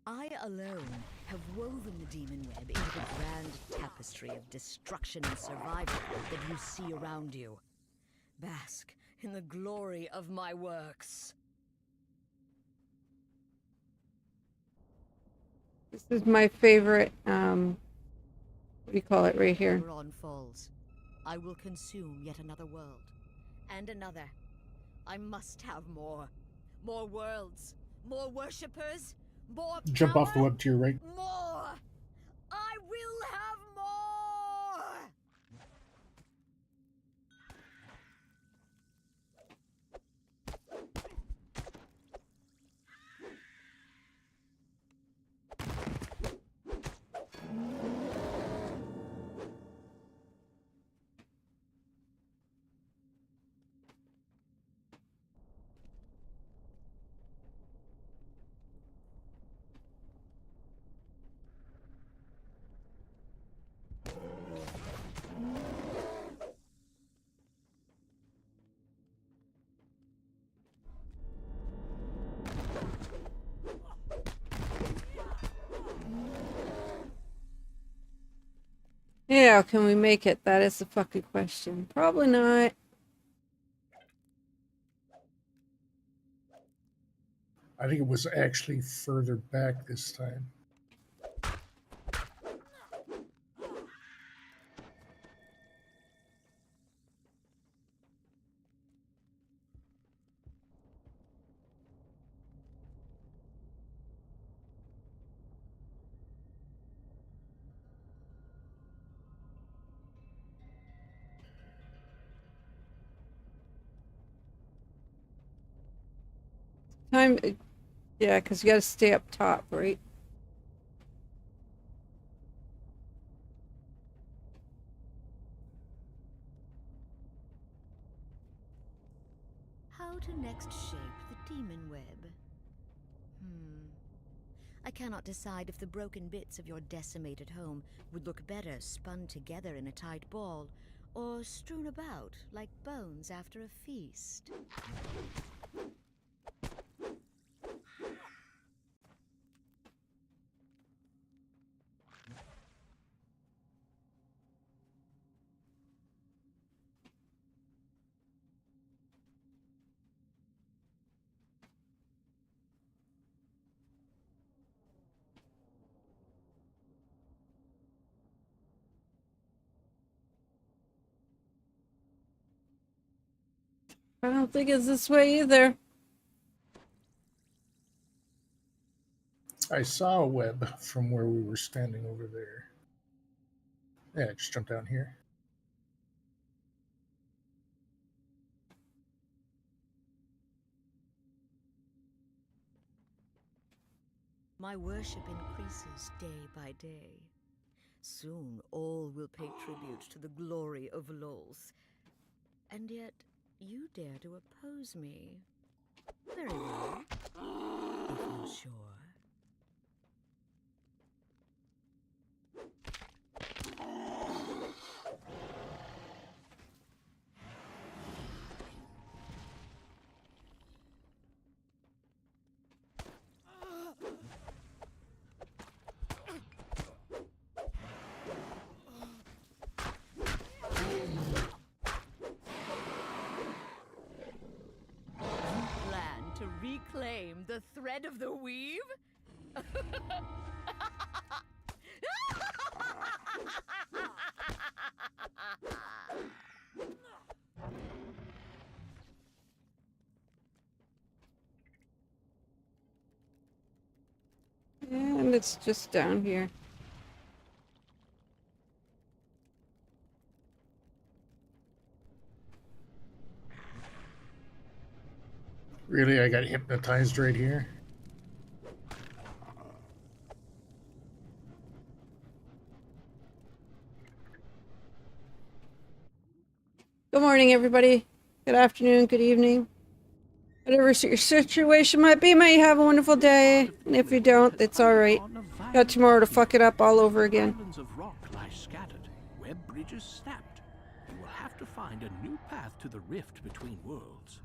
Speaker 8: I alone have woven the demon web into the grand tapestry of destruction and survival that you see around you. Bask in the glory of my works.
Speaker 1: This is my favorite, what do you call it right here?
Speaker 8: Dawn falls. I will consume yet another world. And another. I must have more. More worlds. More worshippers. More power.
Speaker 10: Jump off the web to your right.
Speaker 8: More! I will have more!
Speaker 1: Yeah, can we make it? That is the fucking question. Probably not.
Speaker 10: I think it was actually further back this time.
Speaker 1: Time, yeah, because you got to stay up top, right?
Speaker 8: How to next shape the demon web? I cannot decide if the broken bits of your decimated home would look better spun together in a tight ball, or strewn about like bones after a feast.
Speaker 1: I don't think it's this way either.
Speaker 10: I saw a web from where we were standing over there. Yeah, just jump down here.
Speaker 8: My worship increases day by day. Soon all will pay tribute to the glory of Lolth. And yet, you dare to oppose me. Very well, if you're sure. Reclaim the thread of the weave?
Speaker 1: And it's just down here.
Speaker 10: Really, I got hypnotized right here.
Speaker 1: Good morning, everybody. Good afternoon, good evening. Whatever your situation might be, may you have a wonderful day. And if you don't, it's alright. Got tomorrow to fuck it up all over again.
Speaker 3: Islands of rock lie scattered, web bridges snapped. You will have to find a new path to the rift between worlds.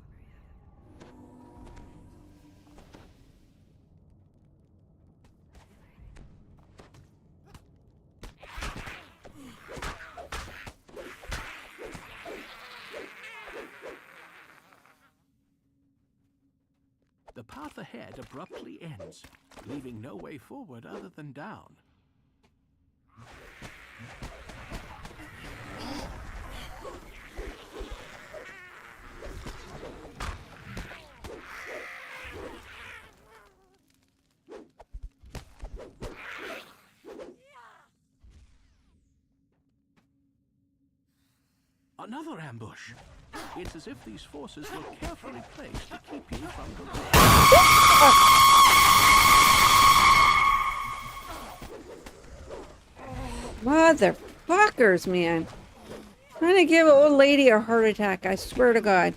Speaker 3: The path ahead abruptly ends, leaving no way forward other than down. Another ambush. It's as if these forces were carefully placed to keep you from the
Speaker 1: Motherfuckers, man. Trying to give an old lady a heart attack, I swear to God.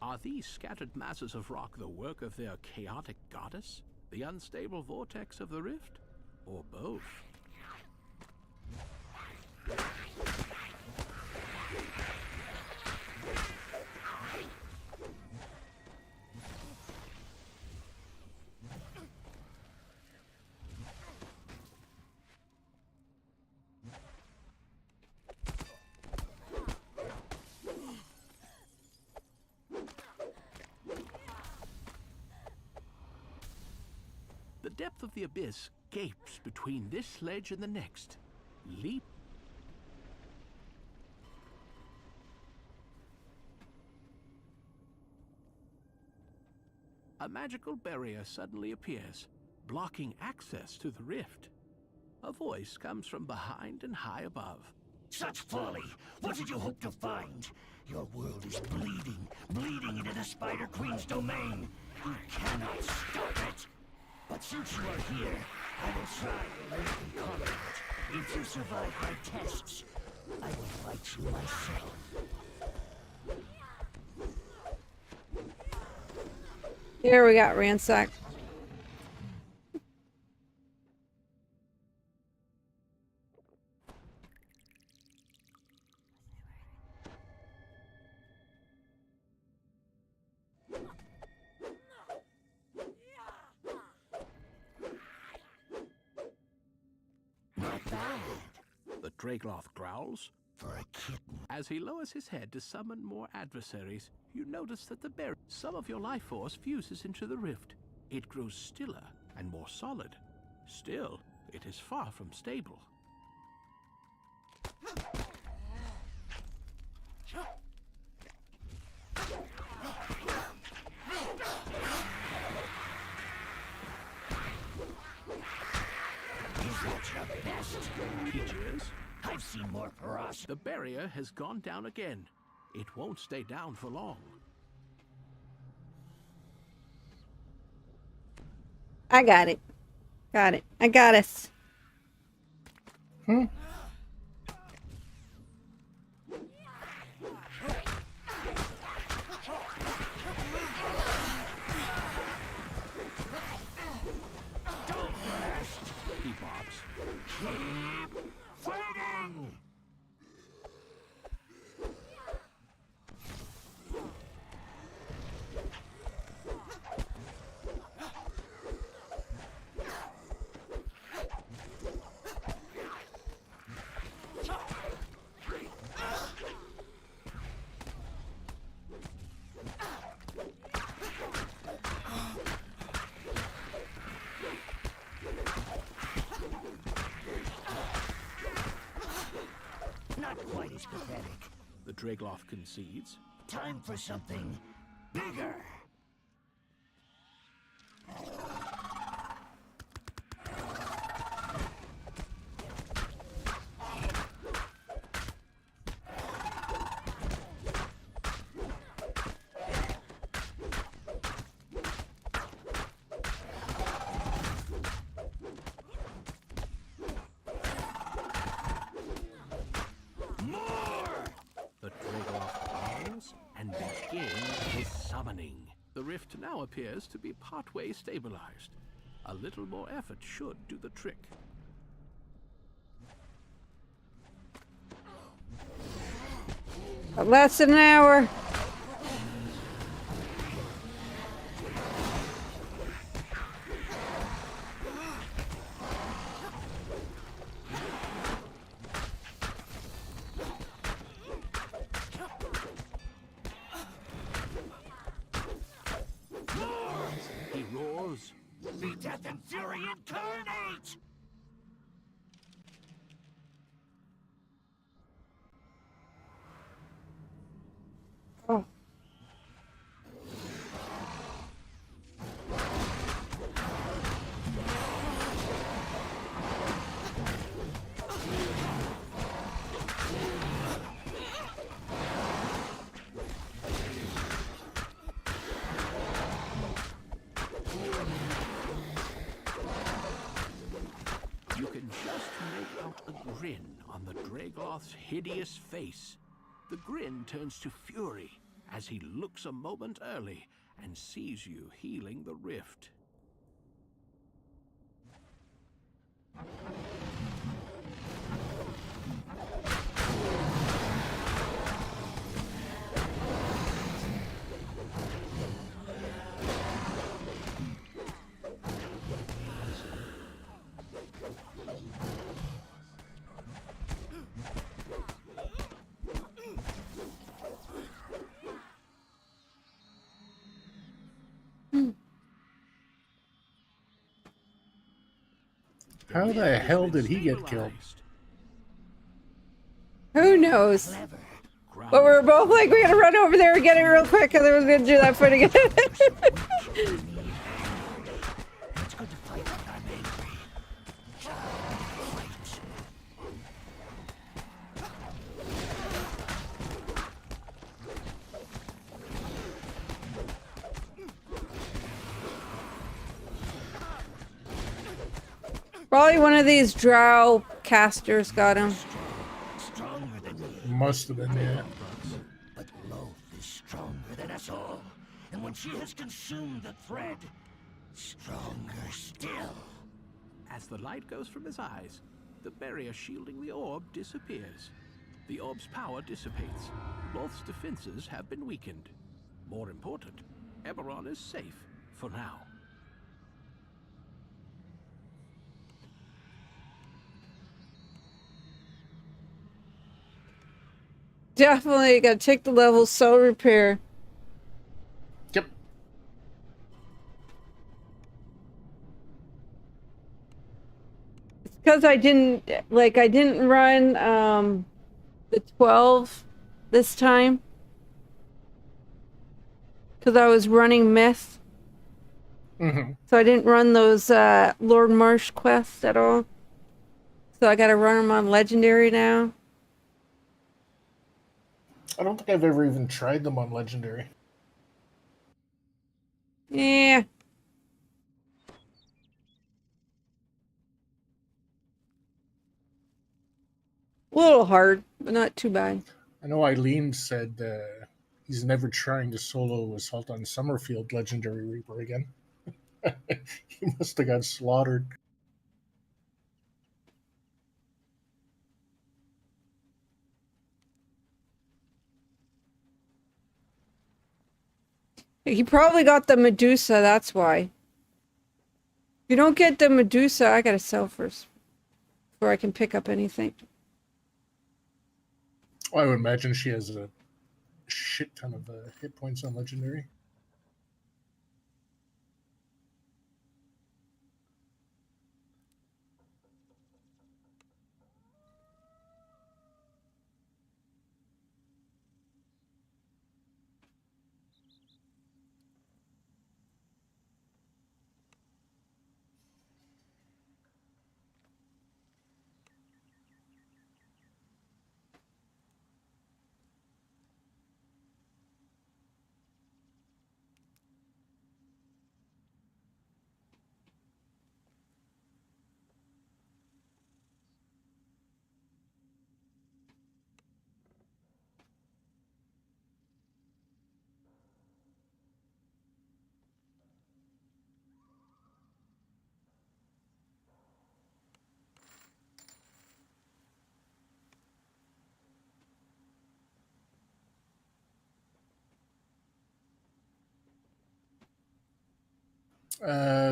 Speaker 3: Are these scattered masses of rock the work of their chaotic goddess? The unstable vortex of the rift? Or both? depth of the abyss gapes between this ledge and the next. Leap. A magical barrier suddenly appears, blocking access to the rift. A voice comes from behind and high above.
Speaker 9: Such folly! What did you hope to find? Your world is bleeding, bleeding into the Spider Queen's domain. You cannot stop it. But since you are here, I will try to make you conquer it. If you survive my tests, I will fight you myself.
Speaker 1: Here we got ransack.
Speaker 9: Not bad.
Speaker 3: The Dragloth growls.
Speaker 9: For a kitten.
Speaker 3: As he lowers his head to summon more adversaries, you notice that the berry, some of your life force fuses into the rift. It grows stiller and more solid. Still, it is far from stable.
Speaker 9: Is that your best?
Speaker 3: He jeers.
Speaker 9: I've seen more ferocity.
Speaker 3: The barrier has gone down again. It won't stay down for long.
Speaker 1: I got it. Got it. I got us.
Speaker 3: He bobs.
Speaker 9: Keep fighting! Not quite as pathetic.
Speaker 3: The Dragloth concedes.
Speaker 9: Time for something bigger.
Speaker 3: The Dragloth growls and begins his summoning. The rift now appears to be partway stabilized. A little more effort should do the trick.
Speaker 1: Less than an hour.
Speaker 3: He roars.
Speaker 9: Be death and fury incarnate!
Speaker 1: Oh.
Speaker 3: You can just make out a grin on the Dragloth's hideous face. The grin turns to fury as he looks a moment early and sees you healing the rift.
Speaker 10: How
Speaker 3: The
Speaker 10: the
Speaker 3: barrier has
Speaker 10: hell
Speaker 3: been
Speaker 10: did he get killed?
Speaker 3: stabilized.
Speaker 1: Who knows?
Speaker 9: Clever.
Speaker 1: But we're both like, we gotta run over there and get it real quick, and then we're gonna do that fight again.
Speaker 9: It's good to fight when I'm angry. Fight.
Speaker 1: Probably one of these drow casters got him.
Speaker 9: Stronger than me.
Speaker 10: Must have been, yeah.
Speaker 9: But Loth is stronger than us all. And when she has consumed the thread, stronger still.
Speaker 3: As the light goes from his eyes, the barrier shielding the orb disappears. The orb's power dissipates. Loth's defenses have been weakened. More important, Eberron is safe for now.
Speaker 1: Definitely gotta take the level soul repair.
Speaker 10: Yep.
Speaker 1: It's because I didn't run the 12 this time. Because I was running myth.
Speaker 10: Mm-hmm.
Speaker 1: So I didn't run those Lord Marsh quests at all. So I gotta run them on legendary now.
Speaker 10: I don't think I've ever even tried them on Legendary.
Speaker 1: Yeah. A little hard, but not too bad.
Speaker 10: I know Eileen said he's never trying to solo Assault on Summerfield Legendary Reaper again. He must have got slaughtered.
Speaker 1: He probably got the Medusa, that's why. If you don't get the Medusa, I gotta sell first. Before I can pick up anything.
Speaker 10: Well, I would imagine she has a shit ton of hit points on Legendary.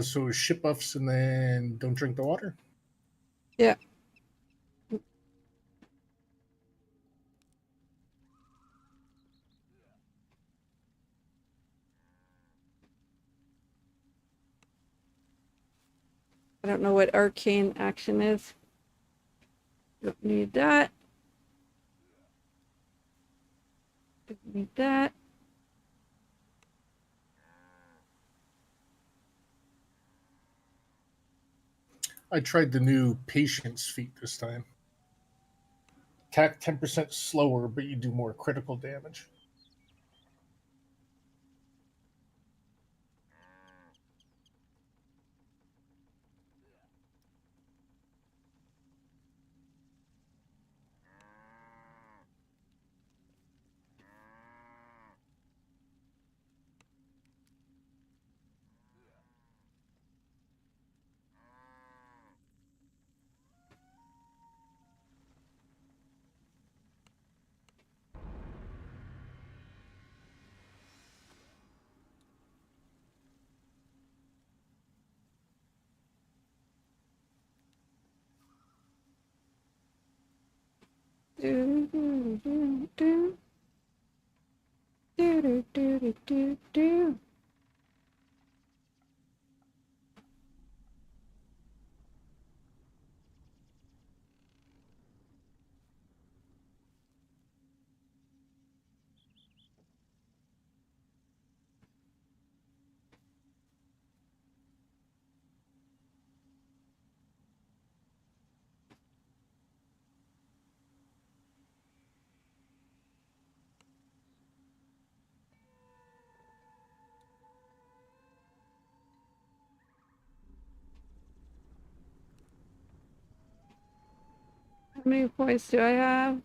Speaker 10: So ship buffs and then don't drink the water.
Speaker 1: Yeah. I don't know what arcane action is. Don't need that. Don't need that.
Speaker 10: I tried the new Patience feat this time. Attack 10% slower, but you do more critical damage.
Speaker 1: Do, do, do, do. Do, do, do, do, do, do. many points do I have?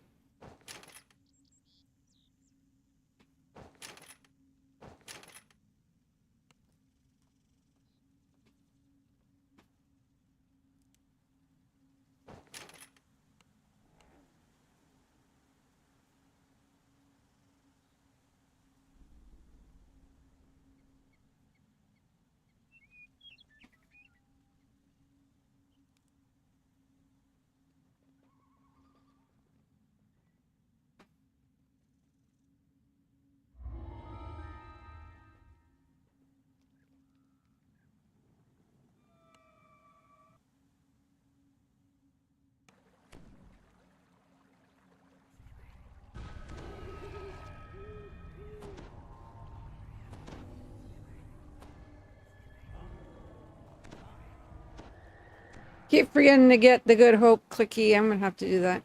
Speaker 1: Keep forgetting to get the Good Hope clicky. I'm gonna have to do that.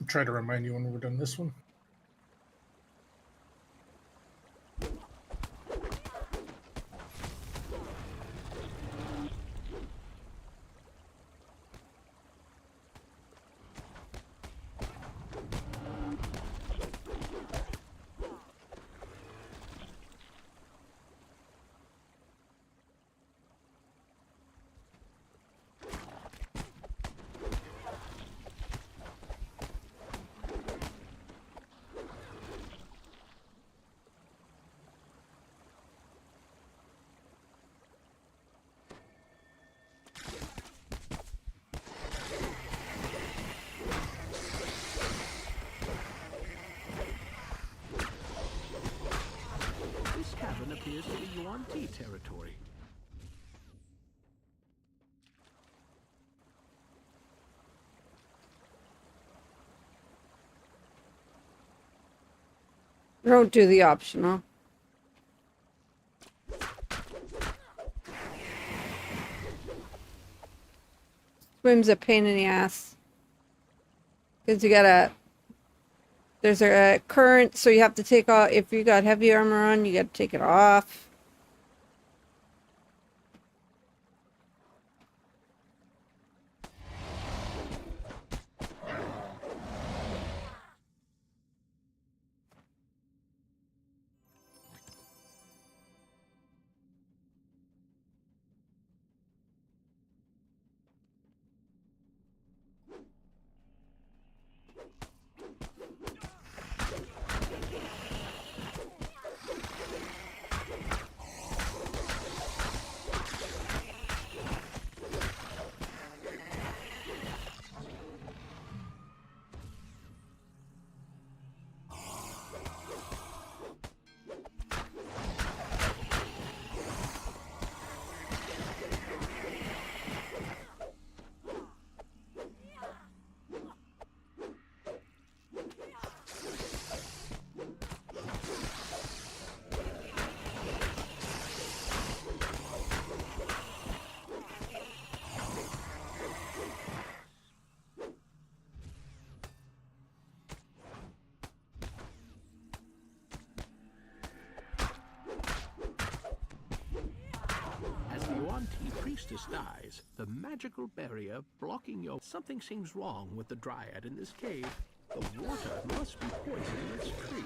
Speaker 10: I'll try to remind you when we're done this one.
Speaker 3: This cavern appears to be Yuan Ti territory.
Speaker 1: Don't do the optional. Swim's a pain in the ass. Because you gotta... There's a current, so you have to take off... If you got heavy armor on, you gotta take it off.
Speaker 3: As the Yuan Ti priestess dies, the magical barrier blocking your... Something seems wrong with the dryad in this cave. The water must be poisoning its tree.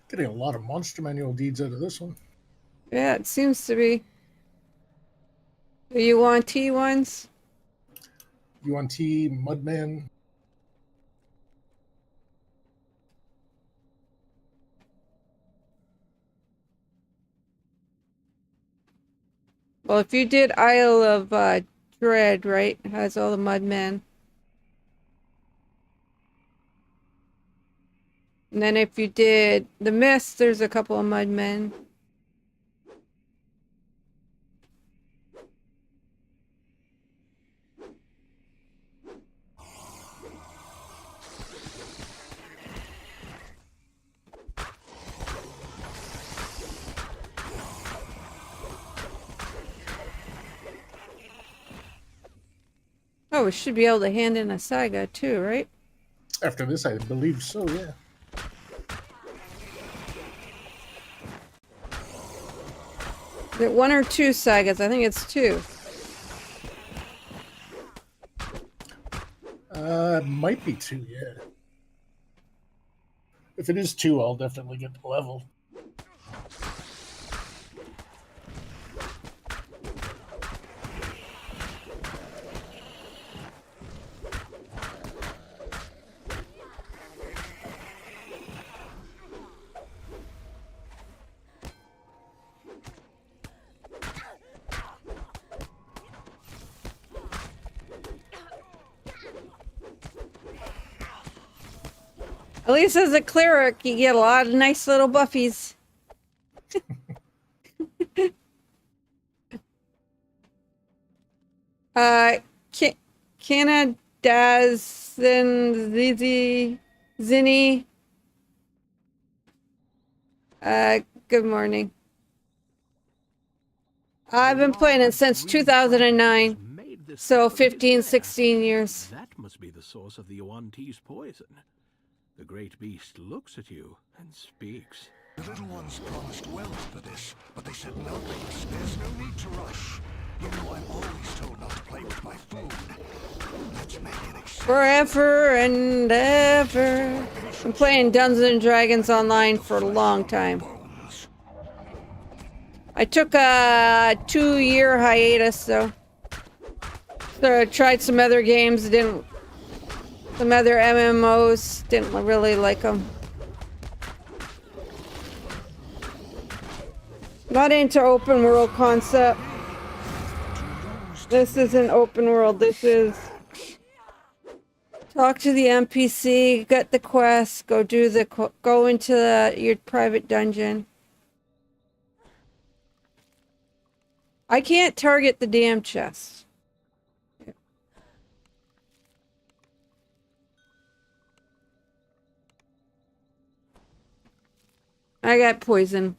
Speaker 10: Getting a lot of monster manual deeds out of this one.
Speaker 1: Yeah, it seems to be. The UNT ones?
Speaker 10: UNT, Mudman.
Speaker 1: Well, if you did Isle of Dread, right? It has all the Mudmen. And then if you did the Mist, there's a couple of Mudmen. Oh, we should be able to hand in a saga too, right?
Speaker 10: After this, I believe so, yeah.
Speaker 1: Is it 1 or 2 sagas? I think it's 2.
Speaker 10: It might be 2, yeah. If it is 2, I'll definitely get the level.
Speaker 1: At least as a cleric, you get a lot of nice little buffies. Canna Daz Zizi Zinny. Good morning. I've been playing it since 2009. So 15, 16 years.
Speaker 3: That must be the source of the Yuan-Ti's poison. The great beast looks at you and speaks.
Speaker 6: The little ones promised wealth for this, but they said no thanks. There's no need to rush. You know I'm always told not to play with my food. Let's make it exciting.
Speaker 1: Forever and ever. I'm playing Dungeons and Dragons online for a long time. I took a 2-year hiatus though. So I tried some other games, some other MMOs, didn't really like them. Not into open world concept. This isn't open world, this is talk to the NPC, get the quest, go into your private dungeon. I can't target the damn chest. I got poison.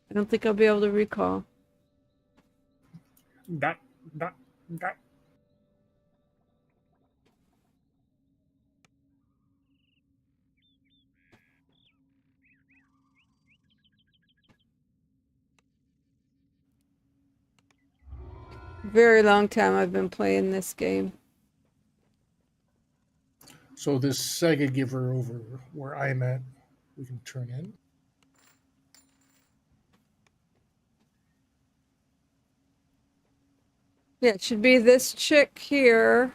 Speaker 1: I don't think I'll be able to recall.
Speaker 10: That.
Speaker 1: Very long time I've been playing this game.
Speaker 10: So this saga giver over where I'm at, we can turn in.
Speaker 1: Yeah, it should be this chick here.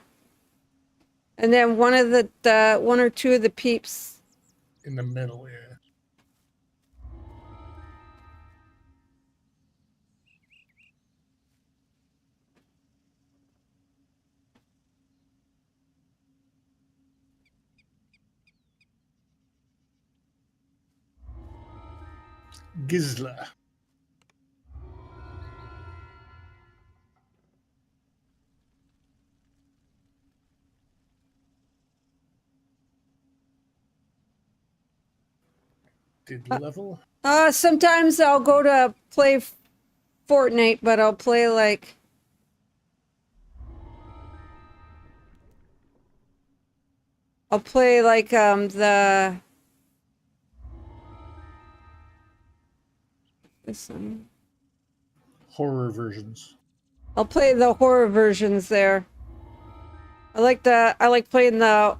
Speaker 1: And then one of the 1 or 2 of the peeps.
Speaker 10: In the middle, yeah. Gizla. Did level?
Speaker 1: Sometimes I'll go to play Fortnite, but I'll play like the this one.
Speaker 10: Horror versions.
Speaker 1: I'll play the horror versions there. I like playing the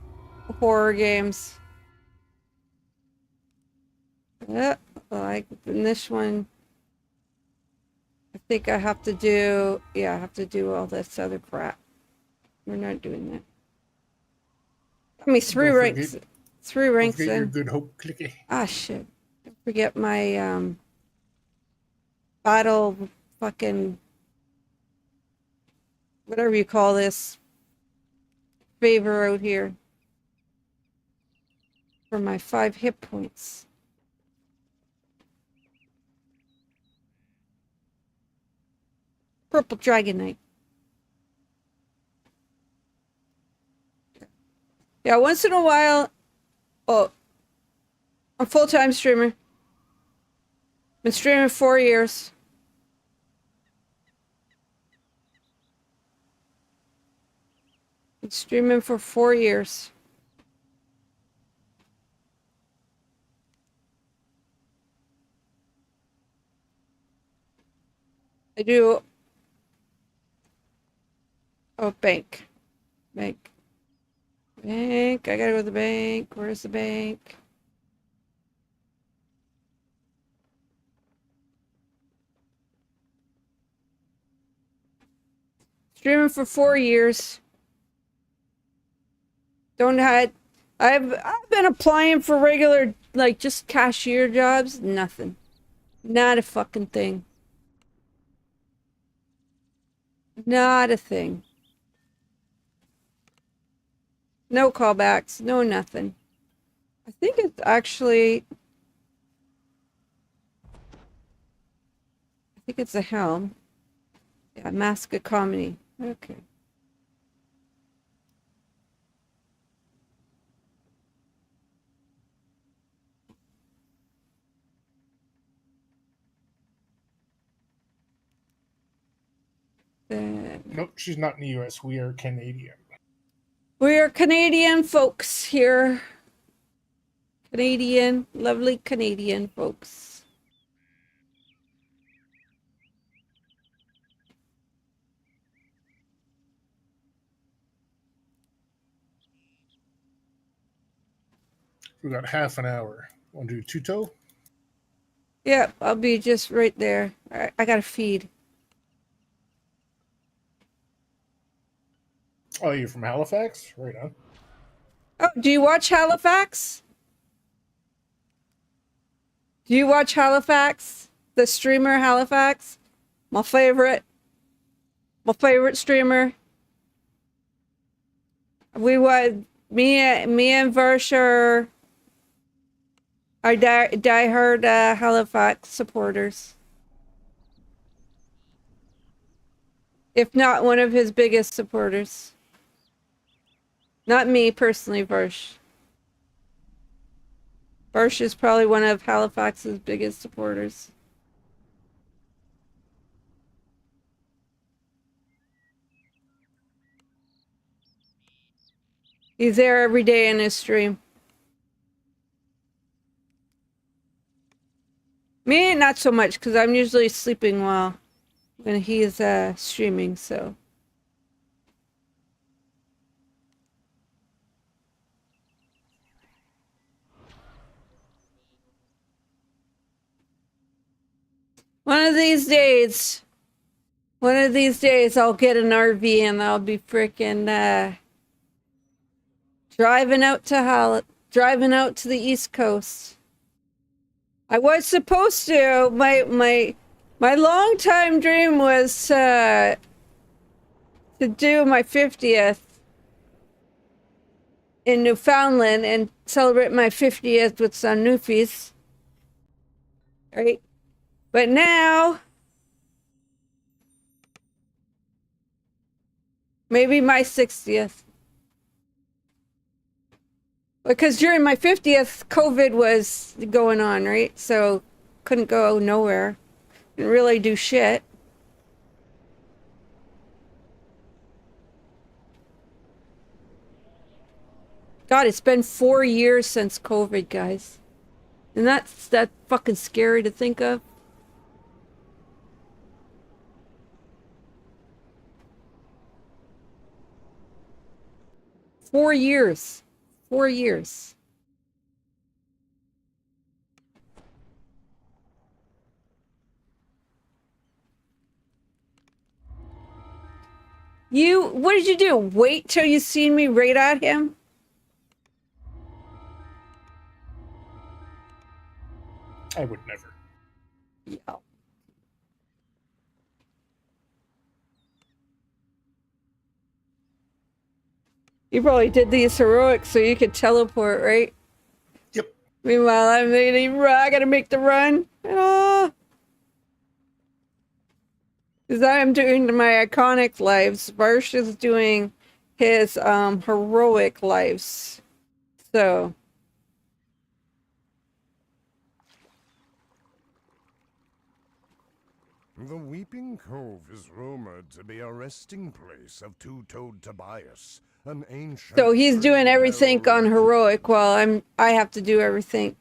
Speaker 1: horror games. Like in this one, I think I have to do, yeah, I have to do all this other crap. We're not doing that. I mean, three
Speaker 10: Don't
Speaker 1: ranks,
Speaker 10: forget,
Speaker 1: three
Speaker 10: don't
Speaker 1: ranks
Speaker 10: forget your
Speaker 1: in.
Speaker 10: good hope clicky.
Speaker 1: Ah, shit. Don't forget my, battle fucking, whatever you call this, favor out here. For my 5 hit points. Purple Dragonite. Yeah, once in a while. Oh, I'm a full-time streamer. Been streaming 4 years. Been streaming for 4 years. I do. Oh, bank. Bank. Bank. I gotta go to the bank. Where's the bank? Streaming for 4 years. Don't had. I've been applying for regular, like, just cashier jobs. Nothing. Not a fucking thing. Not a thing. No callbacks. No nothing. I think it's actually. I think it's a helm. Yeah, Mask of Comedy. Okay.
Speaker 10: Nope, she's not in the US. We are Canadian.
Speaker 1: We are Canadian folks here. Canadian, lovely Canadian folks.
Speaker 10: We got half an hour. Want to do Tuto?
Speaker 1: Yep, I'll be just right there. I gotta feed.
Speaker 10: Oh, you're from Halifax? Right on.
Speaker 1: Oh, do you watch Halifax? Do you watch Halifax? The streamer Halifax? My favorite streamer. We would me and Versher are diehard Halifax supporters. If not one of his biggest supporters. Not me personally, Versh. Versh is probably one of Halifax's biggest supporters. He's there every day in his stream. Me, not so much, because I'm usually sleeping while when he's streaming, so. One of these days, I'll get an RV and I'll be freaking driving out to the East Coast. I was supposed to. My long-time dream was to do my 50th in Newfoundland and celebrate my 50th with some Newfies. Right? But now, maybe my 60th. Because during my 50th, COVID was going on, right? So couldn't go nowhere. Didn't really do shit. God, it's been 4 years since COVID, guys. And that's fucking scary to think of. Four years. 4 years. What did you do? Wait till you seen me right at him?
Speaker 10: I would never.
Speaker 1: Yeah. You probably did these heroics so you could teleport, right?
Speaker 10: Yep.
Speaker 1: Meanwhile, I gotta make the run. Ah. Because I am doing my iconic lives. Varsh is doing his heroic lives. So
Speaker 6: The Weeping Cove is rumored to be a resting place of two-toed Tobias, an ancient.
Speaker 1: so he's doing
Speaker 6: trade
Speaker 1: everything
Speaker 6: hell
Speaker 1: on
Speaker 6: legend.
Speaker 1: heroic while I have to do everything.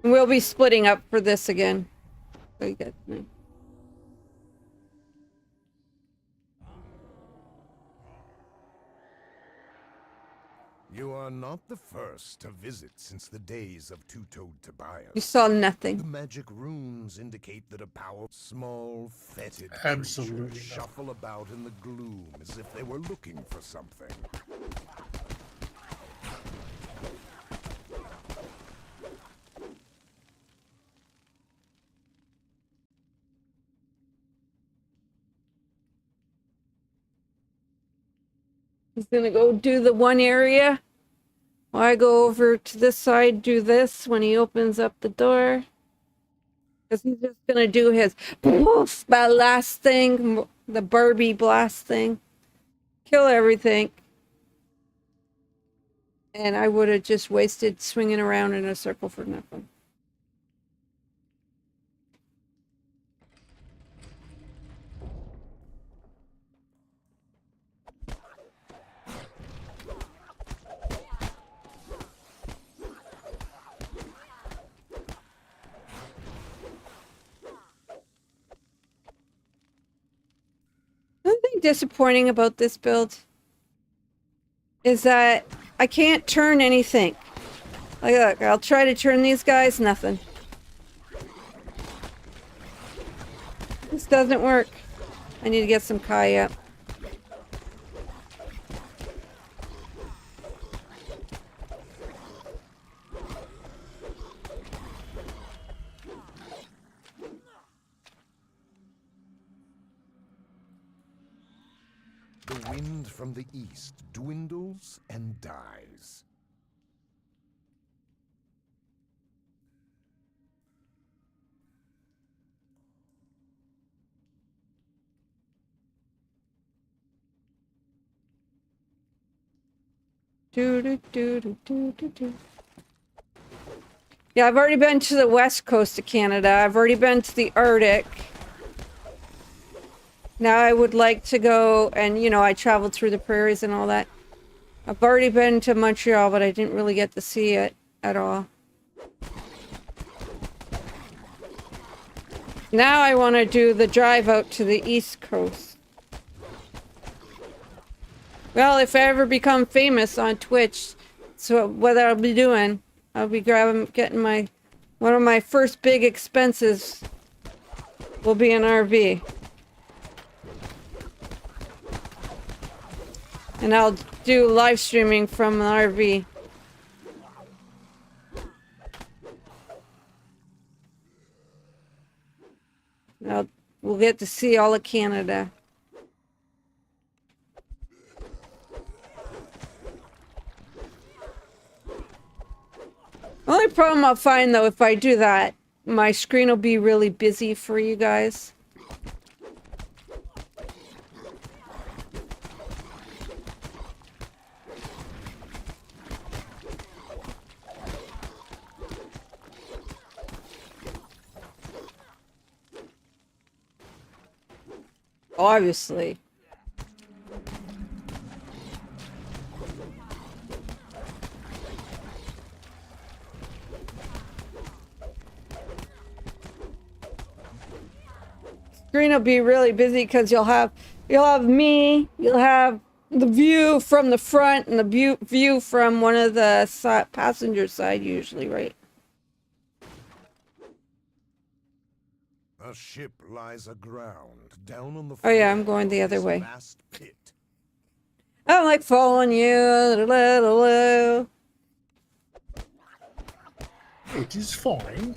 Speaker 1: We'll be splitting up for this again. So you get me.
Speaker 6: You are not the first to visit since the days of two-toed Tobias.
Speaker 1: You saw
Speaker 6: The
Speaker 1: nothing.
Speaker 6: magic runes indicate that a powerful, small, fetid
Speaker 10: Absolutely
Speaker 6: creatures
Speaker 10: not.
Speaker 6: shuffle about in the gloom as if they were looking for something.
Speaker 1: He's gonna go do the one area. While I go over to this side, do this when he opens up the door. Because he's just gonna do his poof, that last thing, the Barbie blast thing. Kill everything. And I would have just wasted swinging around in a circle for nothing. Something disappointing about this build is that I can't turn anything. Like, look, I'll try to turn these guys, nothing. This doesn't work. I need to get some Kai up.
Speaker 6: The wind from the east dwindles and dies.
Speaker 1: Yeah, I've already been to the west coast of Canada. I've already been to the Arctic. Now I would like to go, and I traveled through the prairies and all that. I've already been to Montreal, but I didn't really get to see it at all. Now I want to do the drive out to the east coast. Well, if I ever become famous on Twitch, so what I'll be doing, I'll be getting one of my first big expenses will be an RV. And I'll do live streaming from an RV. We'll get to see all of Canada. Only problem I'll find though, if I do that, my screen will be really busy for you guys. Obviously. Screen will be really busy because you'll have me, you'll have The view from the front and the view from one of the passenger side usually, right?
Speaker 6: A ship lies aground, down on the
Speaker 1: Oh yeah, I'm
Speaker 6: floor
Speaker 1: going the
Speaker 6: of
Speaker 1: other
Speaker 6: this
Speaker 1: way.
Speaker 6: vast pit.
Speaker 1: I'm like following you.
Speaker 10: It is fine.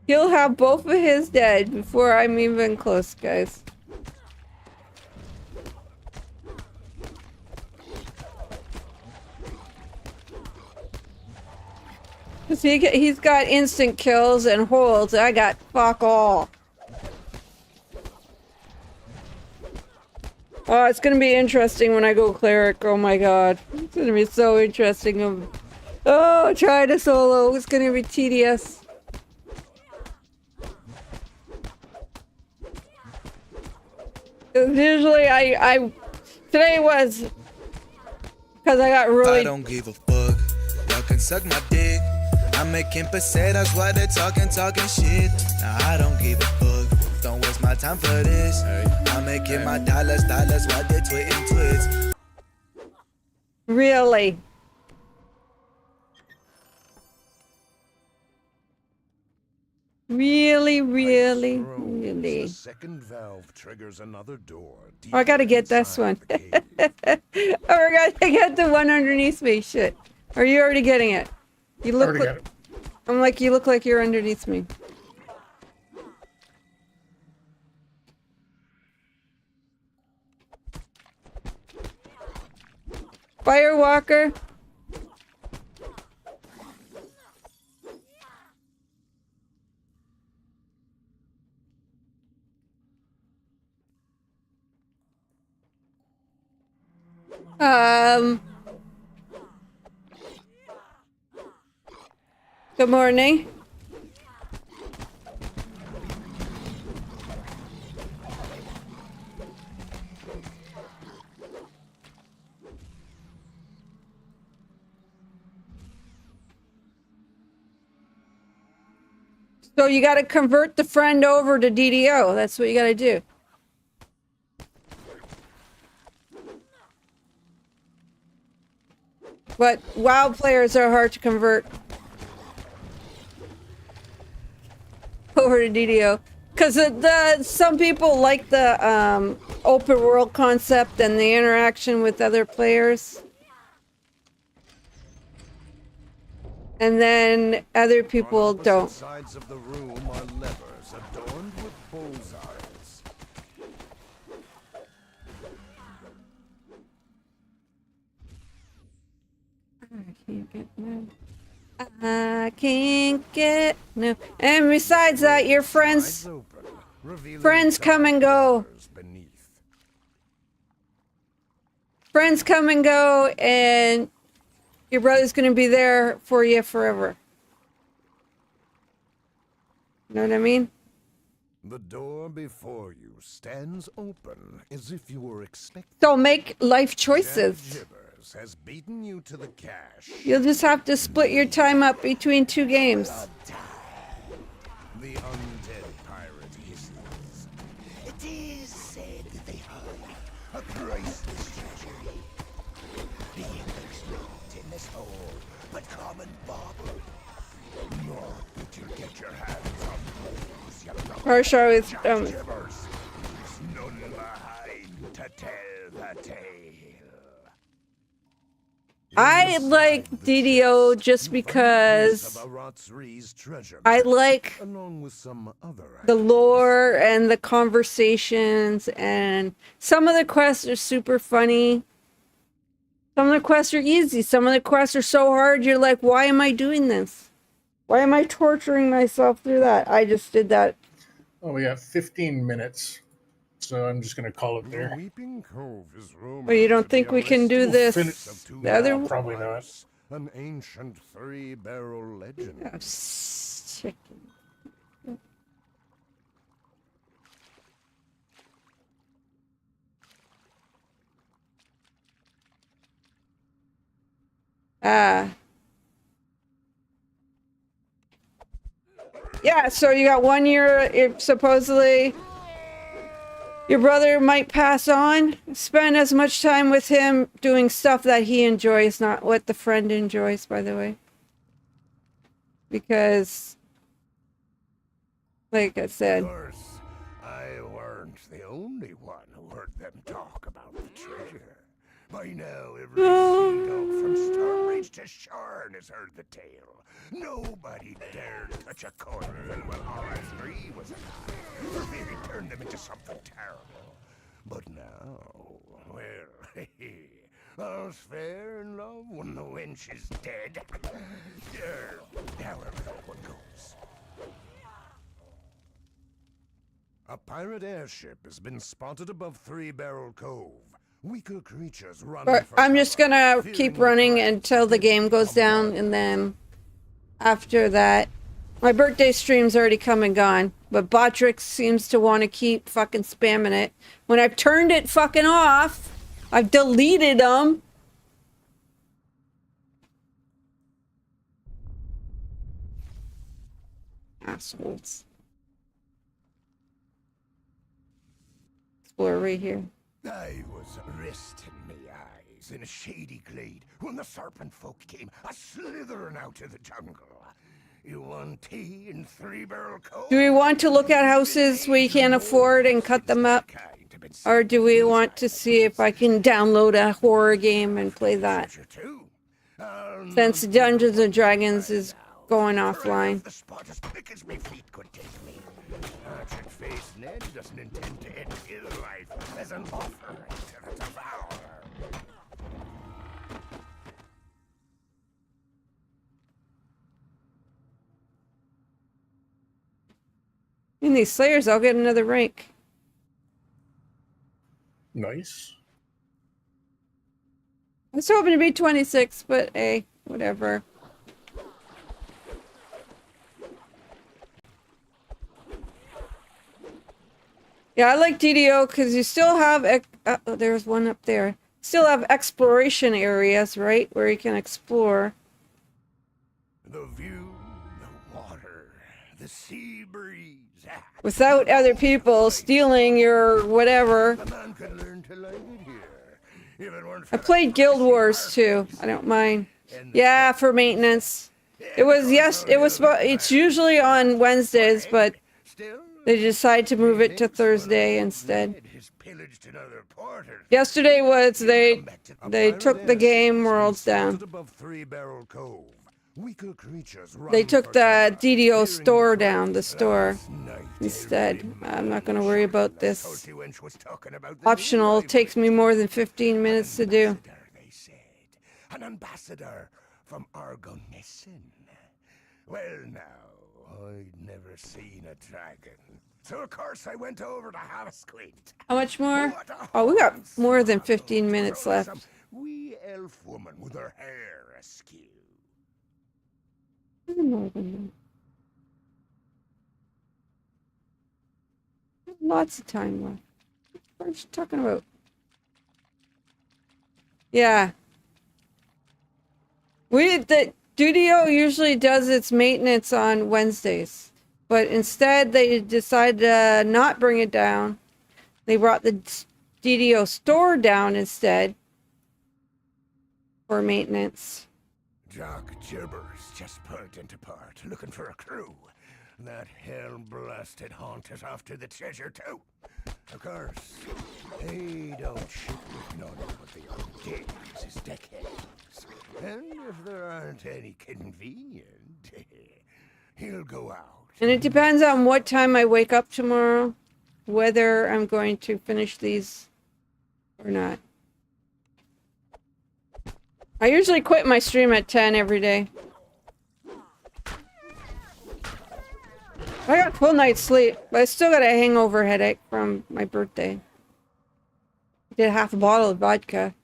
Speaker 1: He'll have both of his dead before I'm even close, guys. Cause he's got instant kills and holds. I got fuck all. Oh, it's gonna be interesting when I go cleric. Oh my god, it's gonna be so interesting. Oh, try to solo. It's gonna be tedious. Usually, today was because I got really.
Speaker 11: I don't give a fuck. Y'all can suck my dick. I'm making pesetas while they're talking shit. Nah, I don't give a fuck. Don't waste my time for this. I'm making my dollars while they're tweeting twits.
Speaker 1: Really? Really.
Speaker 6: The second valve triggers another door.
Speaker 1: Oh, I gotta get this one. Oh, I gotta get the one underneath me. Shit. Are you already getting it? You look
Speaker 10: Already got it.
Speaker 1: I'm like, you look like you're underneath me. Firewalker. Good morning. So you got to convert the friend over to DDO. That's what you got to do. But WoW players are hard to convert over to DDO. Because some people like the open world concept and the interaction with other players. And then other people don't.
Speaker 6: Sides of the room are levers adorned with bullseyes.
Speaker 1: I can't get no. And besides that, your friends come and go. Friends come and go, and your brother's gonna be there for you forever. You know what I mean?
Speaker 6: The door before you stands open as if you were expecting.
Speaker 1: So make life choices.
Speaker 6: Has beaten you to the cash.
Speaker 1: You'll just have to split your time up between two games.
Speaker 6: The undead pirate hisses.
Speaker 9: It is said that they hide a priceless treasure. The English not in this hole, but common bauble.
Speaker 6: Not that you'll get your hands on those, you
Speaker 1: Harshaw with
Speaker 6: There's none behind to tell the tale.
Speaker 1: I like DDO just because I like the lore and the conversations, and some of the quests are super funny. Some of the quests are easy. Some of the quests are so hard you're like, why am I doing this? Why am I torturing myself through that? I just did that.
Speaker 10: Oh, we got 15 minutes. So I'm just going to call it there.
Speaker 1: Well, you don't think we can do this? The other one?
Speaker 10: Probably not.
Speaker 6: An ancient three-barrel legend.
Speaker 1: Oh, chicken. Yeah, so you got 1 year if supposedly your brother might pass on. Spend as much time with him doing stuff that he enjoys, not what the friend enjoys, by the way. Because, like I said...
Speaker 6: Of course, I weren't the only one who heard them talk about the treasure. By now, every sea dog from Stormbridge to Sharn has heard the tale. Nobody dared touch a corner while R3 was alive, for fear he'd turn them into something terrible. But now, well, all's fair in love when the wench is dead. However that one goes. A pirate airship has been spotted above Three Barrel Cove. Weaker creatures run
Speaker 1: But
Speaker 6: for
Speaker 1: I'm just
Speaker 6: cover,
Speaker 1: gonna
Speaker 6: fearing
Speaker 1: keep
Speaker 6: the
Speaker 1: running
Speaker 6: crowd
Speaker 1: until the game goes down, and then after that, my birthday stream's already come and gone. But Botrix seems to want to keep fucking spamming it. When I've turned it fucking off, I've deleted them. Assholes. Explore right here.
Speaker 6: I was resting me eyes in a shady glade when the serpent folk came a slithering out of the jungle. You want tea in Three Barrel Cove?
Speaker 1: Do we want to look at houses we can't afford and cut them up? Or do we want to see if I can download a horror game and play that? Since Dungeons and Dragons is going offline.
Speaker 6: The spot as quick as my feet could take me. Arched-faced Ned doesn't intend to end his life as an offering to the devourer.
Speaker 1: In these Slayers, I'll get another rank.
Speaker 10: Nice.
Speaker 1: I was hoping to be 26, but hey, whatever. Yeah, I like DDO because you still have... oh, there's one up there. Still have exploration areas, right? Where you can explore.
Speaker 6: The view, the water, the sea breeze.
Speaker 1: Without other people stealing your whatever.
Speaker 6: A man could learn to like it here. If it weren't for
Speaker 1: I played Guild Wars too. I don't mind. Yeah, for maintenance. It was, yes, it was, it's usually on Wednesdays, but they decided to move it to Thursday instead. Yesterday was they took the game worlds down. They took the DDO store down, the store, instead. I'm not going to worry about this. Optional takes me more than 15 minutes to do.
Speaker 6: An ambassador from Argonisson. Well, now, I'd never seen a dragon. So, of course, I went over to have a squint.
Speaker 1: How much more? Oh, we got more than 15 minutes left.
Speaker 6: Wee elf woman with her hair askew.
Speaker 1: Lots of time left. What are you talking about? Yeah. The studio usually does its maintenance on Wednesdays, but instead they decided to not bring it down. They brought the DDO store down instead for maintenance.
Speaker 6: Jock Gibbers just pulled into port looking for a crew. That hell-blasted haunt is after the treasure too. Of course, he don't ship with none but the old days, his decades. And if there aren't any convenient, he'll go out.
Speaker 1: And it depends on what time I wake up tomorrow, whether I'm going to finish these or not. I usually quit my stream at 10 every day. I got full night's sleep, but I still got a hangover headache from my birthday. I did half a bottle of vodka.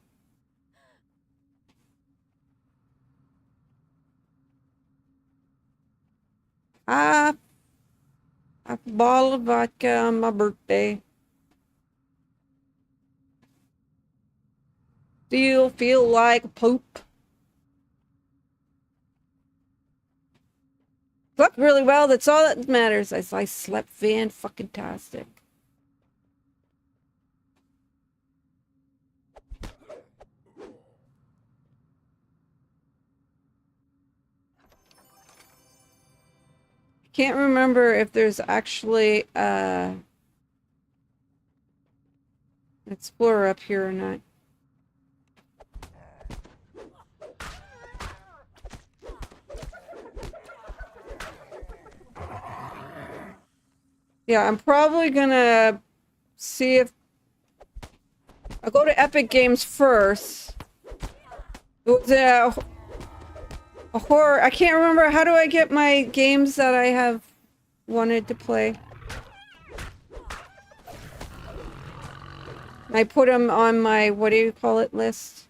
Speaker 1: Half a bottle of vodka on my birthday. Still feel like poop. Slept really well. That's all that matters. I slept fan-fucking-tastic. Can't remember if there's actually an explorer up here or not. Yeah, I'm probably gonna see if I'll go to Epic Games first. It was a horror. I can't remember. How do I get my games that I have wanted to play? I put them on my, what do you call it, list?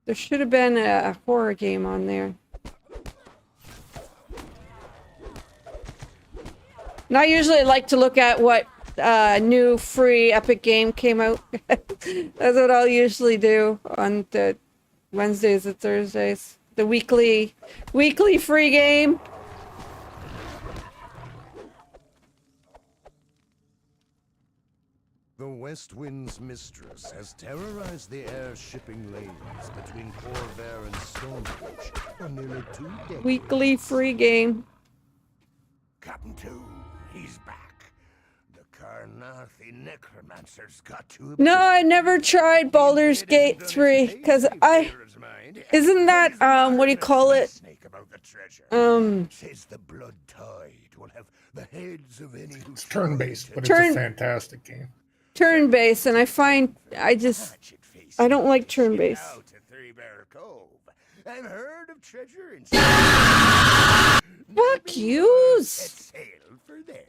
Speaker 1: There should have been a horror game on there. And I usually like to look at what new free Epic game came out. That's what I'll usually do on the Wednesdays and Thursdays. The weekly free game.
Speaker 6: The West Wind's mistress has terrorized the air shipping lanes between Corvair and Stonebridge for nearly 2 decades.
Speaker 1: Weekly free game.
Speaker 6: Captain 2, he's back. The Karnathi necromancer's got to...
Speaker 1: No, I never tried Baldur's Gate 3 because isn't that what do you call it?
Speaker 6: Says the blood tide will have the heads of any who...
Speaker 10: It's turn-based, but it's a fantastic game.
Speaker 1: Turn-based, and I find I don't like turn-based.
Speaker 6: I've heard of treasure in...
Speaker 1: Fuck yous!
Speaker 6: Sail for there.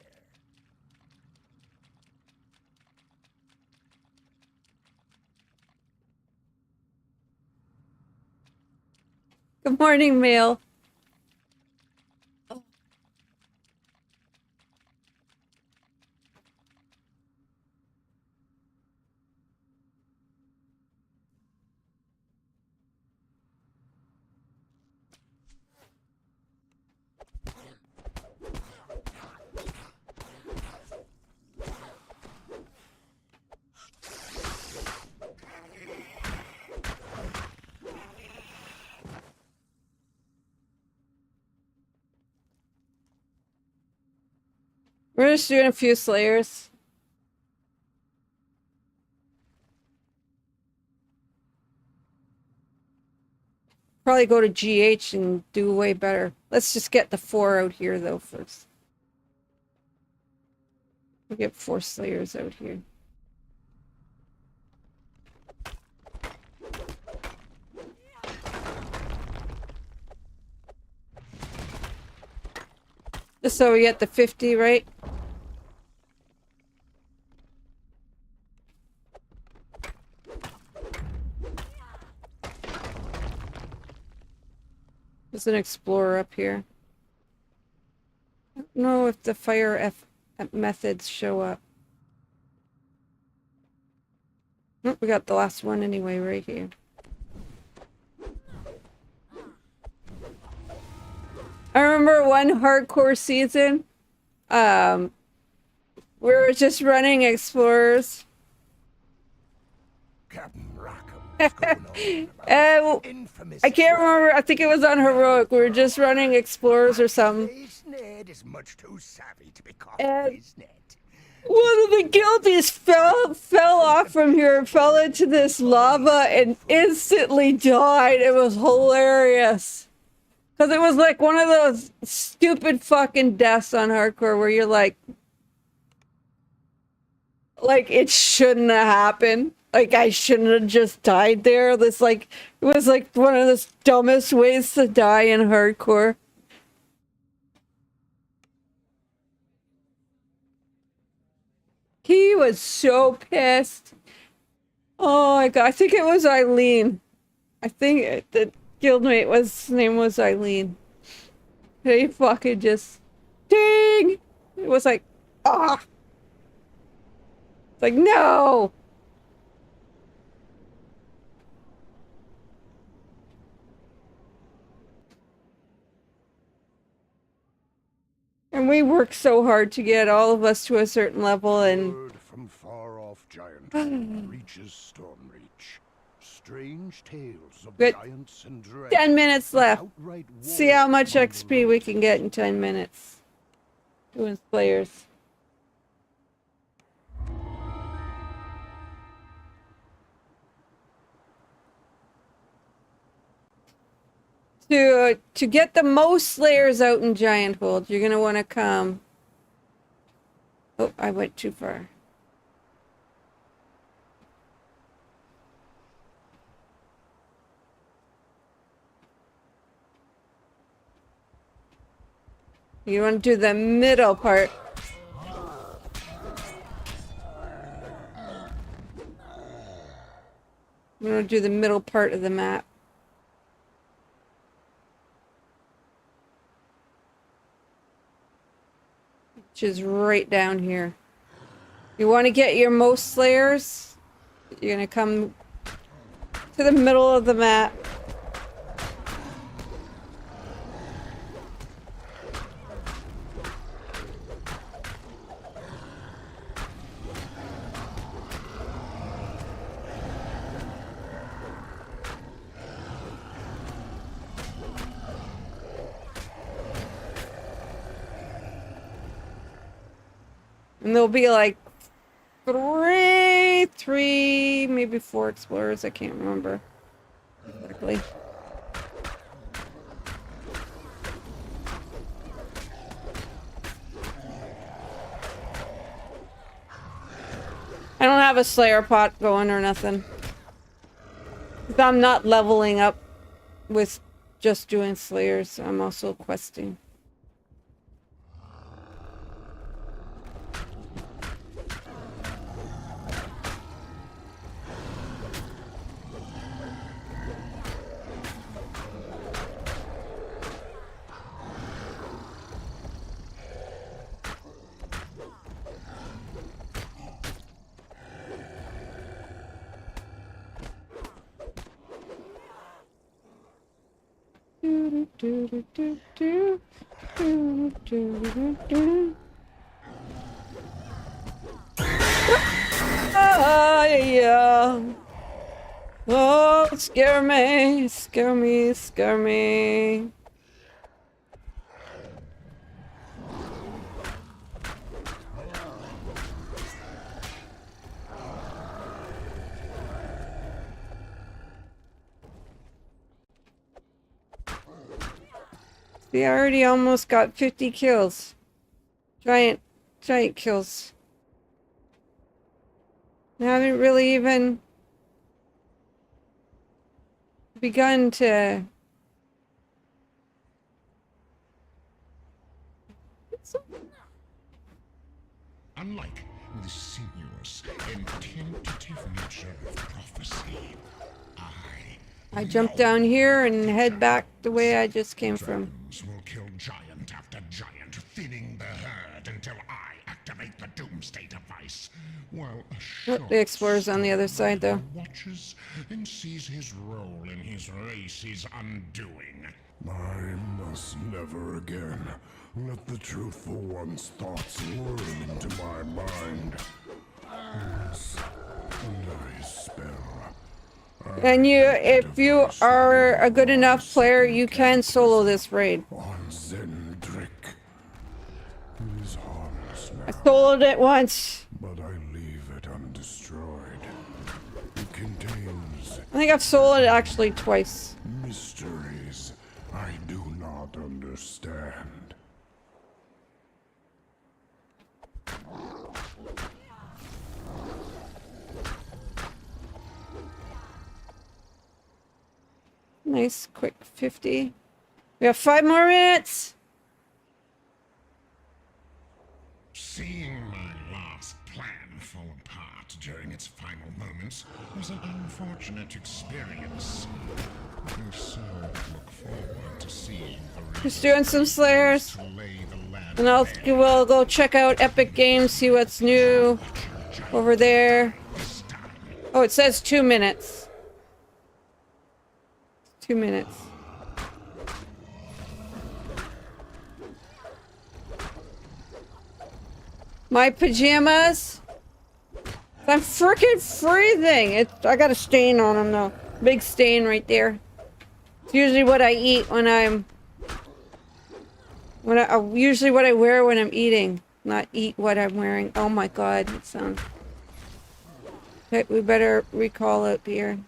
Speaker 1: Good morning, Mail. We're just doing a few slayers. Probably go to GH and do way better. Let's just get the 4 out here though first. We'll get 4 slayers out here. Just so we get the 50, right? There's an explorer up here. I don't know if the fire methods show up. Oh, we got the last one anyway right here. I remember one hardcore season. We were just running explorers.
Speaker 6: Captain Rackham.
Speaker 1: I can't remember. I think it was on heroic. We were just running explorers or something.
Speaker 6: Ned is much too savvy to be caught
Speaker 1: And
Speaker 6: in his net.
Speaker 1: one of the guilties fell off from here and fell into this lava and instantly died. It was hilarious. Because it was like one of those stupid fucking deaths on hardcore where you're like it shouldn't have happened. Like, I shouldn't have just died there. It was like one of the dumbest ways to die in hardcore. He was so pissed. Oh my god, I think it was Eileen. I think the guildmate his name was Eileen. He fucking just ding! It was like, ah! It's like, no! And we work so hard to get all of us to a certain level, and
Speaker 6: Word from far off giant reaches Stormreach. Strange tales of
Speaker 1: Good.
Speaker 6: giants and
Speaker 1: 10 minutes left.
Speaker 6: outright
Speaker 1: See how
Speaker 6: war
Speaker 1: much
Speaker 6: among the
Speaker 1: XP we can get in 10 minutes. Doing Slayers. To get the most Slayers out in Giant Hold, you're gonna want to come. Oh, I went too far. You want to do the middle part. You want to do the middle part of the map. Which is right down here. You want to get your most Slayers? You're going to come to the middle of the map. And there'll be like three, maybe 4 explorers. I can't remember exactly. I don't have a Slayer pot going or nothing. I'm not leveling up with just doing Slayers. I'm also questing. Yeah. Oh, scare me, scare me, scare me. See, I already almost got 50 kills. Giant kills. I haven't really even begun to...
Speaker 12: Unlike the sinuous and tentative nature of prophecy,
Speaker 1: I jump down here and head back the way I just came from.
Speaker 12: dragons will kill giant after giant, thinning the herd until I activate the doomsday device. While a short
Speaker 1: The explorer's on the other side, though.
Speaker 12: watches and sees his role in his race's undoing.
Speaker 6: I must never again let the truthful one's thoughts whirl into my mind. Yes, and I spell.
Speaker 1: And if you are a good enough player, you can solo this raid.
Speaker 6: On Zendrick. It is harmless
Speaker 1: I
Speaker 6: now,
Speaker 1: soloed it once.
Speaker 6: but I leave it undestroyed. It contains
Speaker 1: I think I've soloed it actually twice.
Speaker 6: mysteries I do not understand.
Speaker 1: Nice, quick 50. We have 5 more minutes.
Speaker 12: Seeing my last plan fall apart during its final moments was an unfortunate experience. I so look forward to seeing the
Speaker 1: Just doing some Slayers.
Speaker 12: to lay the land
Speaker 1: And we'll go check out Epic Games, see what's new over there. Oh, it says 2 minutes. 2 minutes. My pajamas. I'm freaking freezing. I got a stain on them though. Big stain right there. It's usually what I eat when I'm... usually what I wear when I'm eating. Not eat what I'm wearing. Oh my god. It sounds... Okay, we better recall it here.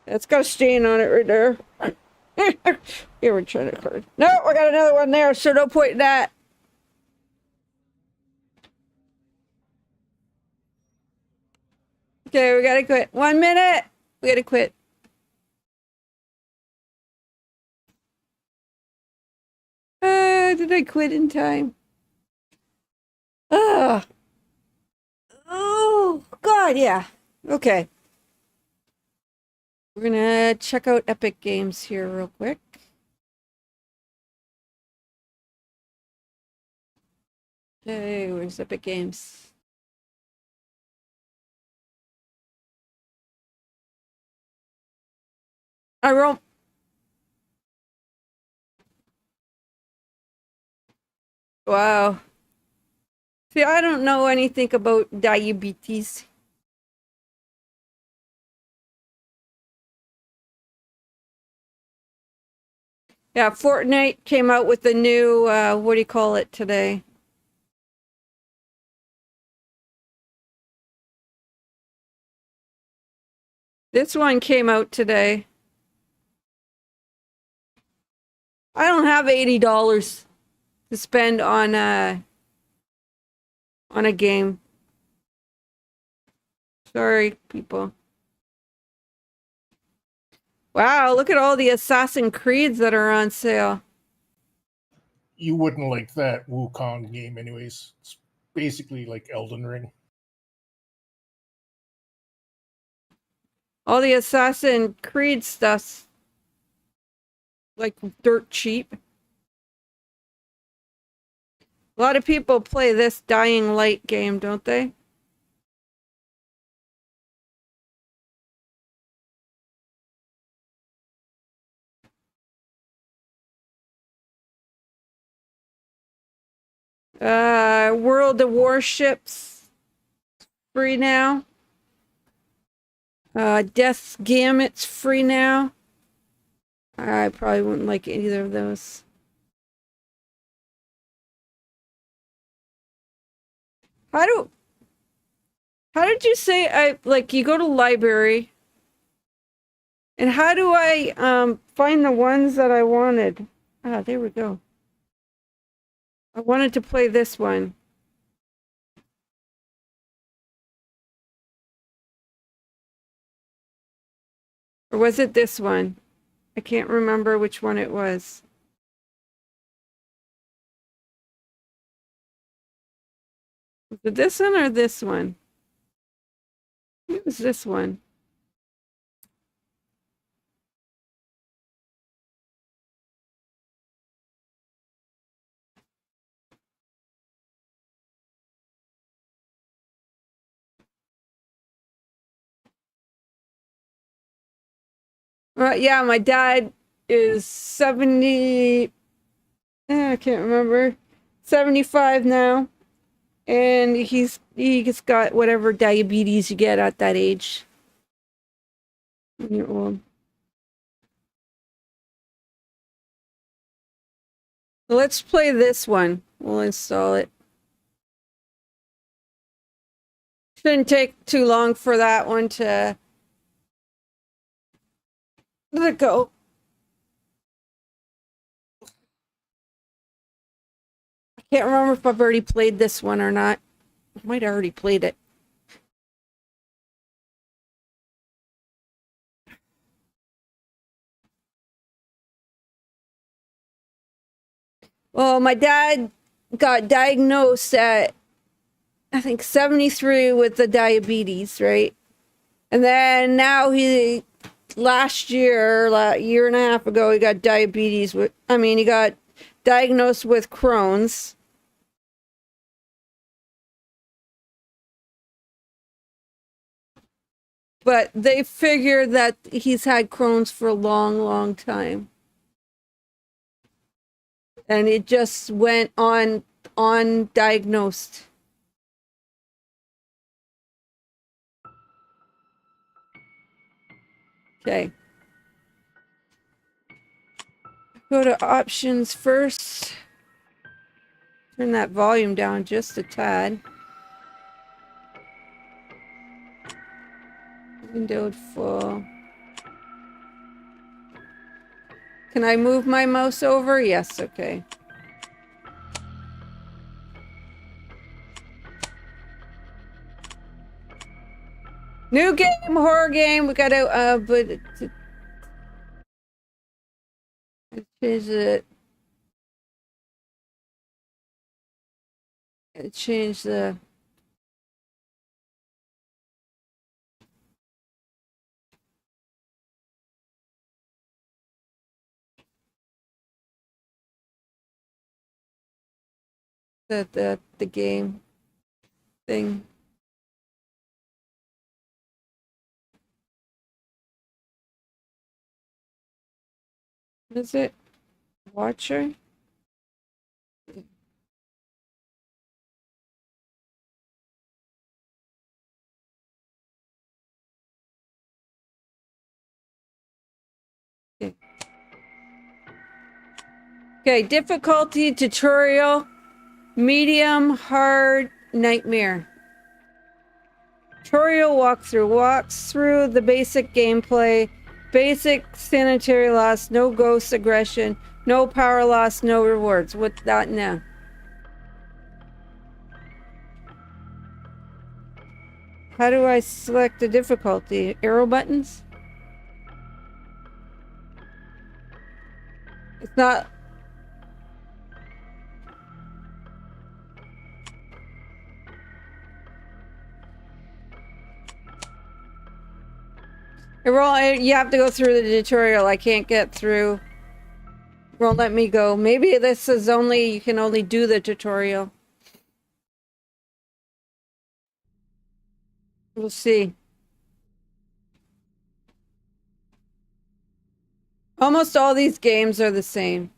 Speaker 1: It's got a stain on it right there. Here, we're trying to card. No, I got another one there, so no point in that. Okay, we gotta quit. 1 minute! We gotta quit. Did I quit in time? Ugh. Oh, God, yeah. Okay. We're gonna check out Epic Games here real quick. Okay, where's Epic Games? I wrote... Wow. See, I don't know anything about diabetes. Yeah, Fortnite came out with the new, what do you call it today? This one came out today. I don't have $80 to spend on a game. Sorry, people. Wow, look at all the Assassin's Creeds that are on sale.
Speaker 10: You wouldn't like that Wukong game anyways. It's basically like Elden Ring.
Speaker 1: All the Assassin's Creed stuff's like dirt cheap. A lot of people play this Dying Light game, don't they? World of Warships free now. Death's Gambit's free now. I probably wouldn't like either of those. How did you say you go to library? And how do I find the ones that I wanted? Ah, there we go. I wanted to play this one. Or was it this one? I can't remember which one it was. Was it this one or this one? It was this one. Yeah, my dad is 70. I can't remember. 75 now. And he's got whatever diabetes you get at that age. When you're old. Let's play this one. We'll install it. Shouldn't take too long for that one to let it go. I can't remember if I've already played this one or not. I might have already played it. Well, my dad got diagnosed at, I think, 73 with the diabetes, right? And then now last year, a year and a half ago, he got diabetes he got diagnosed with Crohn's. But they figured that he's had Crohn's for a long, long time. And it just went on diagnosed. Okay. Go to options first. Turn that volume down just a tad. Windowed full. Can I move my mouse over? Yes, okay. New game, horror game. We gotta, but change it. Change the. The game thing. What is it? Watcher? Okay. Okay, difficulty tutorial, medium, hard, nightmare. Tutorial walkthrough walks through the basic gameplay, basic sanitary loss, no ghost aggression, no power loss, no rewards. What that now? How do I select the difficulty? Arrow buttons? It's not. You have to go through the tutorial. I can't get through. It won't let me go. Maybe this is only, you can only do the tutorial. We'll see. Almost all these games are the same.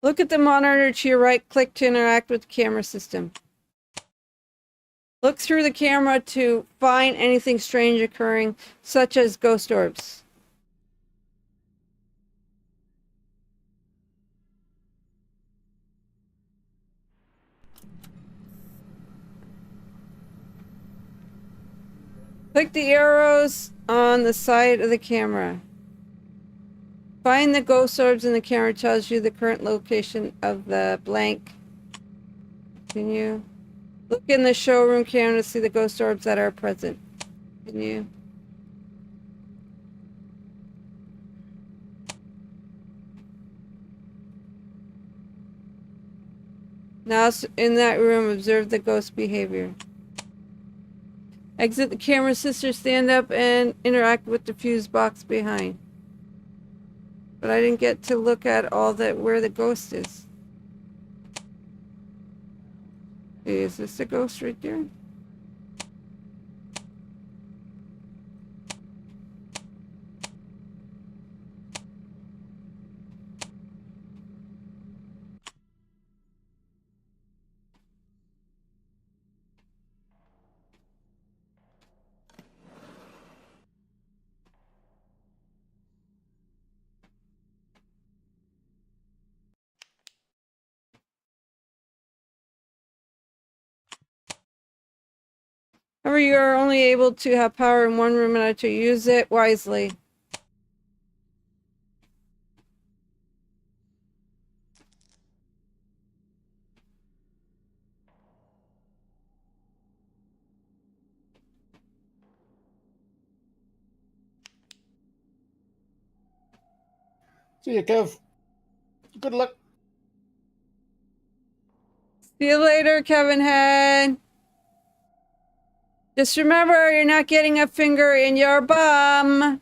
Speaker 1: Look at the monitor to your right. Click to interact with the camera system. Look through the camera to find anything strange occurring, such as ghost orbs. Click the arrows on the side of the camera. Find the ghost orbs in the camera tells you the current location of the blank. Continue. Look in the showroom camera to see the ghost orbs that are present. Continue. Now in that room, observe the ghost behavior. Exit the camera, sister, stand up and interact with the fuse box behind. But I didn't get to look at all that where the ghost is. Is this the ghost right there? However, you are only able to have power in one room and to use it wisely.
Speaker 10: See you, Kev. Good luck.
Speaker 1: See you later, Kevin Head. Just remember, you're not getting a finger in your bum.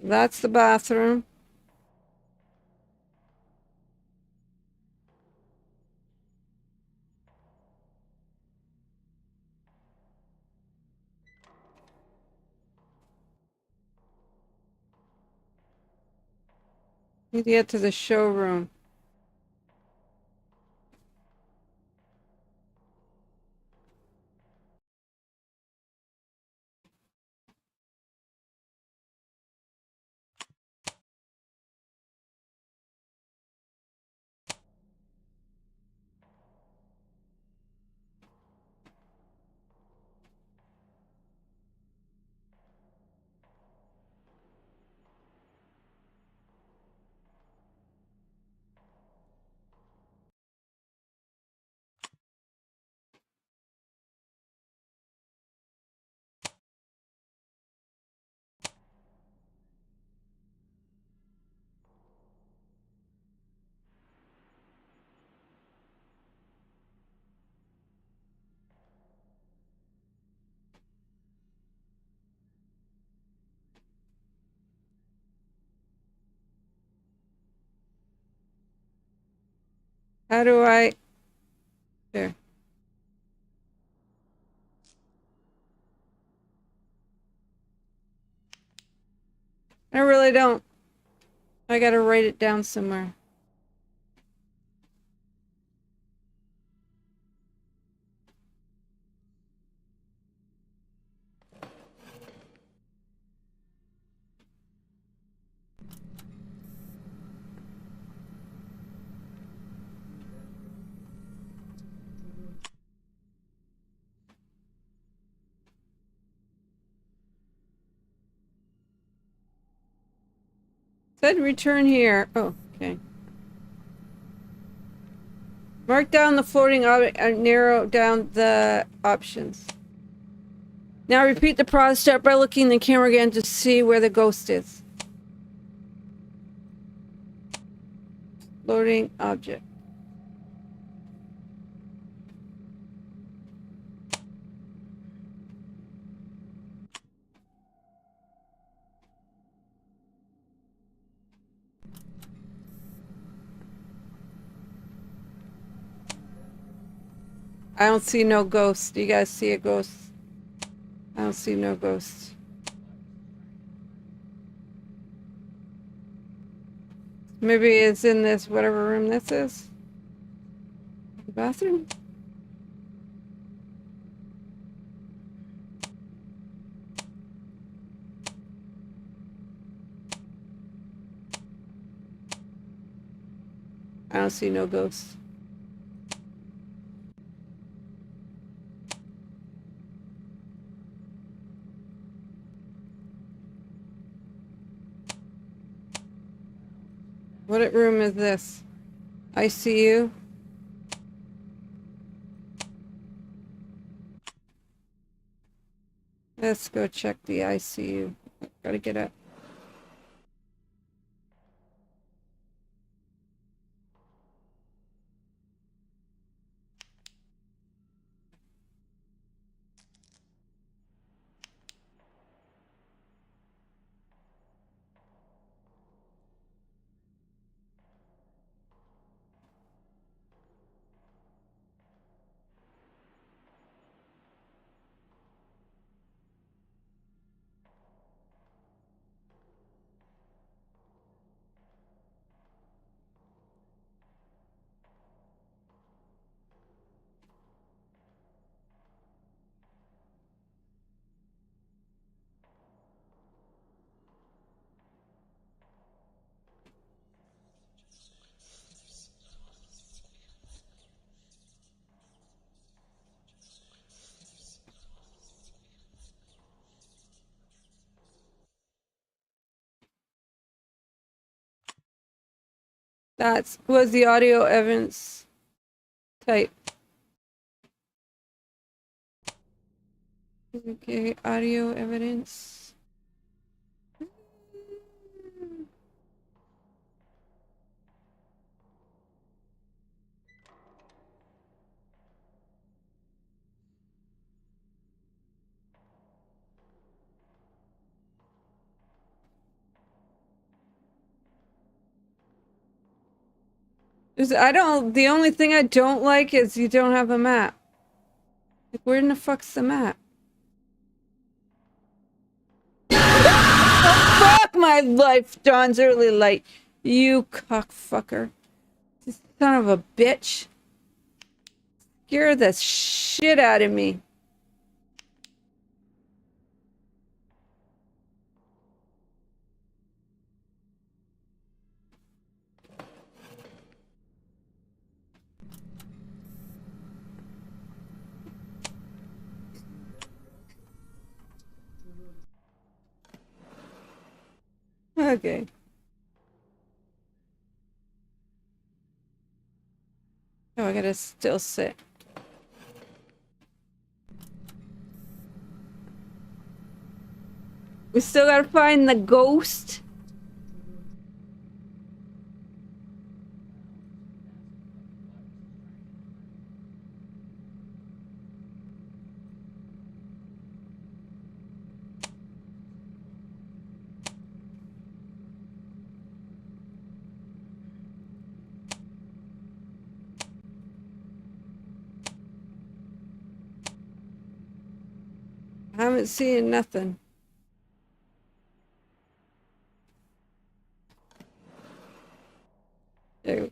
Speaker 1: That's the bathroom. Need to get to the showroom. How do I... There. I really don't. I gotta write it down somewhere. Said return here. Oh, okay. Mark down the floating object and narrow down the options. Now repeat the process step by looking in the camera again to see where the ghost is. Loading object. I don't see no ghost. Do you guys see a ghost? I don't see no ghost. Maybe it's in this whatever room this is. The bathroom? I don't see no ghost. What room is this? ICU? Let's go check the ICU. Gotta get up. That was the audio evidence type. Okay, audio evidence. The only thing I don't like is you don't have a map. Like, where in the fuck's the map? Oh, fuck my life, Dawn's early light. You cockfucker. This son of a bitch. Scare the shit out of me. Okay. Oh, I gotta still sit. We still gotta find the ghost. I haven't seen nothing. There.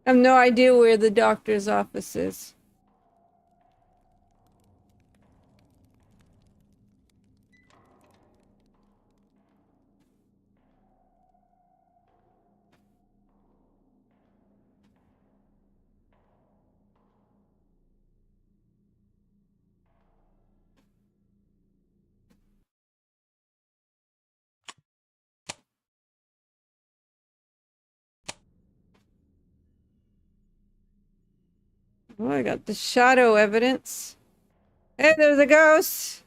Speaker 1: I have no idea where the doctor's office is. Oh, I got the shadow evidence. Hey, there's a ghost.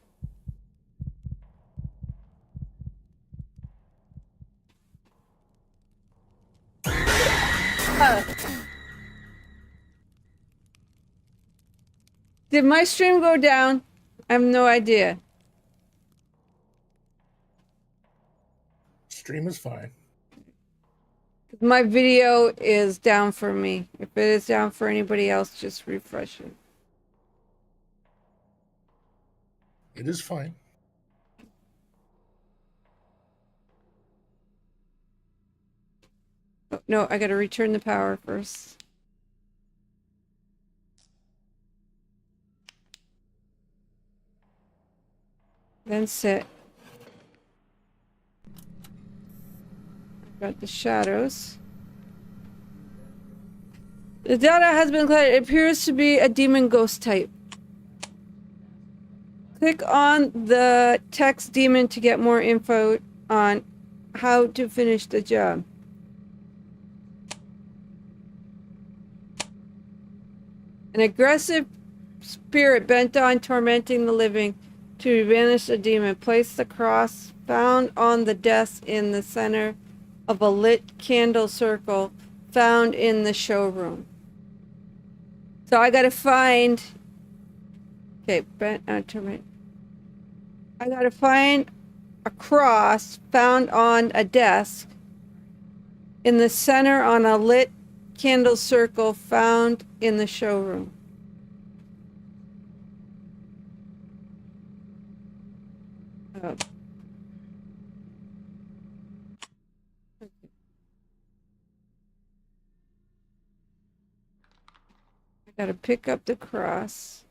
Speaker 1: Did my stream go down? I have no idea.
Speaker 10: Stream is fine.
Speaker 1: My video is down for me. If it is down for anybody else, just refresh it.
Speaker 10: It is fine.
Speaker 1: Oh, no, I gotta return the power first. Then sit. Got the shadows. The data has been cleared. It appears to be a demon ghost type. Click on the text demon to get more info on how to finish the job. An aggressive spirit bent on tormenting the living to banish a demon. Place the cross found on the desk in the center of a lit candle circle found in the showroom. So I gotta find... Okay, bent on torment. I gotta find a cross found on a desk in the center on a lit candle circle found in the showroom. Oh. I gotta pick up the cross.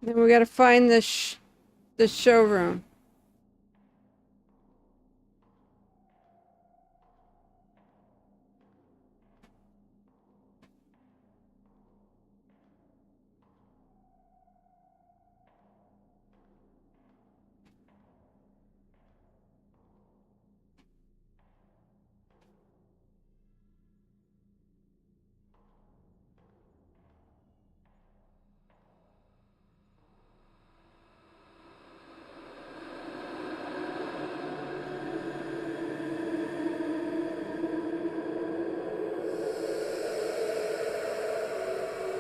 Speaker 1: Then we gotta find the showroom.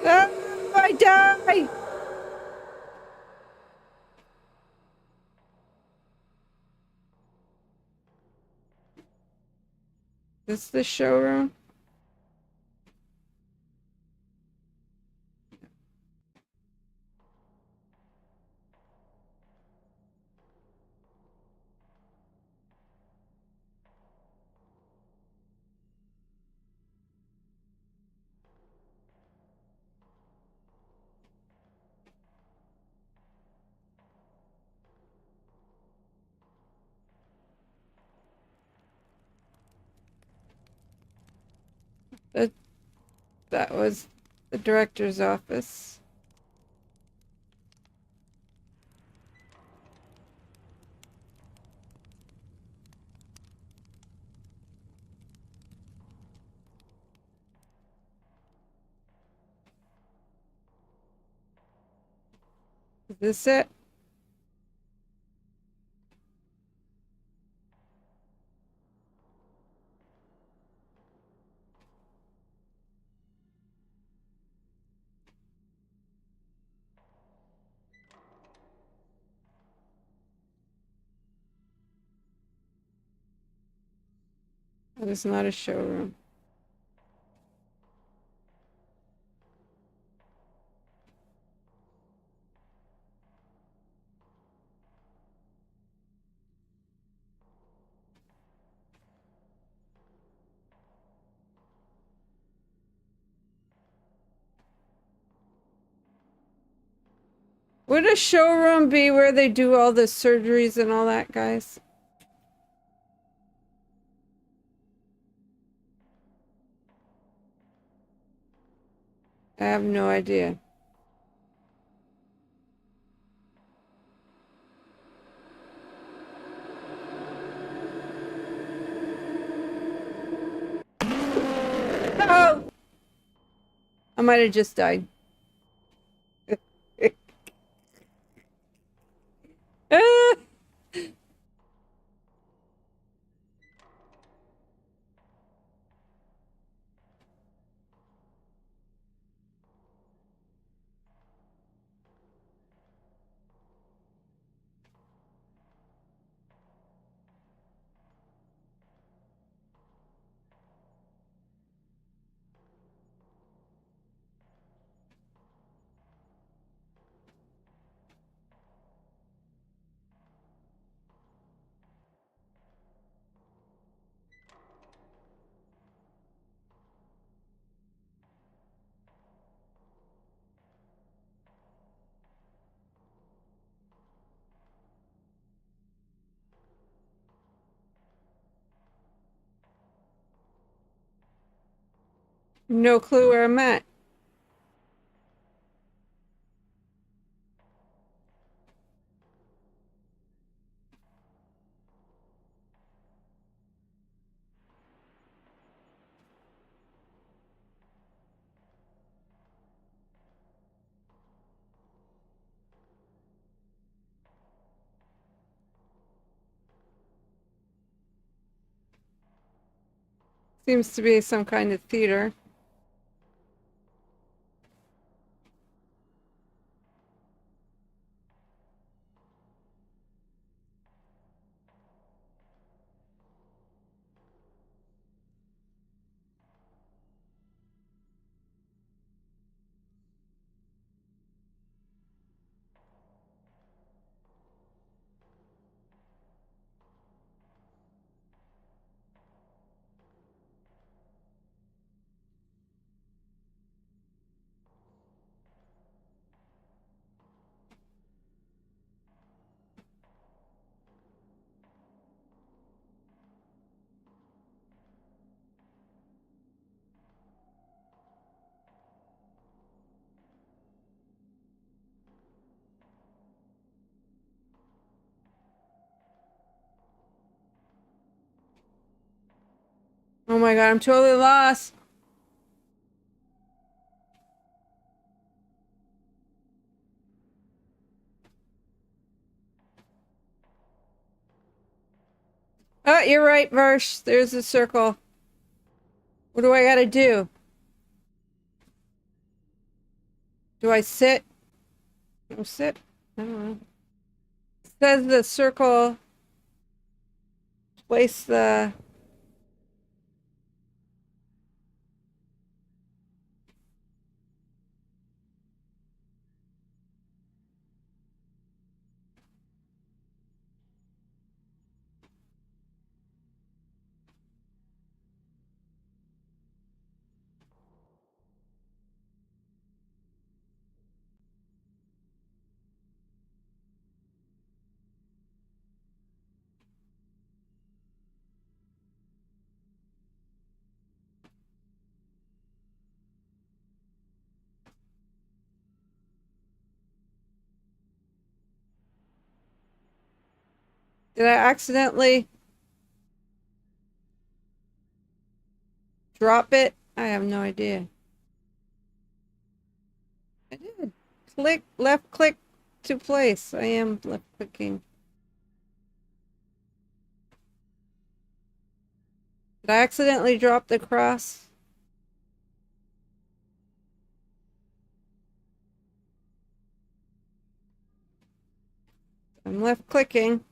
Speaker 1: Ah, I die! This the showroom? That was the director's office. Is this it? That is not a showroom. Would a showroom be where they do all the surgeries and all that, guys? I have no idea. Oh! I might have just died. Ah! No clue where I'm at. Seems to be some kind of theater. Oh my god, I'm totally lost. Oh, you're right, Versh. There's a circle. What do I gotta do? Do I sit? Sit? I don't know. It says the circle. Place the... Did I accidentally drop it? I have no idea. I did. Click, left click to place. I am left clicking. Did I accidentally drop the cross? I'm left clicking.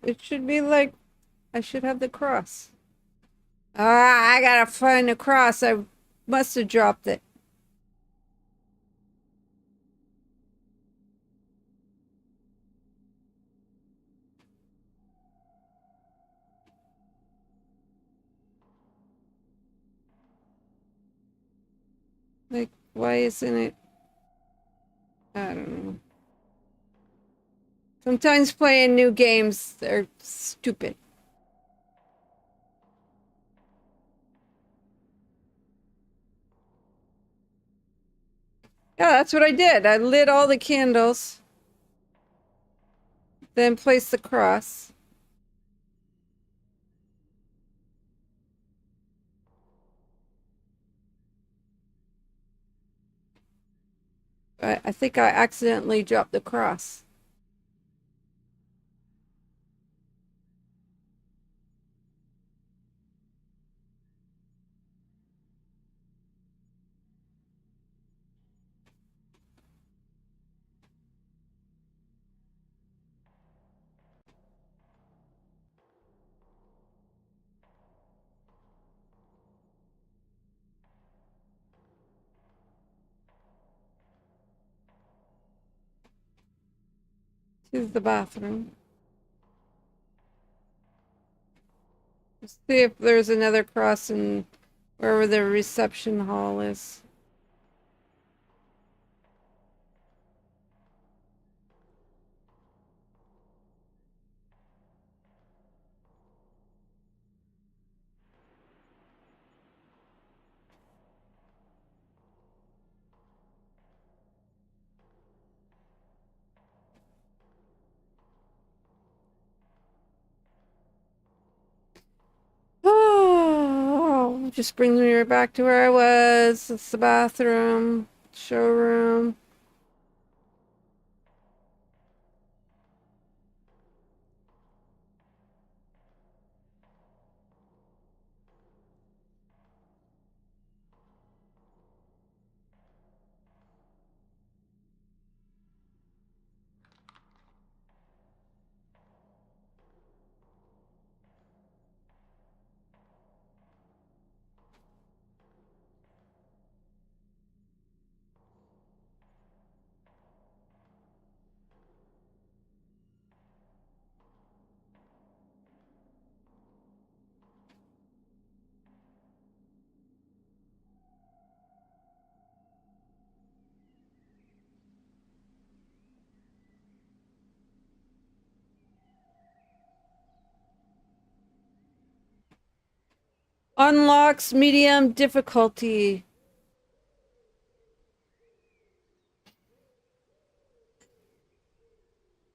Speaker 1: It should be like, I should have the cross. Ah, I gotta find the cross. I must have dropped it. Like, why isn't it? I don't know. Sometimes playing new games, they're stupid. Yeah, that's what I did. I lit all the candles, then placed the cross. I think I accidentally dropped the cross. To the bathroom. Let's see if there's another cross in wherever the reception hall is. Just brings me right back to where I was. It's the bathroom, showroom. Unlocks medium difficulty.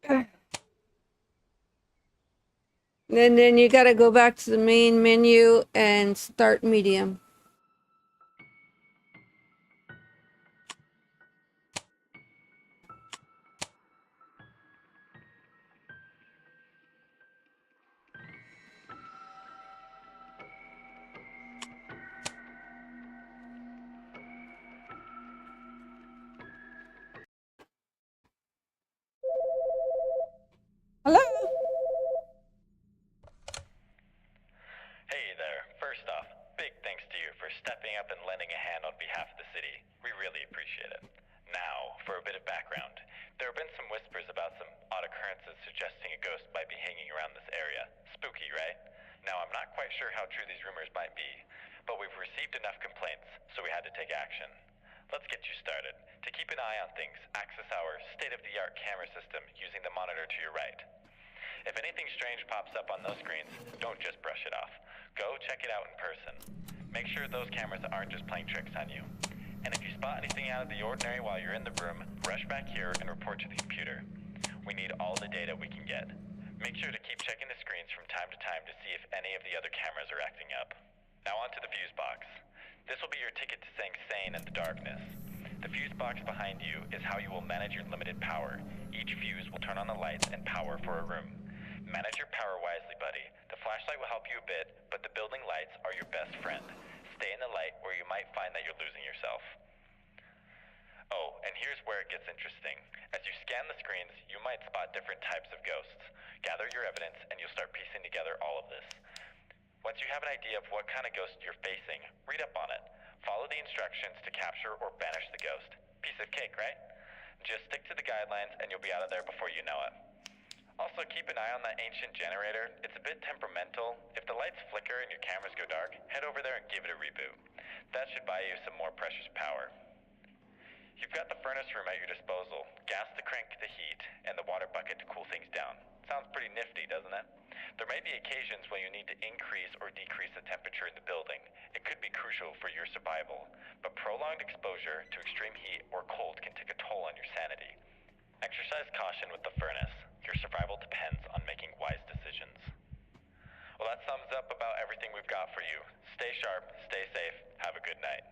Speaker 1: And then you gotta go back to the main menu and start medium. Hello?
Speaker 13: Hey there. First off, big thanks to you for stepping up and lending a hand on behalf of the city. We really appreciate it. Now, for a bit of background. There have been some whispers about some odd occurrences suggesting a ghost might be hanging around this area. Spooky, right? Now, I'm not quite sure how true these rumors might be, but we've received enough complaints, so we had to take action. Let's get you started. To keep an eye on things, access our state-of-the-art camera system using the monitor to your right. If anything strange pops up on those screens, don't just brush it off. Go check it out in person. Make sure those cameras aren't just playing tricks on you. And if you spot anything out of the ordinary while you're in the room, rush back here and report to the computer. We need all the data we can get. Make sure to keep checking the screens from time to time to see if any of the other cameras are acting up. Now on to the fuse box. This will be your ticket to staying sane in the darkness. The fuse box behind you is how you will manage your limited power. Each fuse will turn on the lights and power for a room. Manage your power wisely, buddy. The flashlight will help you a bit, but the building lights are your best friend. Stay in the light or you might find that you're losing yourself. Oh, and here's where it gets interesting. As you scan the screens, you might spot different types of ghosts. Gather your evidence and you'll start piecing together all of this. Once you have an idea of what kind of ghost you're facing, read up on it. Follow the instructions to capture or banish the ghost. Piece of cake, right? Just stick to the guidelines and you'll be out of there before you know it. Also, keep an eye on that ancient generator. It's a bit temperamental. If the lights flicker and your cameras go dark, head over there and give it a reboot. That should buy you some more precious power. You've got the furnace room at your disposal. Gas to crank the heat, and the water bucket to cool things down. Sounds pretty nifty, doesn't it? There may be occasions when you need to increase or decrease the temperature in the building. It could be crucial for your survival, but prolonged exposure to extreme heat or cold can take a toll on your sanity. Exercise caution with the furnace. Your survival depends on making wise decisions. Well, that sums up about everything we've got for you. Stay sharp, stay safe, have a good night.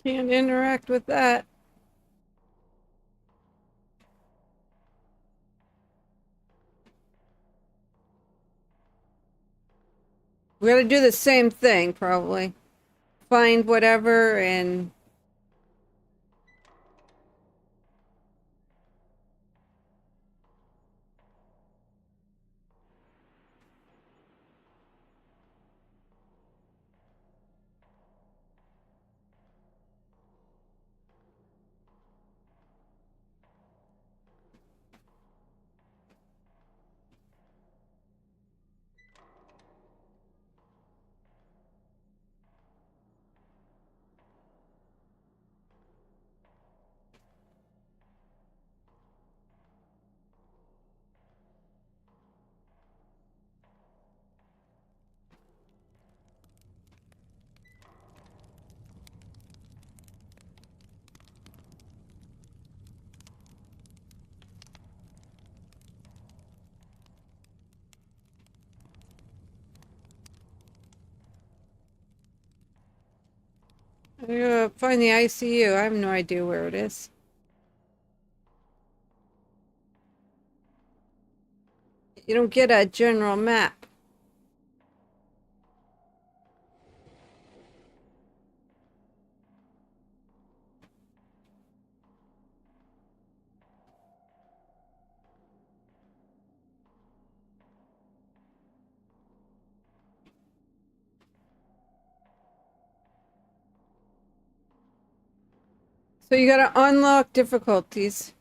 Speaker 1: Can't interact with that. We gotta do the same thing, probably. Find whatever and... I gotta find the ICU. I have no idea where it is. You don't get a general map. So you gotta unlock difficulties.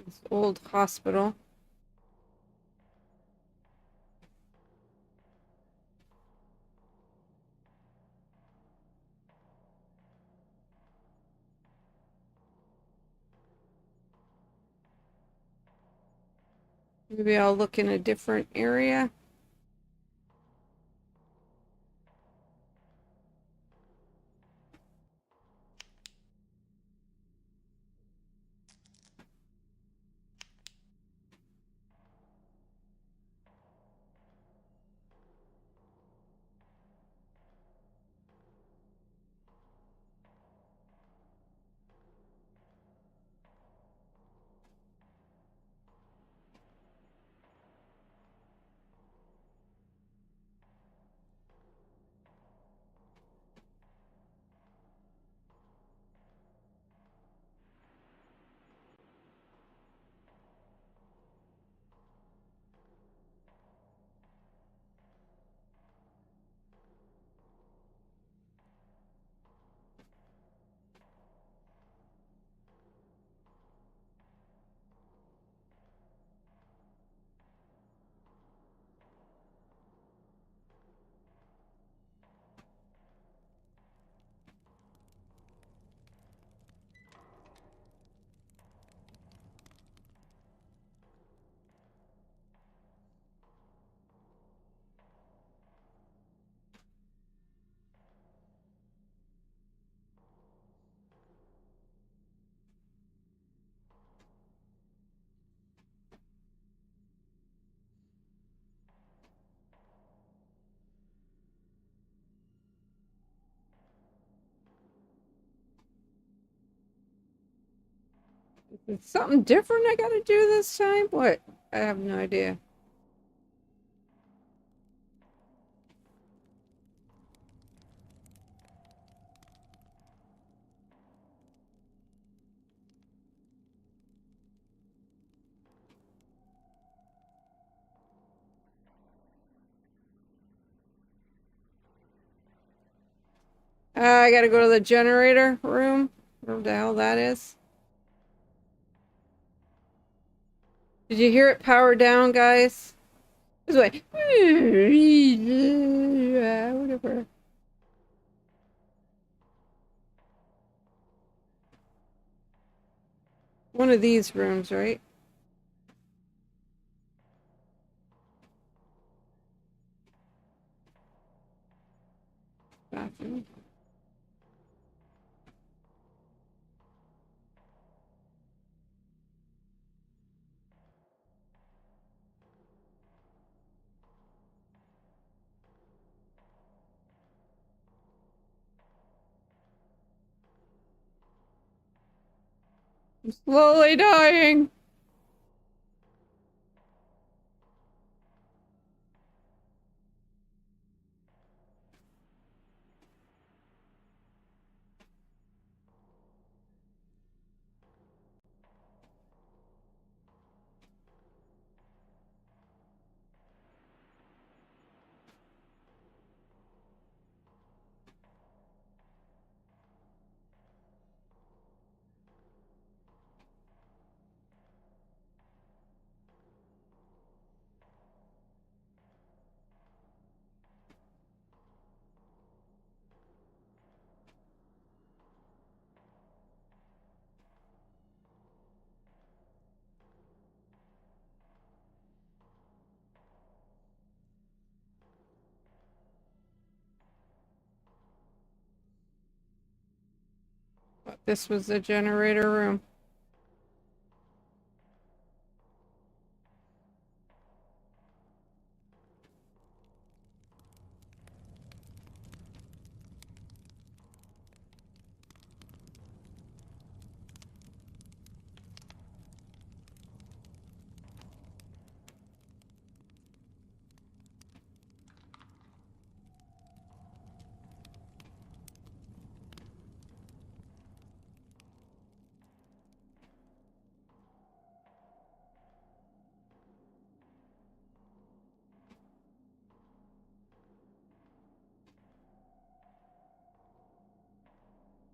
Speaker 1: This old hospital. Maybe I'll look in a different area. It's something different I gotta do this time? What? I have no idea. I gotta go to the generator room. Where the hell that is. Did you hear it power down, guys? This way. Whatever. One of these rooms, right? Bathroom. I'm slowly dying. This was the generator room.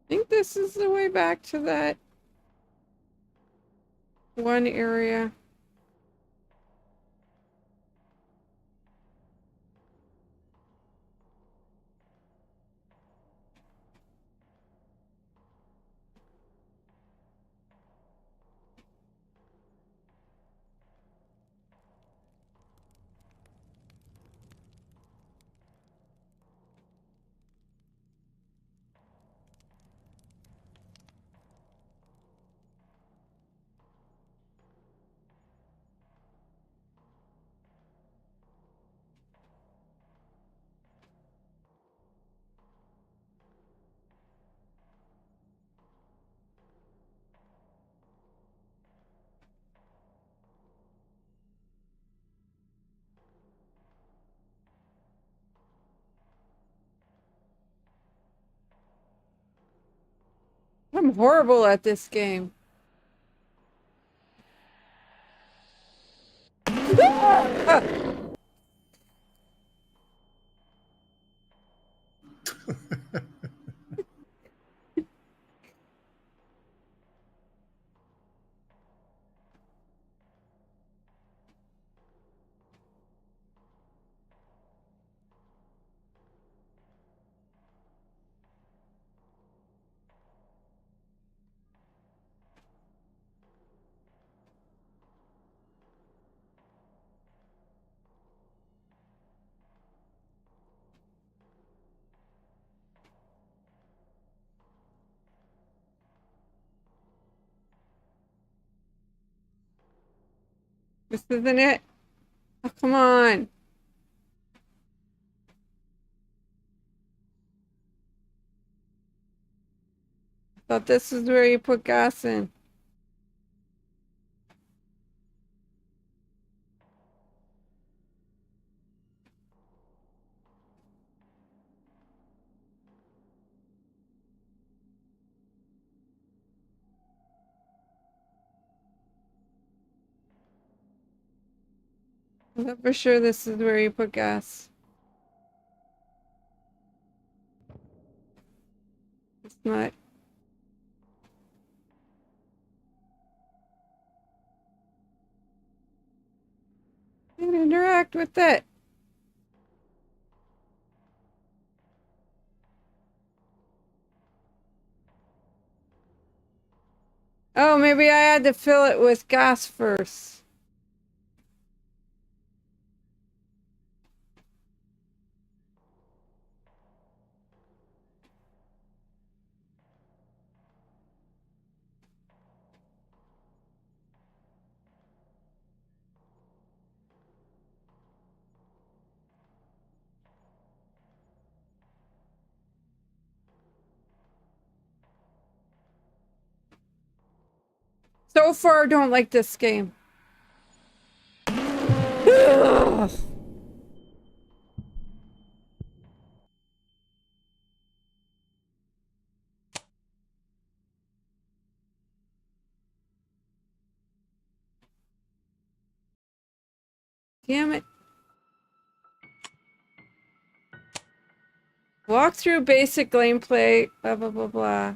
Speaker 1: I think this is the way back to that one area. I'm horrible at this game. Ah! This isn't it. Oh, come on. Thought this is where you put gas in. I thought for sure this is where you put gas. It's not. Can't interact with it. Oh, maybe I had to fill it with gas first. So far, I don't like this game. Ugh. Damn it. Walk through basic gameplay, blah, blah, blah, blah.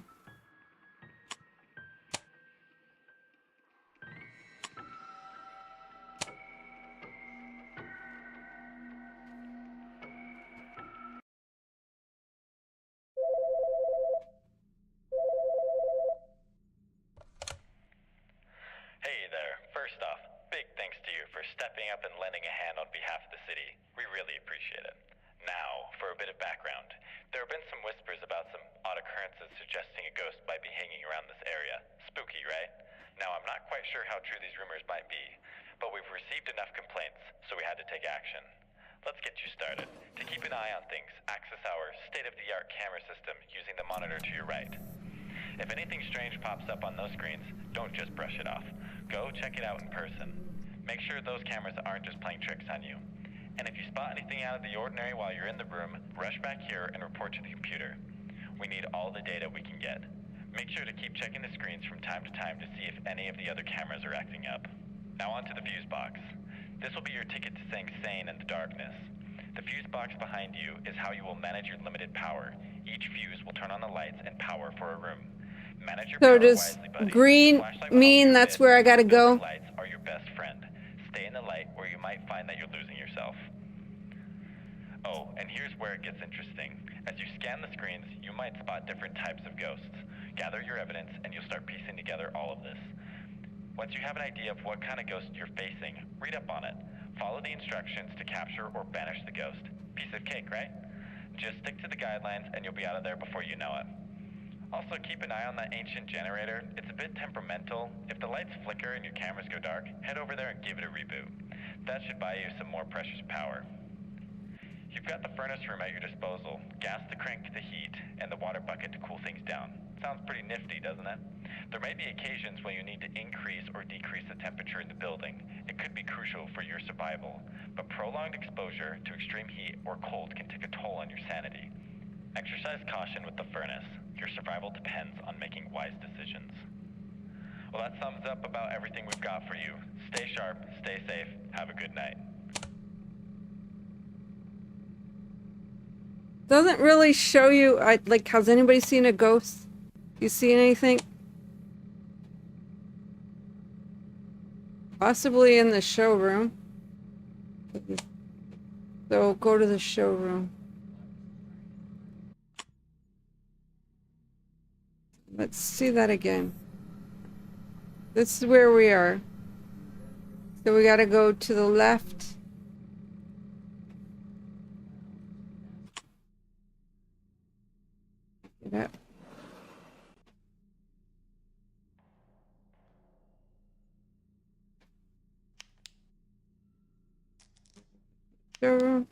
Speaker 13: Hey there. First off, big thanks to you for stepping up and lending a hand on behalf of the city. We really appreciate it. Now, for a bit of background. There have been some whispers about some odd occurrences suggesting a ghost might be hanging around this area. Spooky, right? Now, I'm not quite sure how true these rumors might be, but we've received enough complaints, so we had to take action. Let's get you started. To keep an eye on things, access our state-of-the-art camera system using the monitor to your right. If anything strange pops up on those screens, don't just brush it off. Go check it out in person. Make sure those cameras aren't just playing tricks on you. And if you spot anything out of the ordinary while you're in the room, rush back here and report to the computer. We need all the data we can get. Make sure to keep checking the screens from time to time to see if any of the other cameras are acting up. Now on to the fuse box. This will be your ticket to staying sane in the darkness. The fuse box behind you is how you will manage your limited power. Each fuse will turn on on the lights and power for a room. Manage your
Speaker 1: So
Speaker 13: power
Speaker 1: does
Speaker 13: wisely, buddy.
Speaker 1: green
Speaker 13: Flashlight will help
Speaker 1: mean
Speaker 13: you a
Speaker 1: that's
Speaker 13: bit,
Speaker 1: where I
Speaker 13: but
Speaker 1: gotta
Speaker 13: building
Speaker 1: go?
Speaker 13: lights are your best friend. Stay in the light or you might find that you're losing yourself. Oh, and here's where it gets interesting. As you scan the screens, you might spot different types of ghosts. Gather your evidence and you'll start piecing together all of this. Once you have an idea of what kind of ghost you're facing, read up on it. Follow the instructions to capture or banish the ghost. Piece of cake, right? Just stick to the guidelines and you'll be out of there before you know it. Also, keep an eye on that ancient generator. It's a bit temperamental. If the lights flicker and your cameras go dark, head over there and give it a reboot. That should buy you some more precious power. You've got the furnace room at your disposal, gas to crank the heat, and the water bucket to cool things down. Sounds pretty nifty, doesn't it? There may be occasions when you need to increase or decrease the temperature in the building. It could be crucial for your survival, but prolonged exposure to extreme heat or cold can take a toll on your sanity. Exercise caution with the furnace. Your survival depends on making wise decisions. Well, that sums up about everything we've got for you. Stay sharp, stay safe, have a good night.
Speaker 1: Doesn't really show you, like, has anybody seen a ghost? You seen anything? Possibly in the showroom. So go to the showroom. Let's see that again. This is where we are. So we gotta go to the left. Get up. Showroom.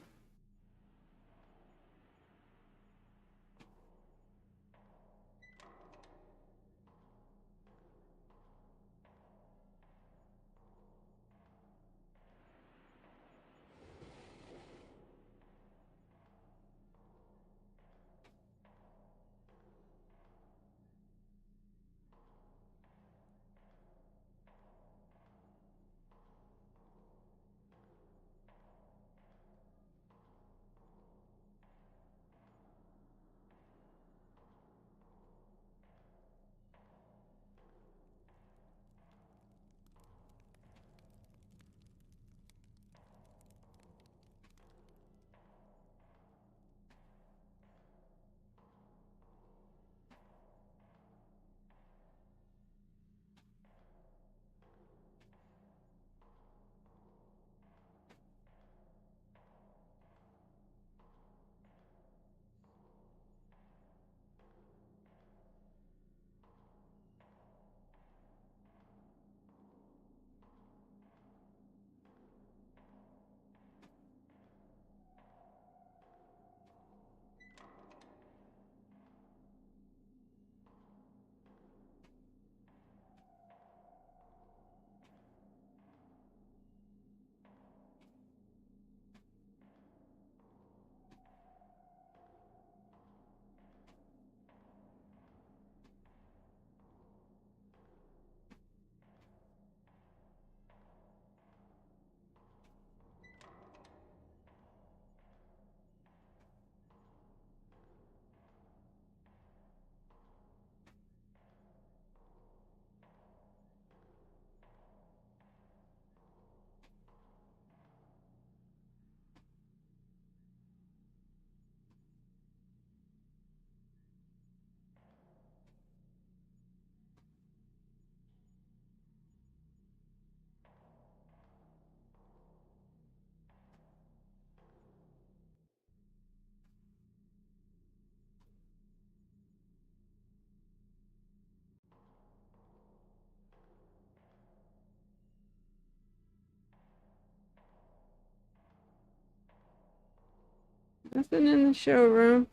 Speaker 1: Nothing in the showroom.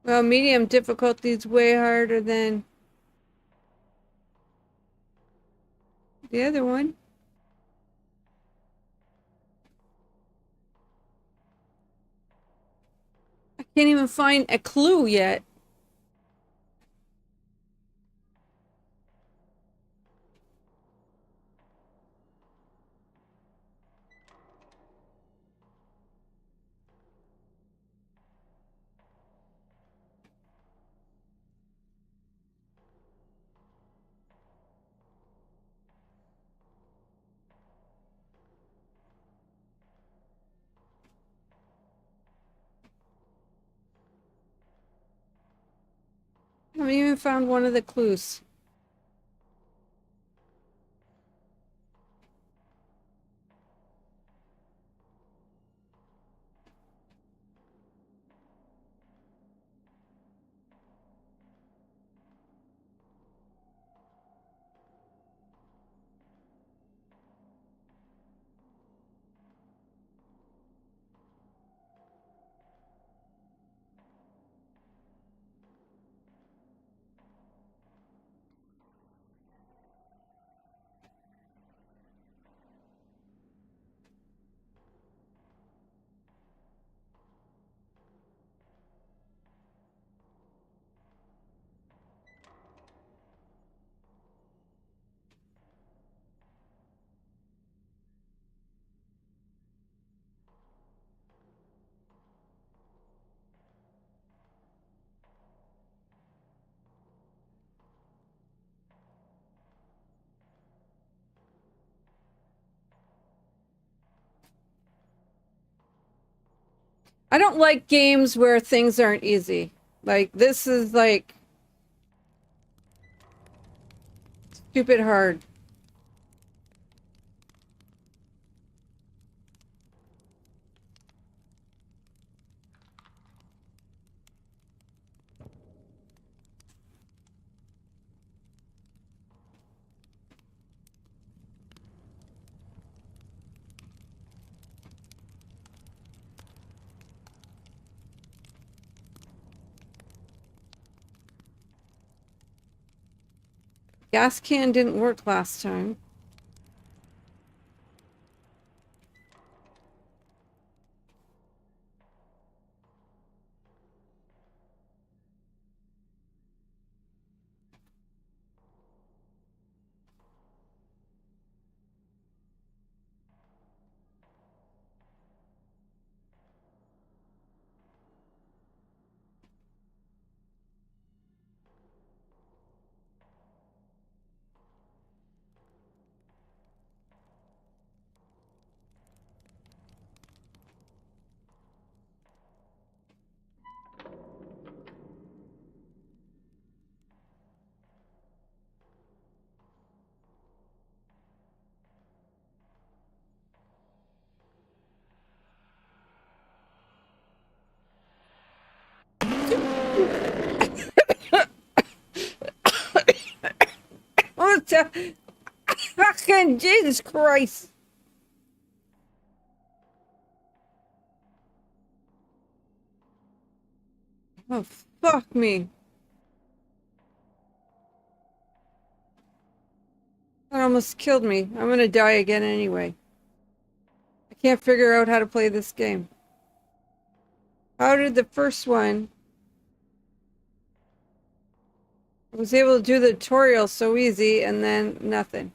Speaker 1: Well, medium difficulty is way harder than the other one. I can't even find a clue yet. I haven't even found one of the clues. I don't like games where things aren't easy. Like, this is like stupid hard. Gas can didn't work last time. Oh, fucking Jesus Christ. Oh, fuck me. That almost killed me. I'm gonna die again anyway. I can't figure out how to play this game. How did the first one... I was able to do the tutorial so easy and then nothing.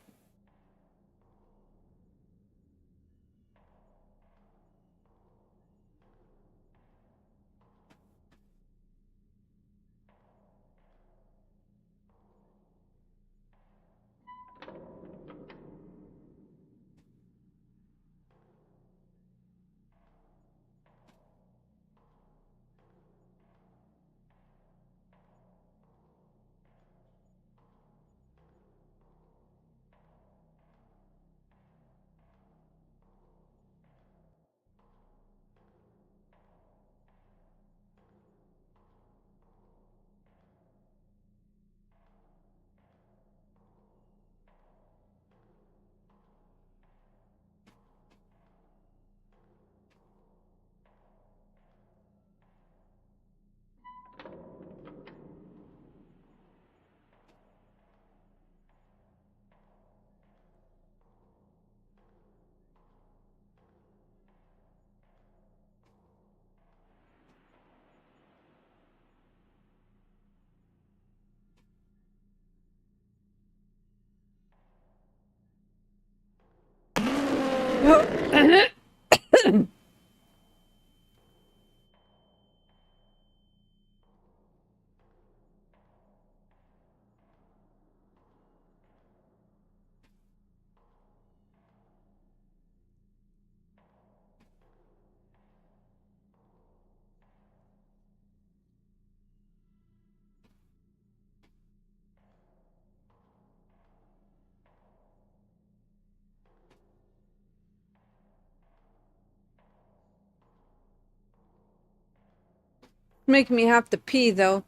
Speaker 1: Making me have to pee though.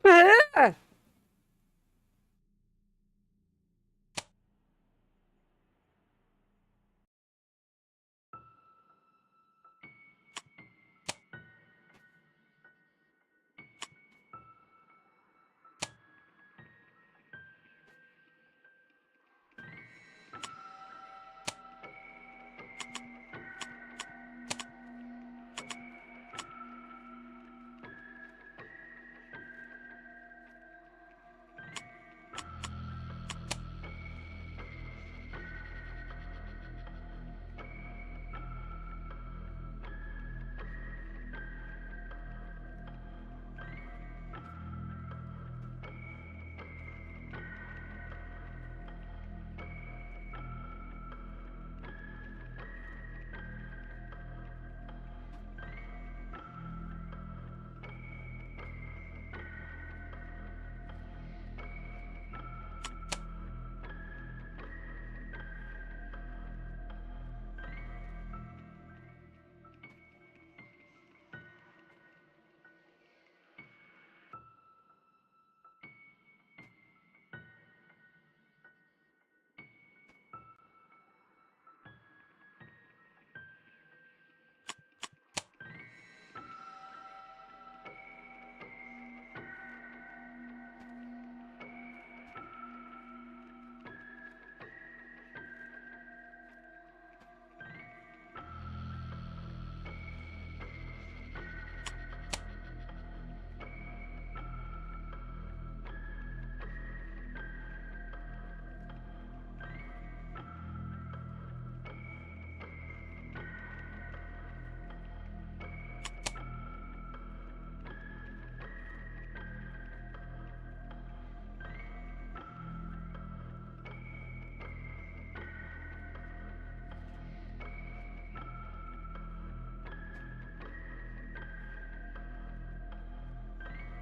Speaker 1: Ah!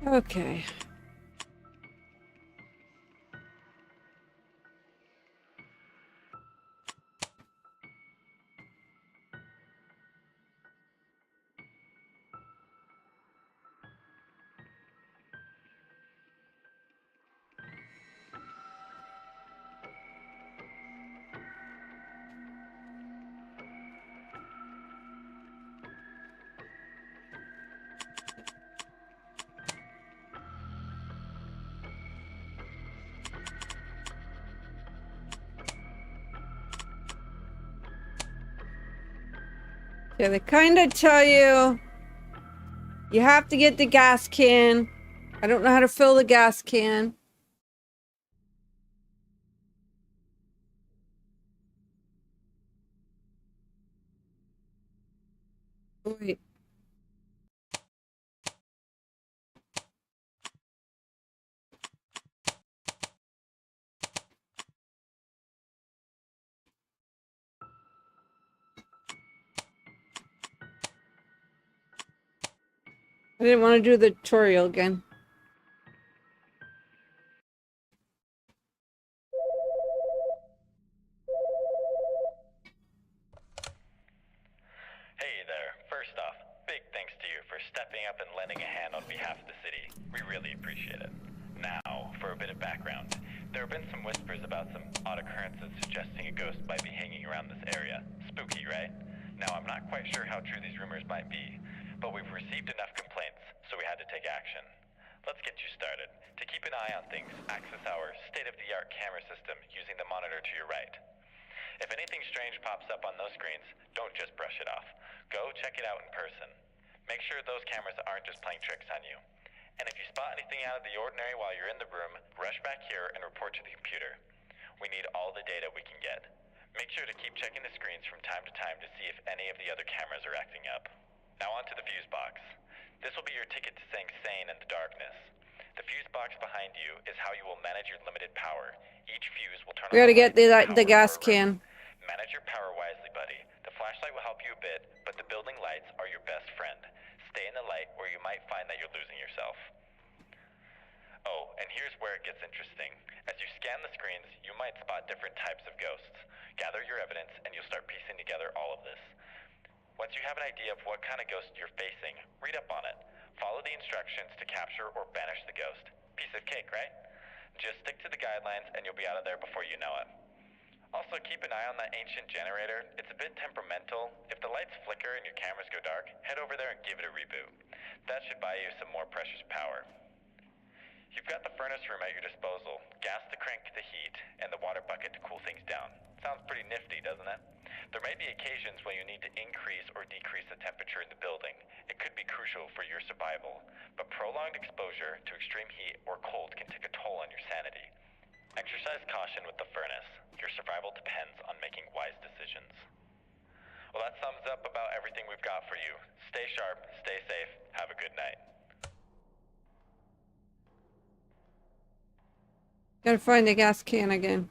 Speaker 1: Okay. Yeah, they kind of tell you you have to get the gas can. I don't know how to fill the gas can. Wait. I didn't want to do the tutorial again.
Speaker 13: Hey there. First off, big thanks to you for stepping up and lending a hand on behalf of the city. We really appreciate it. Now, for a bit of background. There have been some whispers about some odd occurrences suggesting a ghost might be hanging around this area. Spooky, right? Now, I'm not quite sure how true these rumors might be, but we've received enough complaints, so we had to take action. Let's get you started. To keep an eye on things, access our state-of-the-art camera system using the monitor to your right. If anything strange pops up on those screens, don't just brush it off. Go check it out in person. Make sure those cameras aren't just playing tricks on you. And if you spot anything out of the ordinary while you're in the room, rush back here and report to the computer. We need all the data we can get. Make sure to keep checking the screens from time to time to see if any of the other cameras are acting up. Now on to the fuse box. This will be your ticket to staying sane in the darkness. The fuse box behind you is how you will manage your limited power. Each fuse will turn on
Speaker 1: We gotta get
Speaker 13: lights
Speaker 1: the
Speaker 13: to
Speaker 1: gas
Speaker 13: power a room.
Speaker 1: can.
Speaker 13: Manage your power wisely, buddy. The flashlight will help you a bit, but the building lights are your best friend. Stay in the light or you might find that you're losing yourself. Oh, and here's where it gets interesting. As you scan the screens, you might spot different types of ghosts. Gather your evidence and you'll start piecing together all of this. Once you have an idea of what kind of ghost you're facing, read up on it. Follow the instructions to capture or banish the ghost. Piece of cake, right? Just stick to the guidelines and you'll be out of there before you know it. Also, keep an eye on that ancient generator. It's a bit temperamental. If the lights flicker and your cameras go dark, head over there and give it a reboot. That should buy you some more precious power. You've got the furnace room at your disposal, gas to crank the heat, and the water bucket to cool things down. Sounds pretty nifty, doesn't it? There may be occasions when you need to increase or decrease the temperature in the building. It could be crucial for your survival, but prolonged exposure to extreme heat or cold can take a toll on your sanity. Exercise caution with the furnace. Your survival depends on making wise decisions. Well, that sums up about everything we've got for you. Stay sharp, stay safe, have a good night.
Speaker 1: Gotta find the gas can again.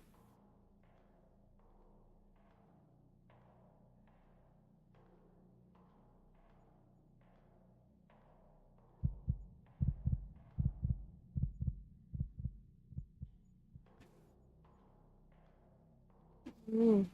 Speaker 1: Mm.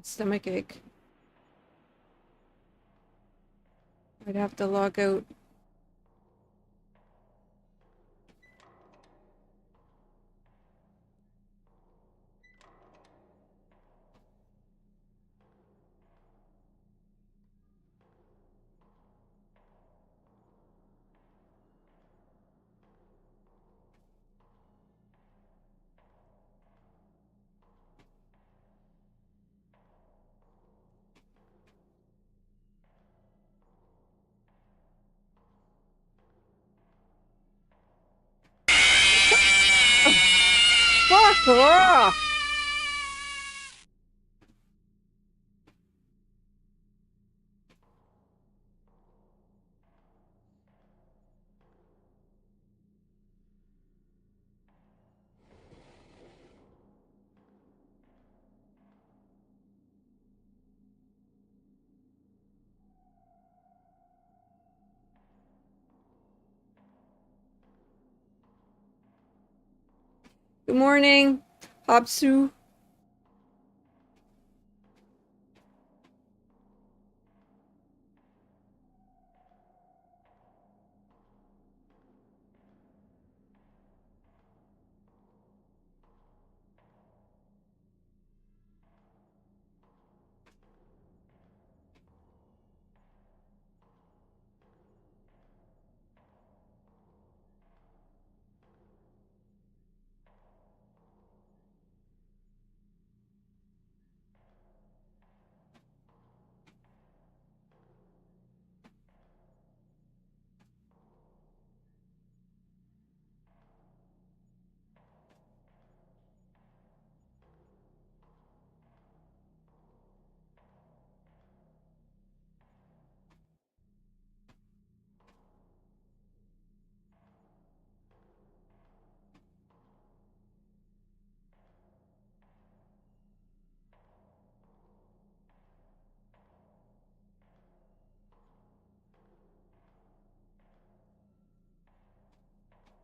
Speaker 1: Stomach ache. I'd have to log out. Fuck off! Good morning, Hopsu.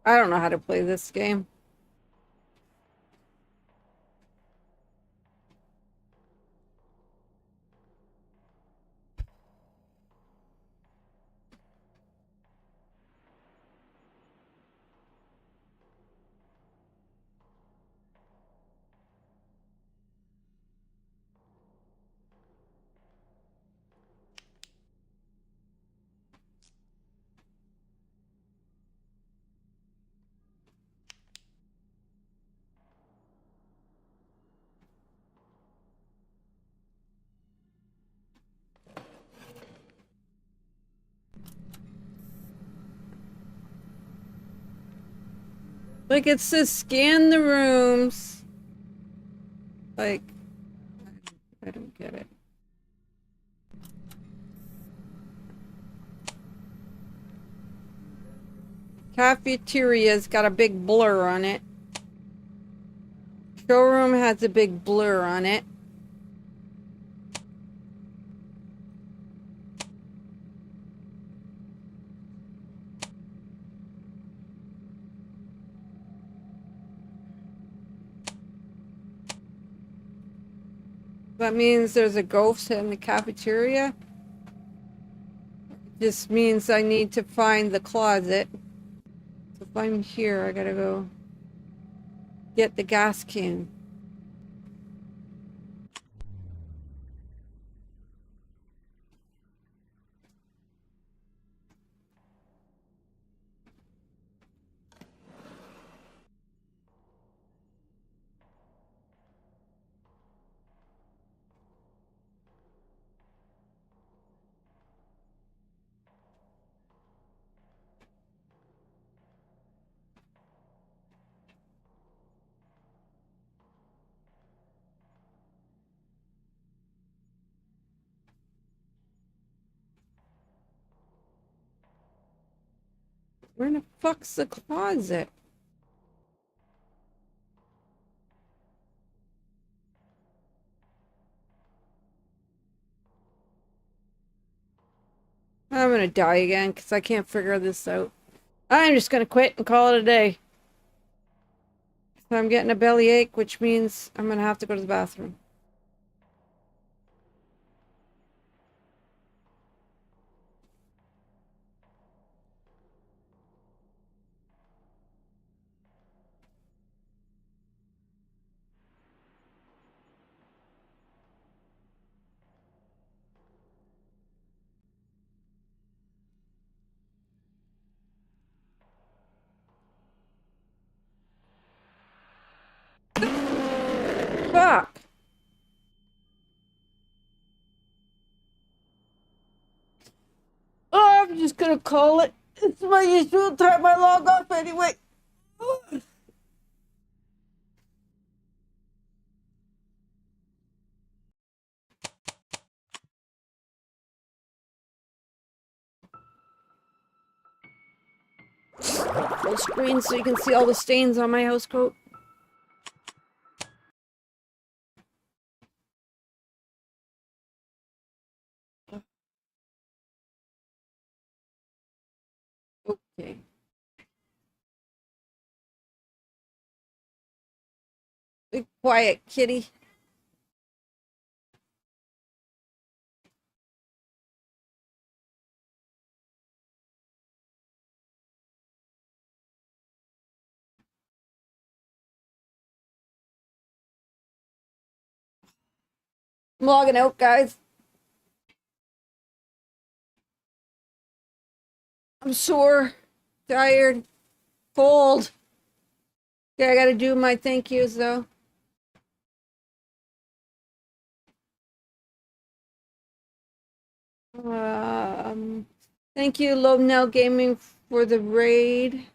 Speaker 1: I don't know how to play this game. Like, it says scan the rooms. Like, I don't get it. Cafeteria's got a big blur on it. Showroom has a big blur on it. That means there's a ghost in the cafeteria. This means I need to find the closet. So if I'm here, I gotta go get the gas can. Where in the fuck's the closet? I'm gonna die again because I can't figure this out. I'm just gonna quit and call it a day. I'm getting a bellyache, which means I'm gonna have to go to the bathroom. Fuck! Oh, I'm just gonna call it. It's my usual time I log off anyway. Full screen so you can see all the stains on my house coat. Okay. Be quiet, kitty. I'm logging out, guys. I'm sore, tired, cold. Okay, I gotta do my thank yous though. Thank you, Lobnell Gaming, for the raid.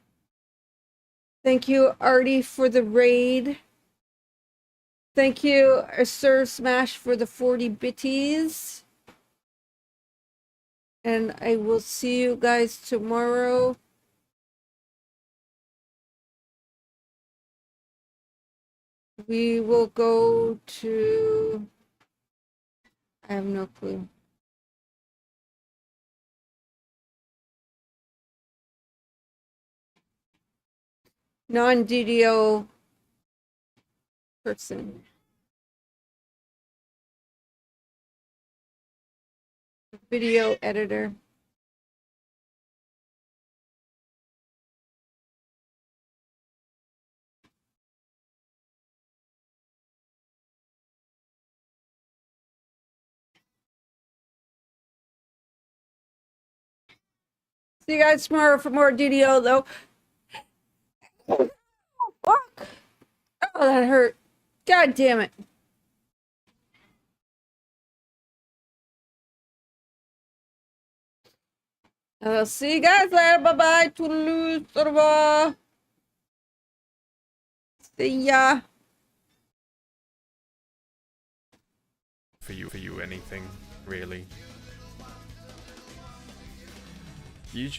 Speaker 1: Thank you, Artie, for the raid. Thank you, Sir Smash, for the 40 bitties. And I will see you guys tomorrow. We will go to... I have no clue. Non-DDO person. Video editor. See you guys tomorrow for more DDO though. Oh, fuck. Oh, that hurt. God damn it. I'll see you guys later. Bye bye. Toodaloo. Au revoir. See ya.
Speaker 14: For you anything, really. YouTube